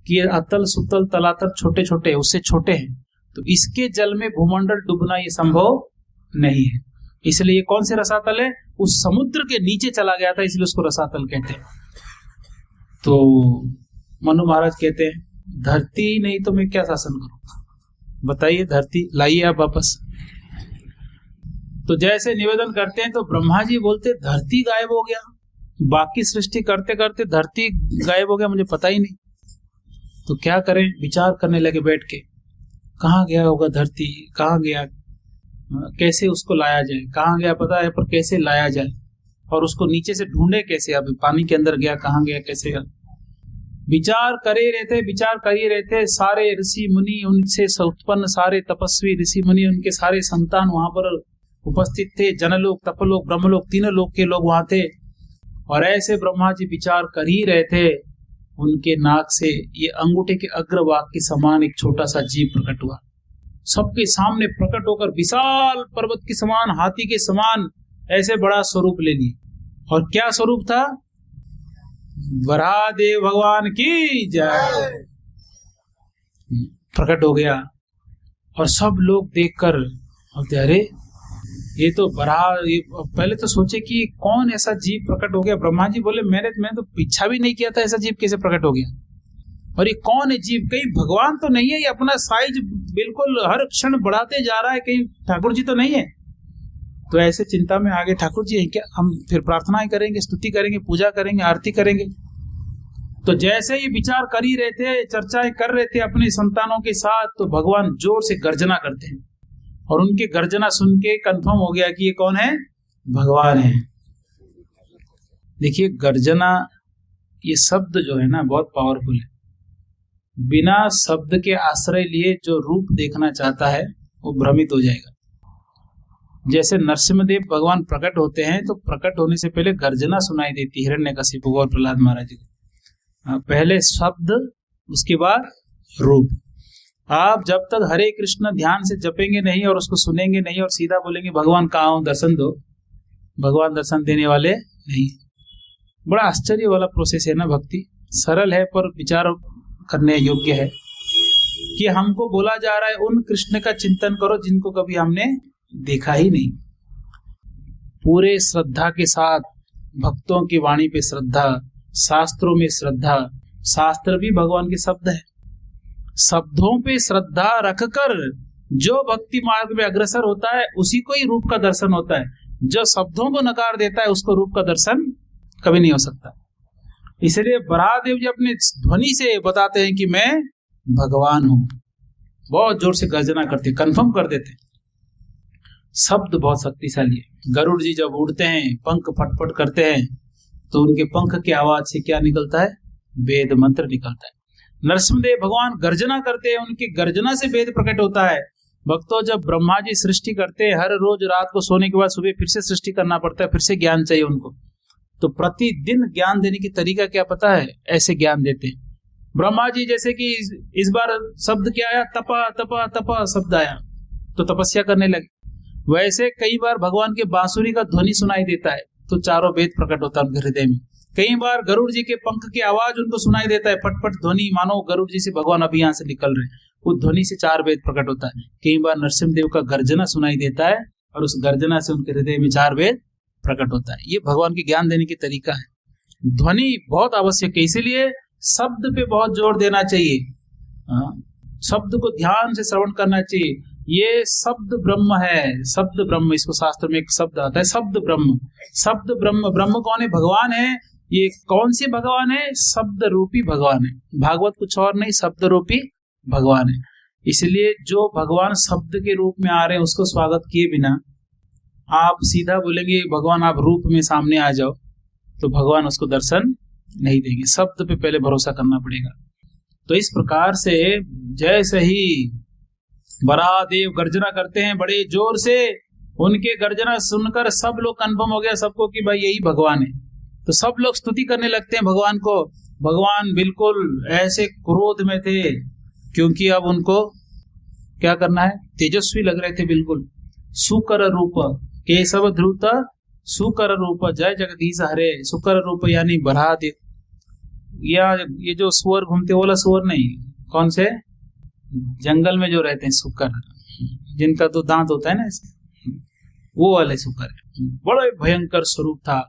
कि अतल सुतल तलातल छोटे छोटे, उससे छोटे हैं, तो इसके जल में भूमंडल डूबना ये संभव नहीं है। इसलिए कौन से रसातल है? उस समुद्र के नीचे चला गया था, इसलिए उसको रसातल कहते हैं। तो मनु महाराज कहते हैं धरती नहीं तो मैं क्या शासन करूं, बताइए धरती लाइए आप वापस। तो जैसे निवेदन करते हैं तो ब्रह्मा जी बोलते धरती गायब हो गया, बाकी सृष्टि करते करते धरती गायब हो गया, मुझे पता ही नहीं। तो क्या करें, विचार करने लगे बैठ के, कहाँ गया होगा धरती, कहाँ गया, कैसे उसको लाया जाए, कहाँ गया पता है पर कैसे लाया जाए, और उसको नीचे से ढूंढे कैसे, अभी पानी के अंदर गया, कहाँ गया, कैसे गया। विचार कर ही रहे थे, विचार कर ही रहे थे। सारे ऋषि मुनि, उनसे उत्पन्न सारे तपस्वी ऋषि मुनि, उनके सारे संतान वहां पर उपस्थित थे। जनलोक, तपलोक, ब्रह्मलोक, तीनों लोक के लोग वहां थे। और ऐसे ब्रह्मा जी विचार कर ही रहे थे, उनके नाक से ये अंगूठे के अग्रभाग के समान एक छोटा सा जीव प्रकट हुआ। सबके सामने प्रकट होकर विशाल पर्वत के समान, हाथी के समान ऐसे बड़ा स्वरूप ले लिए। और क्या स्वरूप था? वराहदेव भगवान की जय प्रकट हो गया। और सब लोग देखकर बोलते अरे ये तो पहले तो सोचे कि कौन ऐसा जीव प्रकट हो गया। ब्रह्मा जी बोले मैंने तो इच्छा भी नहीं किया था, ऐसा जीव कैसे प्रकट हो गया, और ये कौन है जीव, कहीं भगवान तो नहीं है, ये अपना साइज बिल्कुल हर क्षण बढ़ाते जा रहा है, कहीं ठाकुर जी तो नहीं है। तो ऐसे चिंता में आगे ठाकुर जी है क्या, हम फिर प्रार्थनाएं करेंगे, स्तुति करेंगे, पूजा करेंगे, आरती करेंगे। तो जैसे ये विचार कर ही रहे थे, चर्चाएं कर रहे थे अपने संतानों के साथ, तो भगवान जोर से गर्जना करते हैं। और उनके गर्जना सुन के कंफर्म हो गया कि ये कौन है, भगवान है। देखिए गर्जना ये शब्द जो है ना बहुत पावरफुल है। बिना शब्द के आश्रय लिए जो रूप देखना चाहता है वो भ्रमित हो जाएगा। जैसे नरसिंहदेव भगवान प्रकट होते हैं तो प्रकट होने से पहले गर्जना सुनाई देती है हिरण्यकशिपु को और प्रहलाद महाराज को। पहले शब्द, उसके बाद रूप। आप जब तक हरे कृष्ण ध्यान से जपेंगे नहीं और उसको सुनेंगे नहीं और सीधा बोलेंगे भगवान कहाँ हो, दर्शन दो, भगवान दर्शन देने वाले नहीं। बड़ा आश्चर्य वाला प्रोसेस है ना भक्ति। सरल है पर विचार करने योग्य है कि हमको बोला जा रहा है उन कृष्ण का चिंतन करो जिनको कभी हमने देखा ही नहीं। पूरे श्रद्धा के साथ भक्तों की वाणी पे श्रद्धा, शास्त्रों में श्रद्धा। शास्त्र भी भगवान के शब्द है। शब्दों पे श्रद्धा रखकर जो भक्ति मार्ग में अग्रसर होता है उसी को ही रूप का दर्शन होता है। जो शब्दों को नकार देता है उसको रूप का दर्शन कभी नहीं हो सकता। इसलिए बराहदेव जी अपने ध्वनि से बताते हैं कि मैं भगवान हूं। बहुत जोर से गर्जना करते, कंफर्म कर देते। शब्द बहुत शक्तिशाली है। गरुड़ जी जब उड़ते हैं, पंख फटफट करते हैं, तो उनके पंख की आवाज से क्या निकलता है? वेद मंत्र निकलता है। नरसिंहदेव भगवान गर्जना करते हैं, उनकी गर्जना से वेद प्रकट होता है। भक्तों, जब ब्रह्मा जी सृष्टि करते हैं, हर रोज रात को सोने के बाद सुबह फिर से सृष्टि करना पड़ता है, फिर से ज्ञान चाहिए उनको। तो प्रतिदिन ज्ञान देने की तरीका क्या पता है? ऐसे ज्ञान देते हैं। ब्रह्मा जी जैसे कि इस बार शब्द क्या आया? तपा तपा तपा शब्द आया, तो तपस्या करने लगे। वैसे कई बार भगवान के बांसुरी का ध्वनि सुनाई देता है तो चारों वेद प्रकट होता है उनके हृदय में। कई बार गरुड़ जी के पंख की आवाज उनको सुनाई देता है, फटफट ध्वनि, मानो गरुड़ जी से भगवान अभी यहाँ से निकल रहे हैं। उस ध्वनि से चार वेद प्रकट होता है। कई बार नरसिंहदेव का गर्जना सुनाई देता है और उस गर्जना से उनके हृदय में चार वेद प्रकट होता है। ये भगवान के ज्ञान देने की तरीका है। ध्वनि बहुत आवश्यक है, इसीलिए शब्द पे बहुत जोर देना चाहिए। शब्द को ध्यान से श्रवण करना चाहिए। ये शब्द ब्रह्म है, शब्द ब्रह्म, इसको शास्त्र में एक शब्द आता है, शब्द ब्रह्म। शब्द ब्रह्म, ब्रह्म कौन है? भगवान है। ये कौन से भगवान है? शब्द रूपी भगवान है। भागवत कुछ और नहीं, शब्द रूपी भगवान है। इसलिए जो भगवान शब्द के रूप में आ रहे हैं उसको स्वागत किए बिना आप सीधा बोलेंगे भगवान आप रूप में सामने आ जाओ, तो भगवान उसको दर्शन नहीं देंगे। शब्द पे पहले भरोसा करना पड़ेगा। तो इस प्रकार से जैसे ही बराहदेव गर्जना करते हैं बड़े जोर से, उनके गर्जना सुनकर सब लोग कंफर्म हो गया सबको कि भाई यही भगवान है। तो सब लोग स्तुति करने लगते हैं भगवान को। भगवान बिल्कुल ऐसे क्रोध में थे क्योंकि अब उनको क्या करना है? तेजस्वी लग रहे थे बिल्कुल। सुकर रूप केशव ध्रुत सुकर रूप जय जगदीश हरे। सुकर रूप यानी बराहदेव। या ये जो सुअर घूमते वाला सुअर नहीं, कौन से जंगल में जो रहते हैं सुकर, जिनका तो दांत होता है ना, वो वाले सुकर। बड़ा भयंकर स्वरूप था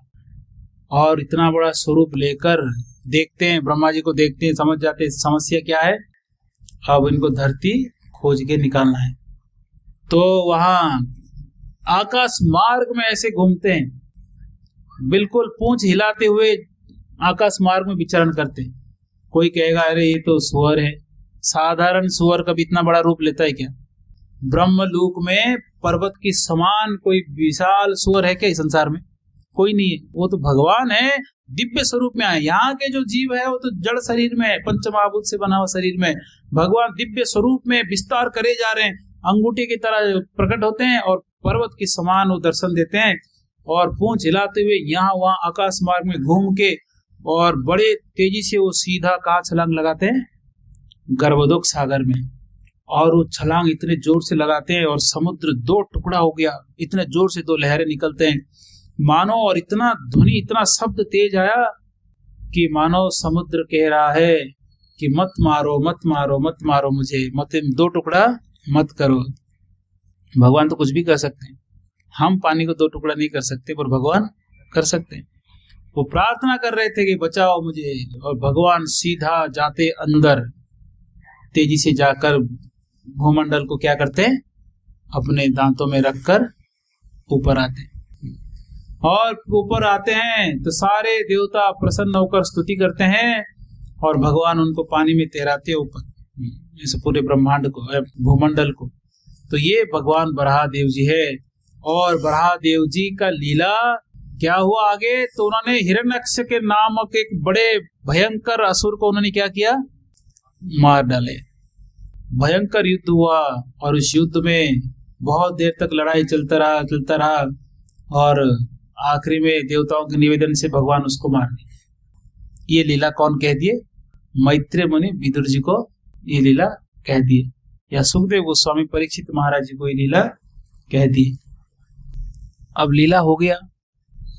और इतना बड़ा स्वरूप लेकर देखते हैं, ब्रह्मा जी को देखते हैं, समझ जाते हैं समस्या क्या है, अब इनको धरती खोज के निकालना है। तो वहां आकाश मार्ग में ऐसे घूमते हैं, बिल्कुल पूंछ हिलाते हुए आकाश मार्ग में विचरण करते हैं। कोई कहेगा अरे ये तो सुअर है, साधारण सुअर कभी इतना बड़ा रूप लेता है क्या? ब्रह्मलोक में पर्वत की समान कोई विशाल सुअर है क्या इस संसार में? कोई नहीं है। वो तो भगवान है, दिव्य स्वरूप में आए। यहाँ के जो जीव है वो तो जड़ शरीर में है, पंचमहाभूत से बना हुआ शरीर में। भगवान दिव्य स्वरूप में विस्तार करे जा रहे हैं, अंगूठे की तरह प्रकट होते हैं और पर्वत की समान वो दर्शन देते हैं, और पूंछ हिलाते हुए यहाँ वहां आकाश मार्ग में घूम के और बड़े तेजी से वो सीधा कहाँ छलांग लगाते हैं? गर्भोदक सागर में। और वो छलांग इतने जोर से लगाते हैं और समुद्र दो टुकड़ा हो गया, इतने जोर से दो लहरें निकलते हैं मानो, और इतना ध्वनि, इतना शब्द तेज आया कि मानो समुद्र कह रहा है कि मत मारो मत मारो मत मारो मुझे, मत दो टुकड़ा मत करो। भगवान तो कुछ भी कर सकते हैं, हम पानी को दो टुकड़ा नहीं कर सकते, पर भगवान कर सकते हैं। वो प्रार्थना कर रहे थे कि बचाओ मुझे, और भगवान सीधा जाते अंदर, तेजी से जाकर भूमंडल को क्या करते हैं? अपने दांतों में रखकर ऊपर आते हैं। और ऊपर आते हैं तो सारे देवता प्रसन्न होकर स्तुति करते हैं, और भगवान उनको पानी में तैराते ऊपर, इस पूरे ब्रह्मांड को, भूमंडल को। तो ये भगवान बराहदेव जी है। और बराहदेव जी का लीला क्या हुआ आगे? तो उन्होंने हिरण्यक्ष के नामक एक बड़े भयंकर असुर को उन्होंने क्या किया? मार डाले। भयंकर युद्ध हुआ, और उस युद्ध में बहुत देर तक लड़ाई चलता रहा, और आखिरी में देवताओं के निवेदन से भगवान उसको मार दिए। ये लीला कौन कह दिए? मैत्रेय मुनि विदुर जी को ये लीला कह दिए, या सुखदेव गोस्वामी परीक्षित महाराज जी को ये लीला कह दिए। अब लीला हो गया,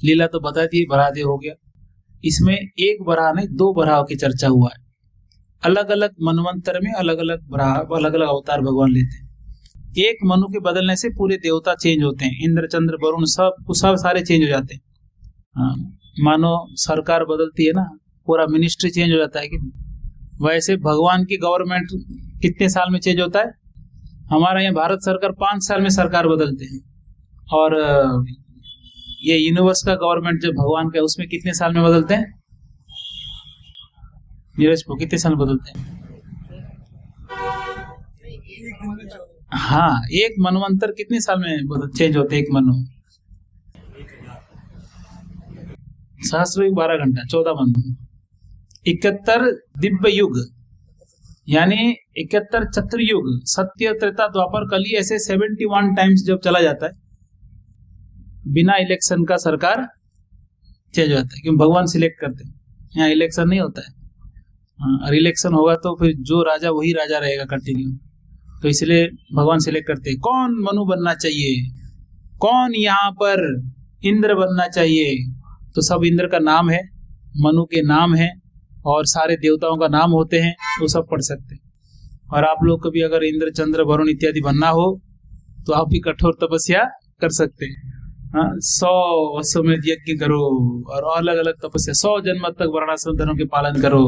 लीला तो बता दी, बराहदेव हो गया। इसमें एक बराह नहीं, दो बराह की चर्चा हुआ है। अलग अलग मनवंतर में अलग अलग बराह, अलग अलग अवतार भगवान लेते हैं। एक मनु के बदलने से पूरे देवता चेंज होते हैं, इंद्र चंद्र वरुण सब सारे चेंज हो जाते हैं। मानो सरकार बदलती है ना, पूरा मिनिस्ट्री चेंज हो जाता है कि नहीं? वैसे भगवान की गवर्नमेंट कितने साल में चेंज होता है? हमारा यहाँ भारत सरकार 5 साल में सरकार बदलते हैं, और ये यूनिवर्स का गवर्नमेंट जो भगवान का, उसमें कितने साल में बदलते हैं? नीरज को कितने साल बदलते हैं? हाँ, एक मनवंतर कितने साल में चेंज होते हैं? एक मनु सहस्र 12 घंटा, 14 मनु, 71 दिव्य युग, यानी 71 चतुर्युग, सत्य त्रेता द्वापर कली, ऐसे 71 टाइम्स जब चला जाता है बिना इलेक्शन का सरकार चेंज होता है, क्योंकि भगवान सिलेक्ट करते हैं। यहाँ इलेक्शन नहीं होता है, और इलेक्शन होगा तो फिर जो राजा वही राजा रहेगा कंटिन्यू। तो इसलिए भगवान सिलेक्ट करते हैं कौन मनु बनना चाहिए, कौन यहाँ पर इंद्र बनना चाहिए। तो सब इंद्र का नाम है, मनु के नाम है, और सारे देवताओं का नाम होते हैं, वो सब पढ़ सकते हैं। और आप लोग कभी अगर इंद्र चंद्र वरुण इत्यादि बनना हो तो आप भी कठोर तपस्या कर सकते हैं। 100 अश्वमेध यज्ञ करो, और अलग अलग तपस्या, 100 जन्म तक वर्णाश्रम धर्म के पालन करो।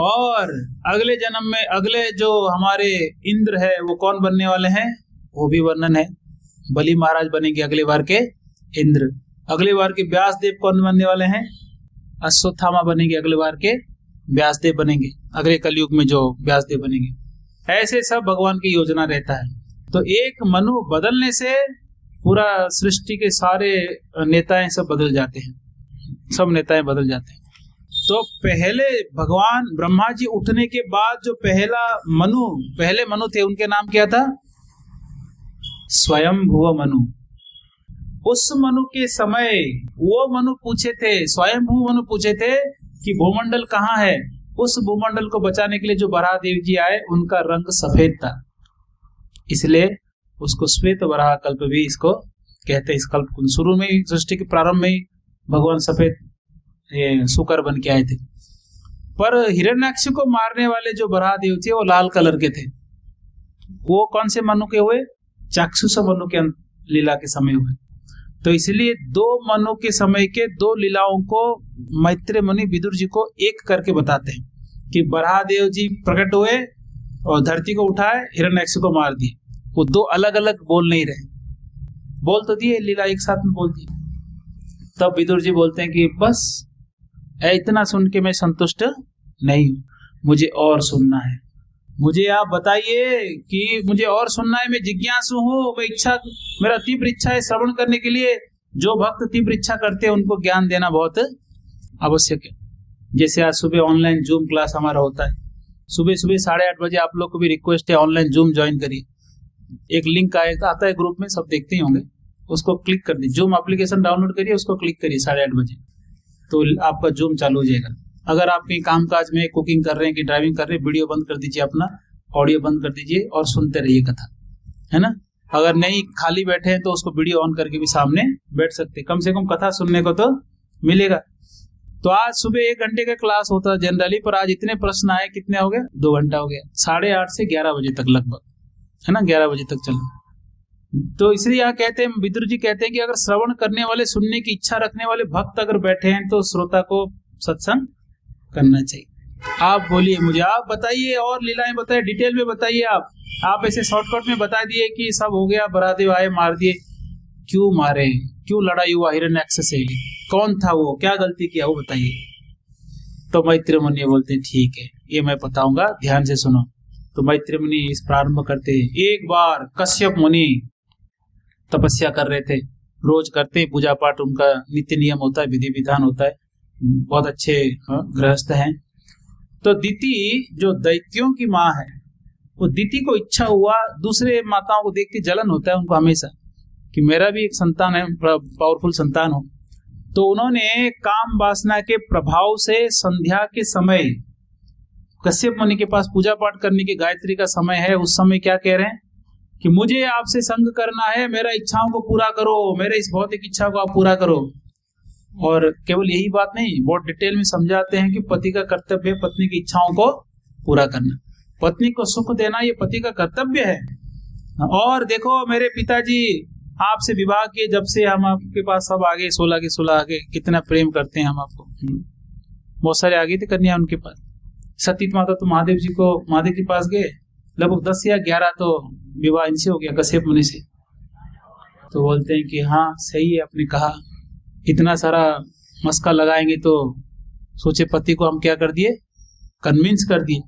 और अगले जन्म में अगले जो हमारे इंद्र है वो कौन बनने वाले हैं, वो भी वर्णन है। बलि महाराज बनेंगे अगले बार के इंद्र। अगले बार के व्यासदेव कौन बनने वाले हैं? अश्वत्थामा बनेंगे अगले बार के, व्यासदेव बनेंगे अगले कलयुग में, जो व्यासदेव बनेंगे। ऐसे सब भगवान की योजना रहता है। तो एक मनु बदलने से पूरा सृष्टि के सारे नेताएं सब बदल जाते हैं, सब नेताएं बदल जाते हैं। तो पहले भगवान ब्रह्मा जी उठने के बाद जो पहले मनु थे, उनके नाम क्या था? स्वयंभुव मनु। उस मनु के समय वो मनु पूछे थे, स्वयंभू मनु पूछे थे कि भूमंडल कहाँ है। उस भूमंडल को बचाने के लिए जो बराहदेव जी आए, उनका रंग सफेद था, इसलिए उसको श्वेत वराह कल्प भी इसको कहते हैं। इस कल्प को शुरू में ही, सृष्टि के प्रारंभ में ही भगवान सफेद सुकर बन के आए थे। पर हिरण्याक्ष को मारने वाले जो बराहदेव थे वो लाल कलर के थे। वो कौन से मनु के हुए? चाक्षुष मनु के लीला के समय हुए। तो इसलिए दो मनु के समय के दो लीलाओं को मैत्रेय मुनि विदुर जी को एक करके बताते हैं कि बराहदेव जी प्रकट हुए और धरती को उठाए, हिरण्यकश को मार दिए। वो दो अलग अलग बोल नहीं रहे, बोल तो दिए, लीला एक साथ में बोल दी। तब विदुर जी बोलते हैं कि बस इतना सुन के मैं संतुष्ट नहीं हूं, मुझे और सुनना है। मुझे आप बताइए कि मुझे और सुनना है, मैं जिज्ञासु हूँ, मेरा तीव्र इच्छा है श्रवण करने के लिए। जो भक्त तीव्र इच्छा करते हैं उनको ज्ञान देना बहुत आवश्यक है। जैसे आज सुबह ऑनलाइन जूम क्लास हमारा होता है, सुबह 8:30 बजे आप लोग को भी रिक्वेस्ट है ऑनलाइन जूम ज्वाइन करिए। एक लिंक आता है ग्रुप में, सब देखते ही होंगे, उसको क्लिक कर दीजिए। जूम एप्लीकेशन डाउनलोड करिए, उसको क्लिक करिए 8:30 बजे, तो आपका जूम चालू हो जाएगा। अगर आप कहीं काम काज में कुकिंग कर रहे हैं कि ड्राइविंग कर रहे हैं, वीडियो बंद कर दीजिए, अपना ऑडियो बंद कर दीजिए और सुनते रहिए कथा, है ना। अगर नहीं खाली बैठे हैं तो उसको वीडियो ऑन करके भी सामने बैठ सकते, कम से कम कथा सुनने को तो मिलेगा। तो आज सुबह 1 घंटे का क्लास होता है जनरली, पर आज इतने प्रश्न आए, कितने हो गए, 2 घंटा हो गया, 8:30 से 11 बजे तक लगभग, है ना, 11 बजे तक चलो। तो इसलिए यहाँ कहते हैं, विदुर जी कहते हैं कि अगर श्रवण करने वाले, सुनने की इच्छा रखने वाले भक्त अगर बैठे हैं तो श्रोता को सत्संग करना चाहिए। आप बोलिए, मुझे आप बताइए और लीलाएं बताइए, डिटेल में बताइए। आप ऐसे शॉर्टकट में बता दिए कि सब हो गया, बराहदेव आए मार दिए। क्यों मारे, क्यों लड़ाई हुआ हिरण्यकश से, कौन था वो, क्या गलती किया वो बताइए। तो मैत्रेय मुनि बोलते हैं ठीक है, ये मैं बताऊंगा, ध्यान से सुनो। तो मैत्रेय मुनि इस प्रारंभ करते हैं, एक बार कश्यप मुनि तपस्या कर रहे थे, रोज करते पूजा पाठ, उनका नित्य नियम होता है, विधि विधान होता है, बहुत अच्छे गृहस्थ हैं। तो दिति जो दैत्यों की माँ है, वो दिति को इच्छा हुआ, दूसरे माताओं को देख के जलन होता है उनको हमेशा कि मेरा भी एक संतान है, पावरफुल संतान हो। तो उन्होंने काम वासना के प्रभाव से संध्या के समय कश्यप मुनि के पास पूजा पाठ करने की, गायत्री का समय है, उस समय क्या कह रहे हैं कि मुझे आपसे संग करना है, मेरा इच्छाओं को पूरा करो, मेरे इस भौतिक इच्छा को आप पूरा करो। और केवल यही बात नहीं, बहुत डिटेल में समझाते हैं कि पति का कर्तव्य है पत्नी की इच्छाओं को पूरा करना, पत्नी को सुख देना ये पति का कर्तव्य है। और देखो मेरे पिताजी आपसे विवाह किए जब से हम आपके पास सब आगे 16 के 16 आगे, कितना प्रेम करते हैं हम आपको। बहुत सारे आगे थे कन्या उनके पास। सतीत माता तो महादेव के पास गए, लगभग 10 या 11 तो विवाह इनसे हो गया, कश्यप मुनि से। तो बोलते हैं कि हाँ सही है, आपने कहा, इतना सारा मस्का लगाएंगे तो सोचे पति को हम क्या कर दिए, कन्विंस कर दिए।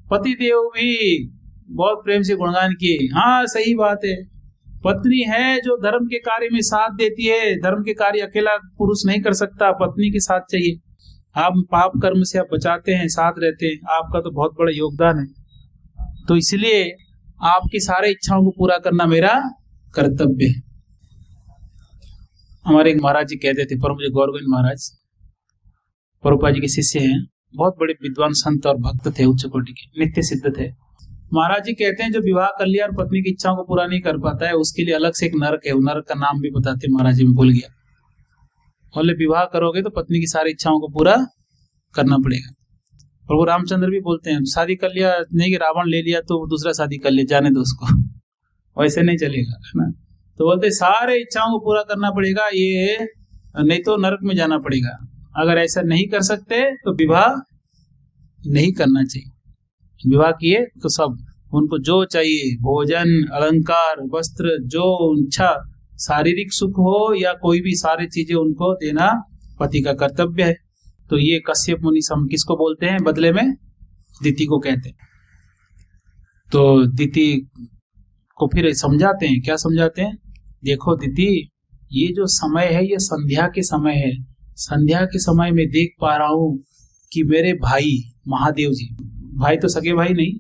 पति देव भी बहुत प्रेम से गुणगान किए, हाँ सही बात है, पत्नी है जो धर्म के कार्य में साथ देती है, धर्म के कार्य अकेला पुरुष नहीं कर सकता, पत्नी के साथ चाहिए। आप पाप कर्म से आप बचाते हैं, साथ रहते हैं, आपका तो बहुत बड़ा योगदान है, तो इसलिए आपकी सारे इच्छाओं को पूरा करना मेरा कर्तव्य है। हमारे एक महाराज जी कहते थे, परम पूज्य गौर गोविंद महाराज प्रभुपाद जी के शिष्य हैं, बहुत बड़े विद्वान संत और भक्त थे, उच्च कोटि के, नित्य सिद्ध थे। महाराज जी कहते हैं जो विवाह कर लिया और पत्नी की इच्छाओं को पूरा नहीं कर पाता है, उसके लिए अलग से एक नरक है, नरक का नाम भी बताते हैं महाराज जी, मैं भूल गया। बोले विवाह करोगे तो पत्नी की सारी इच्छाओं को पूरा करना पड़ेगा। और वो रामचंद्र भी बोलते हैं, शादी कर लिया नहीं कि रावण ले लिया तो दूसरा शादी कर लिया, जाने दो उसको, वैसे नहीं चलेगा, है ना। तो बोलते सारे इच्छाओं को पूरा करना पड़ेगा, ये नहीं तो नरक में जाना पड़ेगा। अगर ऐसा नहीं कर सकते तो विवाह नहीं करना चाहिए। विवाह किए तो सब उनको जो चाहिए, भोजन, अलंकार, वस्त्र, जो इच्छा, शारीरिक सुख हो या कोई भी, सारी चीजें उनको देना पति का कर्तव्य है। तो ये कश्यप मुनि किसको बोलते हैं बदले में, दिति को कहते हैं। तो दिति को फिर समझाते हैं, क्या समझाते हैं, देखो दिति, ये जो समय है ये संध्या के समय है, संध्या के समय में देख पा रहा हूं कि मेरे भाई महादेव जी, भाई तो सगे भाई नहीं,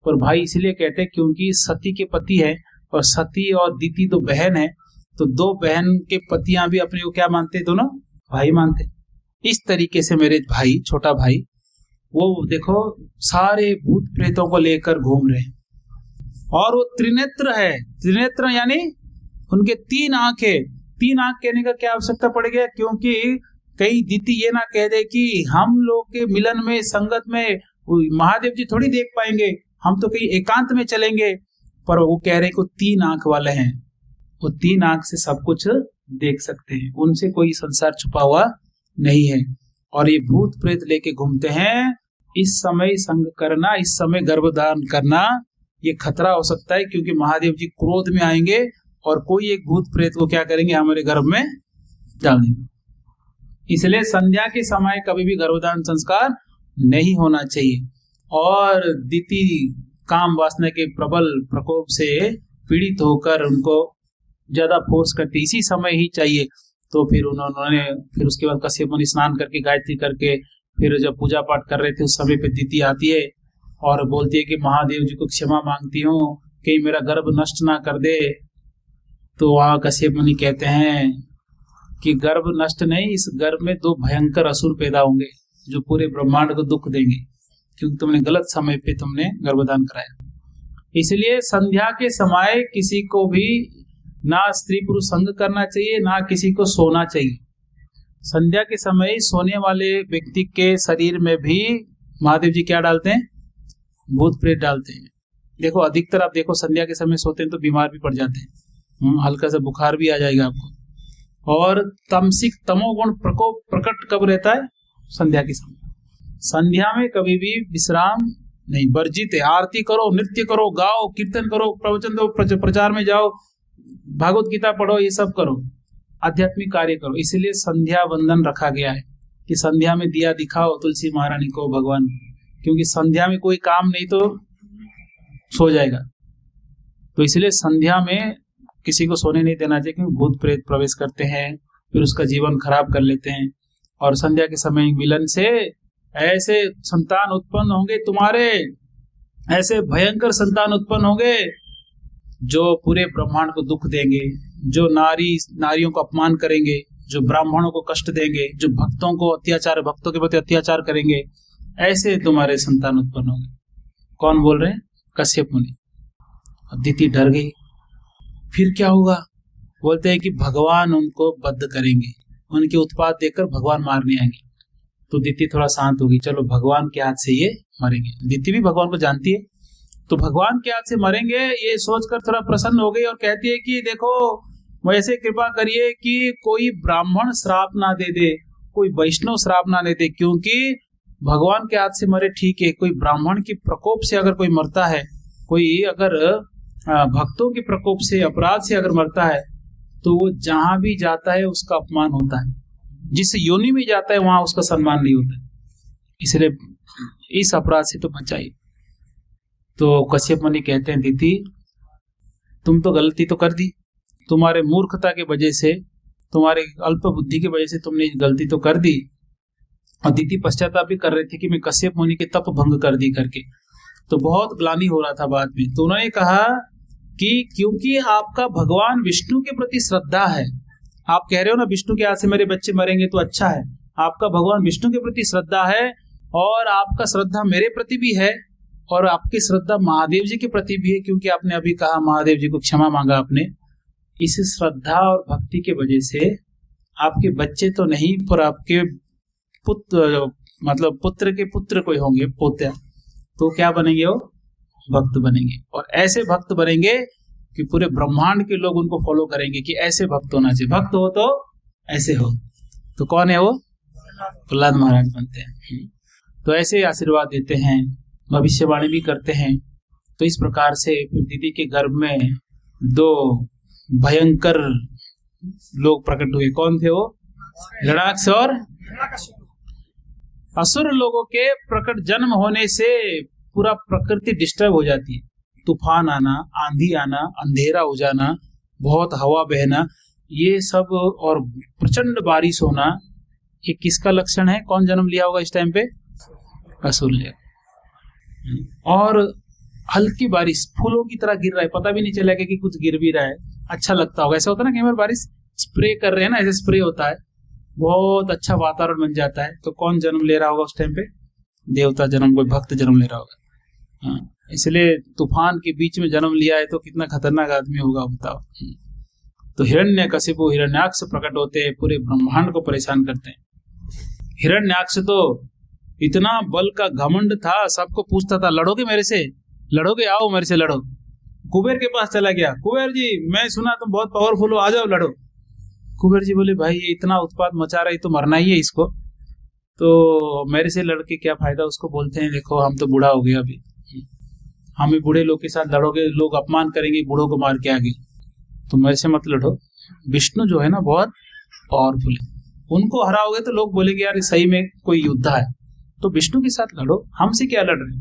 पर भाई इसलिए कहते हैं क्योंकि सती के पति है और सती और दिति तो बहन है, तो दो बहन के पतियां भी अपने को क्या मानते, दोनों भाई मानते। इस तरीके से मेरे भाई, छोटा भाई, वो देखो सारे भूत प्रेतों को लेकर घूम रहे हैं, और वो त्रिनेत्र है। त्रिनेत्र यानी उनके 3 आंखें। 3 आंख कहने का क्या आवश्यकता पड़ गया, क्योंकि कहीं दिति ये ना कह दे कि हम लोग के मिलन में, संगत में महादेव जी थोड़ी देख पाएंगे, हम तो कहीं एकांत में चलेंगे। पर वो कह रहे को 3 आंख वाले हैं, वो 3 आंख से सब कुछ देख सकते हैं, उनसे कोई संसार छुपा हुआ नहीं है। और ये भूत प्रेत लेके घूमते हैं। इस समय संग करना, इस समय गर्भधारण करना ये खतरा हो सकता है, क्योंकि महादेव जी क्रोध में आएंगे और कोई एक भूत प्रेत को क्या करेंगे, हमारे गर्भ में डाल देंगे। इसलिए संध्या के समय कभी भी गर्भधारण संस्कार नहीं होना चाहिए। और दिति काम वासना के प्रबल प्रकोप से पीड़ित होकर उनको ज्यादा फोर्स करती, इसी समय ही चाहिए। तो फिर उन्होंने फिर उसके बाद कश्यप मुनि स्नान करके गायत्री करके फिर जब पूजा पाठ कर रहे थे उस समय पे दिति आती है और बोलती है कि महादेव जी को क्षमा मांगती हूँ, कहीं मेरा गर्भ नष्ट ना कर दे। तो वहाँ कश्यप मुनि कहते हैं कि गर्भ नष्ट नहीं, इस गर्भ में 2 भयंकर असुर पैदा होंगे जो पूरे ब्रह्मांड को दुख देंगे, क्योंकि तुमने गलत समय पे तुमने गर्भधान कराया। इसलिए संध्या के समय किसी को भी ना स्त्री पुरुष संग करना चाहिए, ना किसी को सोना चाहिए। संध्या के समय सोने वाले व्यक्ति के शरीर में भी महादेव जी क्या डालते हैं, भूत प्रेत डालते हैं। देखो अधिकतर आप देखो संध्या के समय सोते हैं तो बीमार भी पड़ जाते हैं, हल्का सा बुखार भी आ जाएगा आपको। और तमसिक तमोगुण प्रकोप प्रकट कब रहता है, संध्या के समय। संध्या में कभी भी विश्राम नहीं, वर्जित है। आरती करो, नृत्य करो, गाओ, कीर्तन करो, प्रवचन दो, प्रचार में जाओ, भागवत गीता पढ़ो, ये सब करो, आध्यात्मिक कार्य करो। इसलिए संध्या वंदन रखा गया है कि संध्या में दिया दिखाओ तुलसी महारानी को भगवान, क्योंकि संध्या में कोई काम नहीं तो सो जाएगा। तो इसलिए संध्या में किसी को सोने नहीं देना चाहिए, क्योंकि भूत प्रेत प्रवेश करते हैं, फिर उसका जीवन खराब कर लेते हैं। और संध्या के समय मिलन से ऐसे संतान उत्पन्न होंगे तुम्हारे, ऐसे भयंकर संतान उत्पन्न होंगे जो पूरे ब्रह्मांड को दुख देंगे, जो नारियों को अपमान करेंगे, जो ब्राह्मणों को कष्ट देंगे, जो भक्तों के प्रति अत्याचार करेंगे, ऐसे तुम्हारे संतान उत्पन्न होंगे। कौन बोल रहे हैं, कश्यप मुनि। दिति डर गई। फिर क्या होगा, बोलते हैं कि भगवान उनको बद्ध करेंगे, उनके उत्पात देखकर भगवान मारने आएंगे। तो दिति थोड़ा शांत होगी, चलो भगवान के हाथ से ये मरेंगे। दिति भी भगवान को जानती है, तो भगवान के हाथ से मरेंगे ये सोचकर थोड़ा प्रसन्न हो गई और कहती है कि देखो वैसे कृपा करिए कि कोई ब्राह्मण श्राप ना दे दे, कोई वैष्णव श्राप ना दे दे, क्योंकि भगवान के हाथ से मरे ठीक है, कोई ब्राह्मण की प्रकोप से अगर कोई मरता है, कोई अगर भक्तों के प्रकोप से, अपराध से अगर मरता है, तो वो जहां भी जाता है उसका अपमान होता है, जिस योनि में जाता है वहां उसका सम्मान नहीं होता है। इसलिए इस अपराध से तो बचाइए। तो कश्यप मुनि कहते हैं दिति तुम तो गलती तो कर दी, तुम्हारे मूर्खता के वजह से, तुम्हारे अल्प बुद्धि की वजह से तुमने गलती तो कर दी। और दिति पश्चाताप भी कर रहे थे कि मैं कश्यप मुनि के तप भंग कर दी करके, तो बहुत ग्लानि हो रहा था बाद में। तो उन्होंने कहा कि क्योंकि आपका भगवान विष्णु के प्रति श्रद्धा है, आप कह रहे हो ना विष्णु के हाथ से मेरे बच्चे मरेंगे तो अच्छा है, आपका भगवान विष्णु के प्रति श्रद्धा है और आपका श्रद्धा मेरे प्रति भी है और आपकी श्रद्धा महादेव जी के प्रति भी है, क्योंकि आपने अभी कहा महादेव जी को क्षमा मांगा आपने। इस श्रद्धा और भक्ति के वजह से आपके बच्चे तो नहीं पर आपके पुत्र, मतलब पुत्र के पुत्र कोई होंगे, पोते, तो क्या बनेंगे, वो भक्त बनेंगे। और ऐसे भक्त बनेंगे कि पूरे ब्रह्मांड के लोग उनको फॉलो करेंगे कि ऐसे भक्त होना चाहिए, भक्त हो तो ऐसे हो। तो कौन है वो, प्रहलाद महाराज बनते हैं। तो ऐसे आशीर्वाद देते हैं, भविष्यवाणी भी करते हैं। तो इस प्रकार से फिर दीदी के गर्भ में 2 भयंकर लोग प्रकट हुए। कौन थे वो, हिरण्याक्ष और असुर लोगों के प्रकट जन्म होने से पूरा प्रकृति डिस्टर्ब हो जाती है। तूफान आना, आंधी आना, अंधेरा हो जाना, बहुत हवा बहना, ये सब, और प्रचंड बारिश होना, ये किसका लक्षण है, कौन जन्म लिया होगा इस टाइम पे, असुर लिया। और हल्की बारिश फूलों की तरह गिर रहा है, पता भी नहीं चलेगा कि कुछ गिर भी रहा है, अच्छा लगता होगा। ऐसा होता है ना, कई बार बारिश स्प्रे कर रहे हैं ना, ऐसे स्प्रे होता है, बहुत अच्छा वातावरण बन जाता है। तो कौन जन्म ले रहा होगा उस टाइम पे, देवता जन्म, कोई भक्त जन्म ले रहा होगा। हाँ, इसलिए तूफान के बीच में जन्म लिया है तो कितना खतरनाक आदमी होगा बताओ। तो हिरण्यकशिपु, हिरण्याक्ष प्रकट होते हैं, पूरे ब्रह्मांड को परेशान करते हैं। हिरण्याक्ष तो इतना बल का घमंड था, सबको पूछता था लड़ोगे मेरे से, लड़ोगे, आओ मेरे से लड़ो। कुबेर के पास चला गया, कुबेर जी मैं सुना तुम बहुत पावरफुल हो, आ जाओ लड़ो। कुबेर जी बोले भाई ये इतना उत्पात मचा रहा है तो मरना ही है इसको, तो मेरे से लड़के क्या फायदा। उसको बोलते हैं देखो हम तो बूढ़ा हो गया अभी, हम भी बूढ़े लोग के साथ लड़ोगे, लोग अपमान करेंगे बूढ़ों को मार के आगे, तो मेरे से मत लड़ो। विष्णु जो है ना बहुत पावरफुल है, उनको हराओगे तो लोग बोलेंगे यार सही में कोई योद्धा है, तो विष्णु के साथ लड़ो, हमसे क्या लड़ रहे।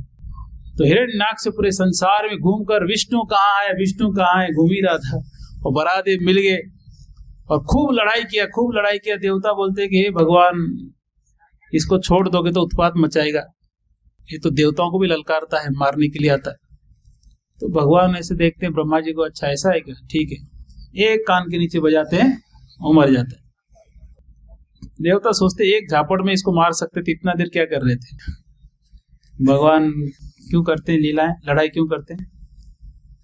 तो हिरण्यनाक्ष पूरे संसार में घूमकर विष्णु कहाँ है विष्णु कहाँ है घूम ही रहा था, और बरादेव मिल गए और खूब लड़ाई किया। देवता बोलते कि हे भगवान इसको छोड़ दोगे तो उत्पात मचाएगा, ये तो देवताओं को भी ललकारता है, मारने के लिए आता है। तो भगवान ऐसे देखते हैं ब्रह्मा जी को, अच्छा ऐसा है क्या, ठीक है, एक कान के नीचे बजाते हैं वो मर जाता है। देवता सोचते एक झापड़ में इसको मार सकते थे, इतना देर क्या कर रहे थे। भगवान क्यों करते हैं लीलाएं, लड़ाई क्यों करते हैं,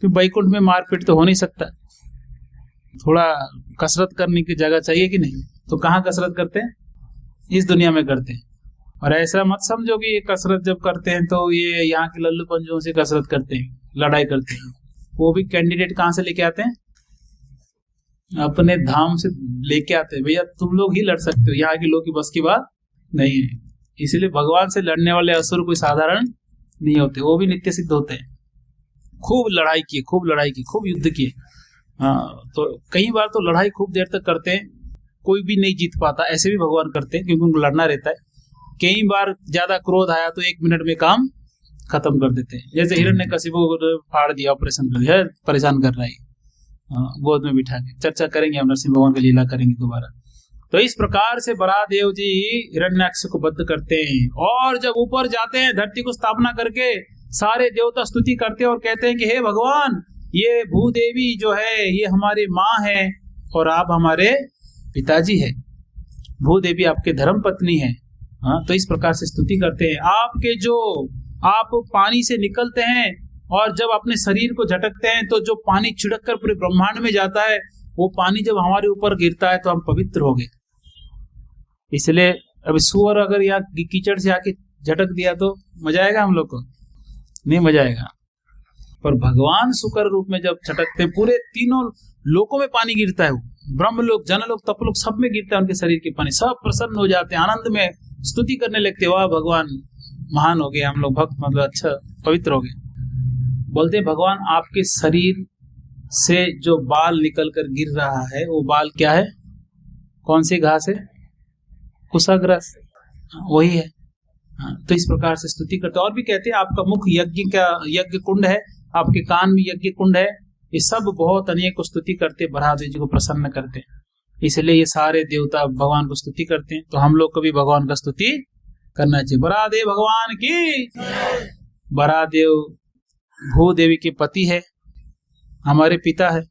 क्योंकि बैकुंठ में मारपीट तो हो नहीं सकता, थोड़ा कसरत करने की जगह चाहिए कि नहीं। तो कहाँ कसरत करते हैं, इस दुनिया में करते हैं। और ऐसा मत समझो कि ये कसरत जब करते हैं तो ये यहाँ के लल्लू पंजुओं से कसरत करते हैं, लड़ाई करते हैं। वो भी कैंडिडेट कहाँ से लेके आते हैं, अपने धाम से लेके आते हैं। भैया तुम लोग ही लड़ सकते हो, यहाँ के लोग की बस की बात नहीं है। इसलिए भगवान से लड़ने वाले असुर कोई साधारण नहीं होते, वो भी नित्य सिद्ध होते हैं। खूब लड़ाई की, खूब युद्ध किए। तो कई बार तो लड़ाई खूब देर तक करते हैं, कोई भी नहीं जीत पाता, ऐसे भी भगवान करते हैं क्योंकि उनको लड़ना रहता है। कई बार ज्यादा क्रोध आया तो 1 मिनट में काम खत्म कर देते हैं। जैसे हिरण्यकशिपु को फाड़ दिया, ऑपरेशन कर दिया, परेशान कर रहा है, गोद में बिठा के। चर्चा करेंगे हम, नरसिंह भगवान की लीला करेंगे दोबारा। तो इस प्रकार से बरादेव जी हिरण्याक्ष को बद्ध करते हैं, और जब ऊपर जाते हैं धरती को स्थापना करके सारे देवता स्तुति करते हैं और कहते हैं कि हे भगवान ये भूदेवी जो है ये हमारे माँ है और आप हमारे पिताजी है, भूदेवी आपके धर्म पत्नी है। हाँ, तो इस प्रकार से स्तुति करते हैं। आपके जो आप पानी से निकलते हैं और जब अपने शरीर को झटकते हैं तो जो पानी छिड़क कर पूरे ब्रह्मांड में जाता है, वो पानी जब हमारे ऊपर गिरता है तो हम पवित्र हो गए। इसलिए अभी सुअर अगर यहाँ कीचड़ से आके झटक दिया तो मजा आएगा हम लोग को, नहीं मजा आएगा। पर भगवान शुक्र रूप में जब झटकते हैं पूरे तीनों लोकों में पानी गिरता है, ब्रह्मलोक जनलोक तपलोक सब में गिरता है उनके शरीर के पानी, सब प्रसन्न हो जाते हैं, आनंद में स्तुति करने लगते, वाह भगवान महान हो गए हम लोग, भक्त मतलब अच्छा पवित्र हो गए। बोलते भगवान आपके शरीर से जो बाल निकल कर गिर रहा है वो बाल क्या है, कौन सी घास है, कुशाग्रस, वही है। तो इस प्रकार से स्तुति करते। और भी कहते हैं आपका मुख यज्ञ कुंड है, आपके कान में यज्ञ कुंड है। ये सब बहुत अनेक स्तुति करते, बरादेव जी को प्रसन्न करते, इसलिए ये सारे देवता भगवान को स्तुति करते हैं। तो हम लोग को भी भगवान का स्तुति करना चाहिए। बरादेव भगवान की। बरादेव भूदेवी के पति है, हमारे पिता है,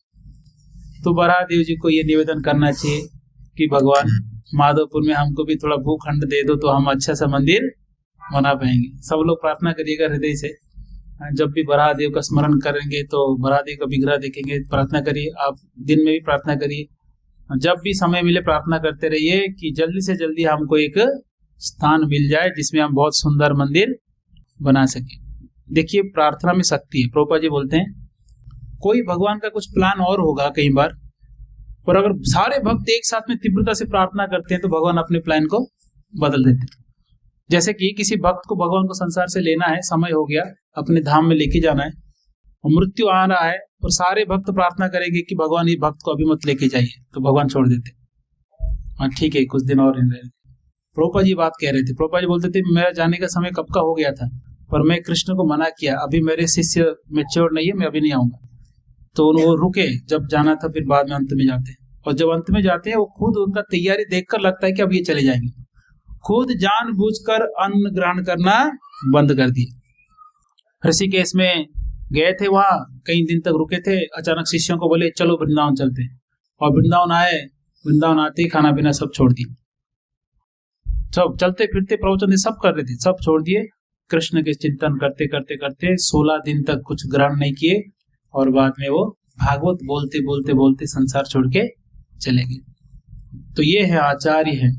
तो बरादेव जी को ये निवेदन करना चाहिए कि भगवान माधवपुर में हमको भी थोड़ा भूखंड दे दो तो हम अच्छा सा मंदिर बना पाएंगे। सब लोग प्रार्थना करिएगा हृदय से, जब भी बरादेव का स्मरण करेंगे तो बरादेव का विग्रह देखेंगे, प्रार्थना करिए। आप दिन में भी प्रार्थना करिए, जब भी समय मिले प्रार्थना करते रहिए कि जल्दी से जल्दी हमको एक स्थान मिल जाए जिसमें हम बहुत सुंदर मंदिर बना सके। देखिए प्रार्थना में शक्ति है। प्रभुपाद जी बोलते हैं कोई भगवान का कुछ प्लान और होगा कई बार, पर अगर सारे भक्त एक साथ में तीव्रता से प्रार्थना करते हैं तो भगवान अपने प्लान को बदल देते हैं। जैसे कि किसी भक्त को भगवान को संसार से लेना है, समय हो गया, अपने धाम में लेके जाना है और मृत्यु आ रहा है, और सारे भक्त प्रार्थना करेंगे कि भगवान इस भक्त को अभी मत लेके जाइए, तो भगवान छोड़ देते। हाँ ठीक है, कुछ दिन और रहे। प्रभुपाद जी बात कह रहे थे, प्रभुपाद जी बोलते थे मेरा जाने का समय कब का हो गया था, पर मैं कृष्ण को मना किया, अभी मेरे शिष्य मैच्योर नहीं है, मैं अभी नहीं आऊंगा। तो वो रुके, जब जाना था फिर बाद में अंत में जाते हैं, और जब अंत में जाते हैं वो खुद उनका तैयारी देखकर लगता है कि अब ये चले जाएंगे, खुद जानबूझकर अन्न ग्रहण करना बंद कर दिए। ऋषिकेश में गए थे, वहां कई दिन तक रुके थे, अचानक शिष्यों को बोले चलो वृंदावन चलते हैं, और वृंदावन आए, वृंदावन आते ही खाना पीना सब छोड़ दिए, सब चलते फिरते प्रवचन सब कर रहे थे, सब छोड़ दिए, कृष्ण के चिंतन करते करते करते 16 दिन तक कुछ ग्रहण नहीं किए, और बाद में वो भागवत बोलते बोलते बोलते संसार छोड़ के चले गए। तो ये है आचार्य है,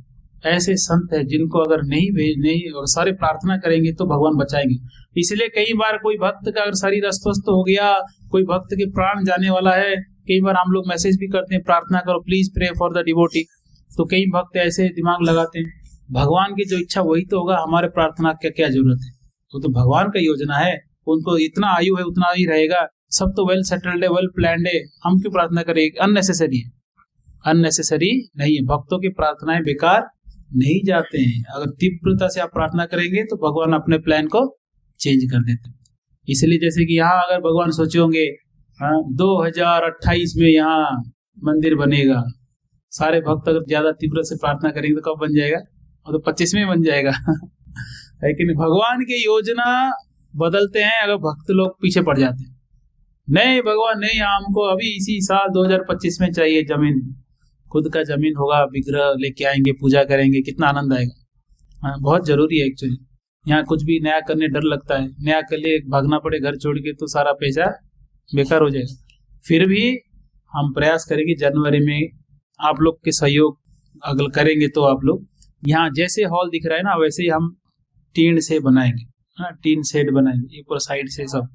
ऐसे संत है जिनको अगर नहीं और सारे प्रार्थना करेंगे तो भगवान बचाएंगे। इसलिए कई बार कोई भक्त का अगर शरीर अस्वस्थ हो गया, कोई भक्त के प्राण जाने वाला है, कई बार हम लोग मैसेज भी करते हैं, प्रार्थना करो, please pray for the devotee. तो कई भक्त ऐसे दिमाग लगाते हैं, भगवान की जो इच्छा वही तो होगा, हमारे प्रार्थना की क्या जरूरत है, वो तो भगवान का योजना है, उनको इतना आयु है उतना ही रहेगा, सब तो वेल सेटल्ड है, वेल प्लान्ड है, हम क्यों प्रार्थना करें? अननेसेसरी है, अननेसेसरी नहीं है। भक्तों की प्रार्थनाएं बेकार नहीं जाते हैं। अगर तीव्रता से आप प्रार्थना करेंगे तो भगवान अपने प्लान को चेंज कर देते हैं। इसलिए जैसे कि यहाँ अगर भगवान सोचे होंगे 2028 में यहाँ मंदिर बनेगा, सारे भक्त अगर ज्यादा तीव्र से प्रार्थना करेंगे तो कब बन जाएगा? और तो 25 में बन जाएगा। लेकिन भगवान की योजना बदलते हैं अगर भक्त लोग पीछे पड़ जाते हैं। नहीं भगवान नहीं, हमको अभी इसी साल 2025 में चाहिए जमीन, खुद का जमीन होगा, विग्रह लेके आएंगे, पूजा करेंगे, कितना आनंद आएगा। बहुत जरूरी है एक्चुअली। यहाँ कुछ भी नया करने डर लगता है, नया के लिए भागना पड़े घर छोड़ के तो सारा पैसा बेकार हो जाएगा। फिर भी हम प्रयास करेंगे जनवरी में आप लोग के सहयोग अगर करेंगे तो आप लोग यहाँ जैसे हॉल दिख रहा है ना वैसे ही हम टीन से बनाएंगे, हाँ टीन सेट बनाएंगे ऊपर साइड से सब।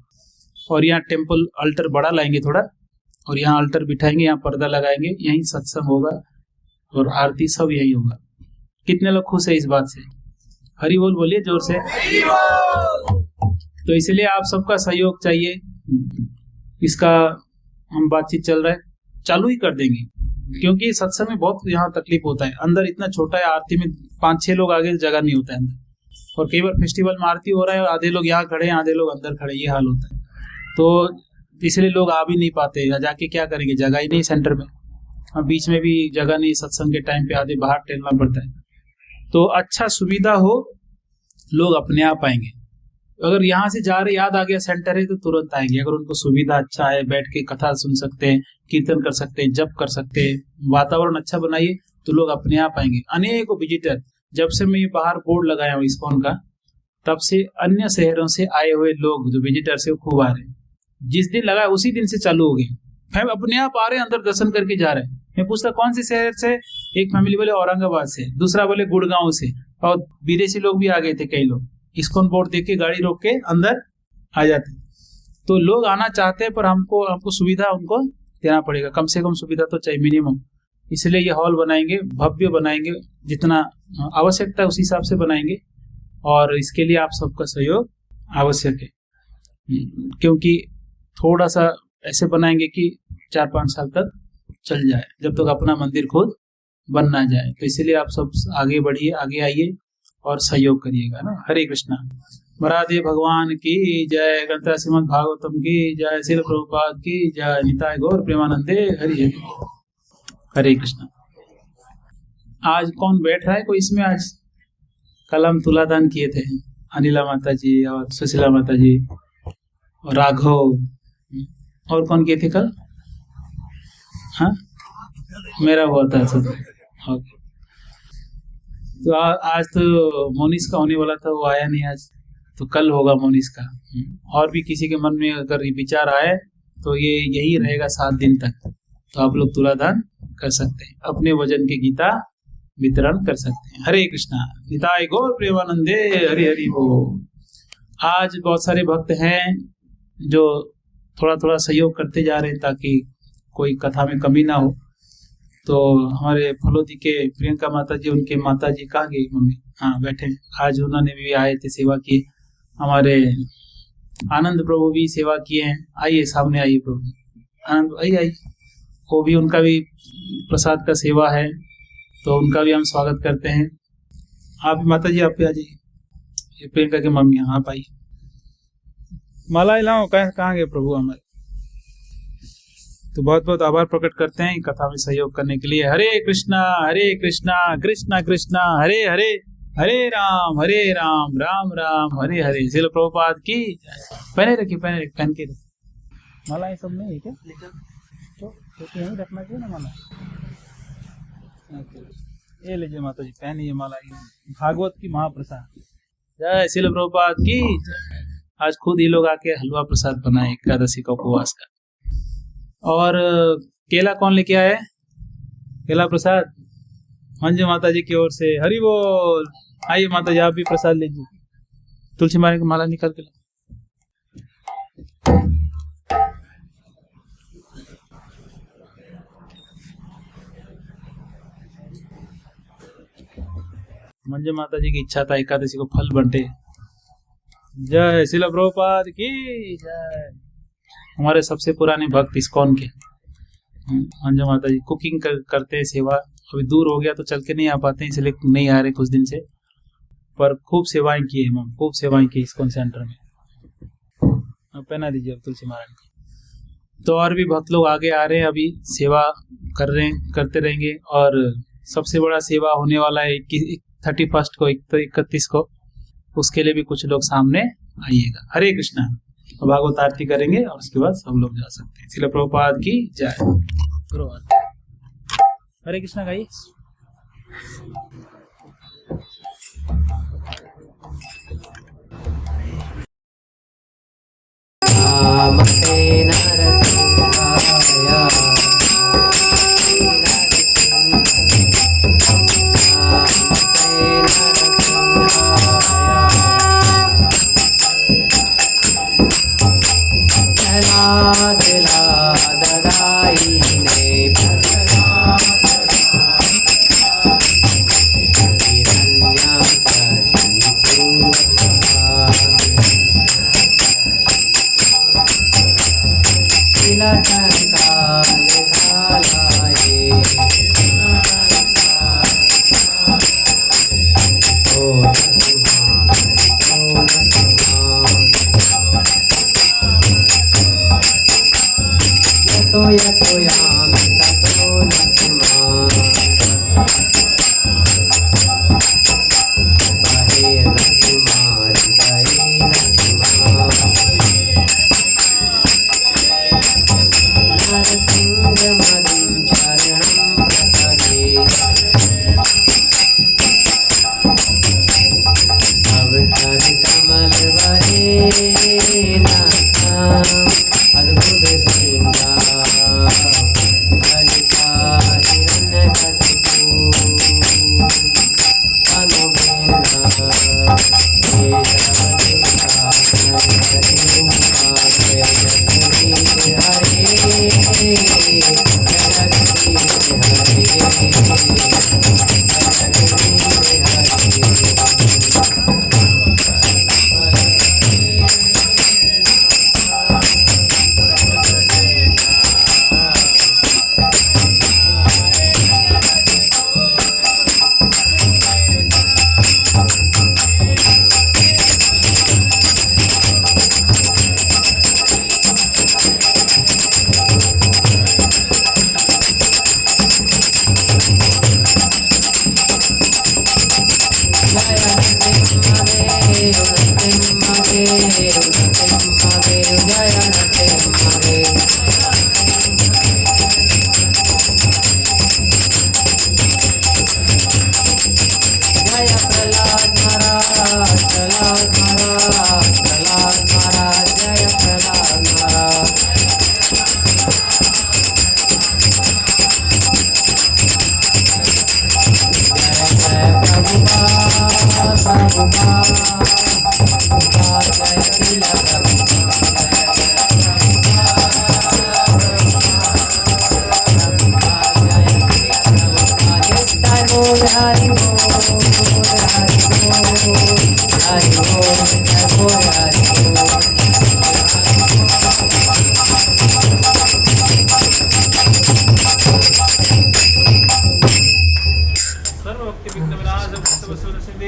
और यहाँ टेम्पल अल्टर बड़ा लाएंगे थोड़ा, और यहाँ अल्टर बिठाएंगे, यहाँ पर्दा लगाएंगे, यहीं सत्संग होगा और आरती सब यही होगा। कितने लोग खुश है इस बात से? हरि बोल बोलिए जोर से। तो इसलिए आप सबका सहयोग चाहिए। इसका हम बातचीत चल रहा है, चालू ही कर देंगे, क्योंकि सत्संग में बहुत यहाँ तकलीफ होता है। अंदर इतना छोटा है, आरती में 5-6 लोग आगे जगह नहीं होता है अंदर, और कई बार फेस्टिवल में आरती हो रहा है और आधे लोग यहाँ खड़े हैं, आधे लोग अंदर खड़े, ये हाल होता है। तो इसलिए लोग आ भी नहीं पाते, जाके क्या करेंगे, जगह ही नहीं सेंटर में, और बीच में भी जगह नहीं, सत्संग के टाइम पे आधे बाहर टहलना पड़ता है। तो अच्छा सुविधा हो, लोग अपने आप आएंगे। अगर यहाँ से जा रहे याद आ गया सेंटर है तो तुरंत आएंगे। अगर उनको सुविधा अच्छा है, बैठ के कथा सुन सकते हैं, कीर्तन कर सकते हैं, जप कर सकते हैं, वातावरण अच्छा बनाइए तो लोग अपने आप आएंगे। अनेकों विजिटर, जब से मैं ये बाहर बोर्ड लगाया हूँ इस्कॉन का, तब से अन्य शहरों से आए हुए लोग जो विजिटर से खूब आ रहे हैं। जिस दिन लगा उसी दिन से चालू हो गए, हम अपने आप आ रहे हैं, अंदर दर्शन करके जा रहे हैं। मैं पूछता कौन से शहर से, एक फैमिली बोले औरंगाबाद से, दूसरा बोले गुड़गांव से, और विदेशी लोग भी आ गए थे कई लोग। इस्कॉन बोर्ड देख के गाड़ी रोक के अंदर आ जाते। तो लोग आना चाहते हैं पर हमको सुविधा उनको देना पड़ेगा, कम से कम सुविधा तो चाहिए मिनिमम। इसलिए ये हॉल बनाएंगे, भव्य बनाएंगे, जितना आवश्यकता है उस हिसाब से बनाएंगे, और इसके लिए आप सबका सहयोग आवश्यक है। क्योंकि थोड़ा सा ऐसे बनाएंगे कि 4-5 साल तक चल जाए, जब तक अपना मंदिर खुद बन ना जाए। तो इसलिए आप सब आगे बढ़िए, आगे आइए और सहयोग करिएगा ना। हरे कृष्णा। महाराज भगवान की जय, ग्रंथ श्रीमद् भागवतम की जय, श्रील प्रभुपाद की जय, निताय गौर प्रेमानंदे हरि हरि। हरे कृष्णा। आज कौन बैठ रहा है कोई इसमें? आज कल हम तुलादान किए थे, अनिला माता जी और सुशीला माता जी और राघव, और कौन किए थे कल? हाँ मेरा हुआ था सब। तो आज तो मोनिस का होने वाला था, वो आया नहीं आज, तो कल होगा मोनिस का। और भी किसी के मन में अगर विचार आए तो ये यही रहेगा 7 दिन तक, तो आप लोग तुलादान कर सकते हैं, अपने वजन के गीता वितरण कर सकते हैं। हरे कृष्णा। निताय गौर प्रेमानंदे हरि हरि बोल। आज बहुत सारे भक्त हैं जो थोड़ा थोड़ा सहयोग करते जा रहे हैं ताकि कोई कथा में कमी ना हो। तो हमारे फलोदी के प्रियंका माता जी, उनके माता जी कहाँ गई मम्मी? हाँ बैठे, आज उन्होंने भी आए थे, सेवा की। हमारे आनंद प्रभु भी सेवा किए हैं। आइए सामने आइए प्रभु, आनंद आइए, वो भी, उनका भी प्रसाद का सेवा है, तो उनका भी हम स्वागत करते हैं। आप माता जी आप भी आ जाइए। प्रियंका के मम्मी आप आइए, माला लाओ, कहाँ गए प्रभु हमारे? तो बहुत बहुत आभार प्रकट करते हैं कथा में सहयोग करने के लिए। हरे कृष्णा कृष्णा कृष्णा हरे हरे, हरे राम राम राम हरे हरे। श्रील प्रभुपाद की। पहने रखिए, पहन के माला ये सब नहीं है क्या? तो यहीं रखना चाहिए ना माला। ये लीजिए माता जी, पहनिए माला, भागवत की महाप्रसाद। जय श्रील प्रभुपाद की। आज खुद ही लोग आके हलवा प्रसाद बनाए एकादशी का उपवास का। और केला कौन लेके आया है? केला प्रसाद मंजू माता जी की ओर से। हरि बोल। आइए माता जी आप भी प्रसाद लीजिए। तुलसी माता की माला निकाल के मंजू माता जी की इच्छा था एकादशी को फल बंटे। जय श्रील प्रभुपाद की जय। हमारे सबसे पुराने भक्त इस्कॉन के मंजू माता जी कुकिंग करते हैं, सेवा। अभी दूर हो गया तो चल के नहीं आ पाते, इसलिए नहीं आ रहे कुछ दिन से, पर खूब सेवाएं की है मैम, खूब सेवाएं की इस्कॉन सेंटर में। अब पहना दीजिए अब तुलसी महाराज। तो और भी भक्त लोग आगे आ रहे हैं, अभी सेवा करते रहेंगे। और सबसे बड़ा सेवा होने वाला है 31 को, 31 को, उसके लिए भी कुछ लोग सामने आइएगा। हरे कृष्णा। भागवत आरती करेंगे और उसके बाद सब लोग जा सकते हैं। श्रील प्रभुपाद की जय। हरे कृष्णा गाइए। नमस्ते नरसिंहाय।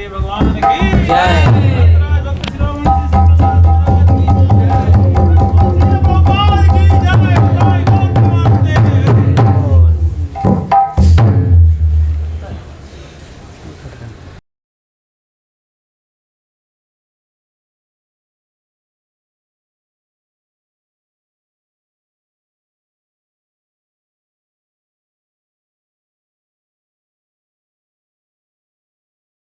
भगवान की जय।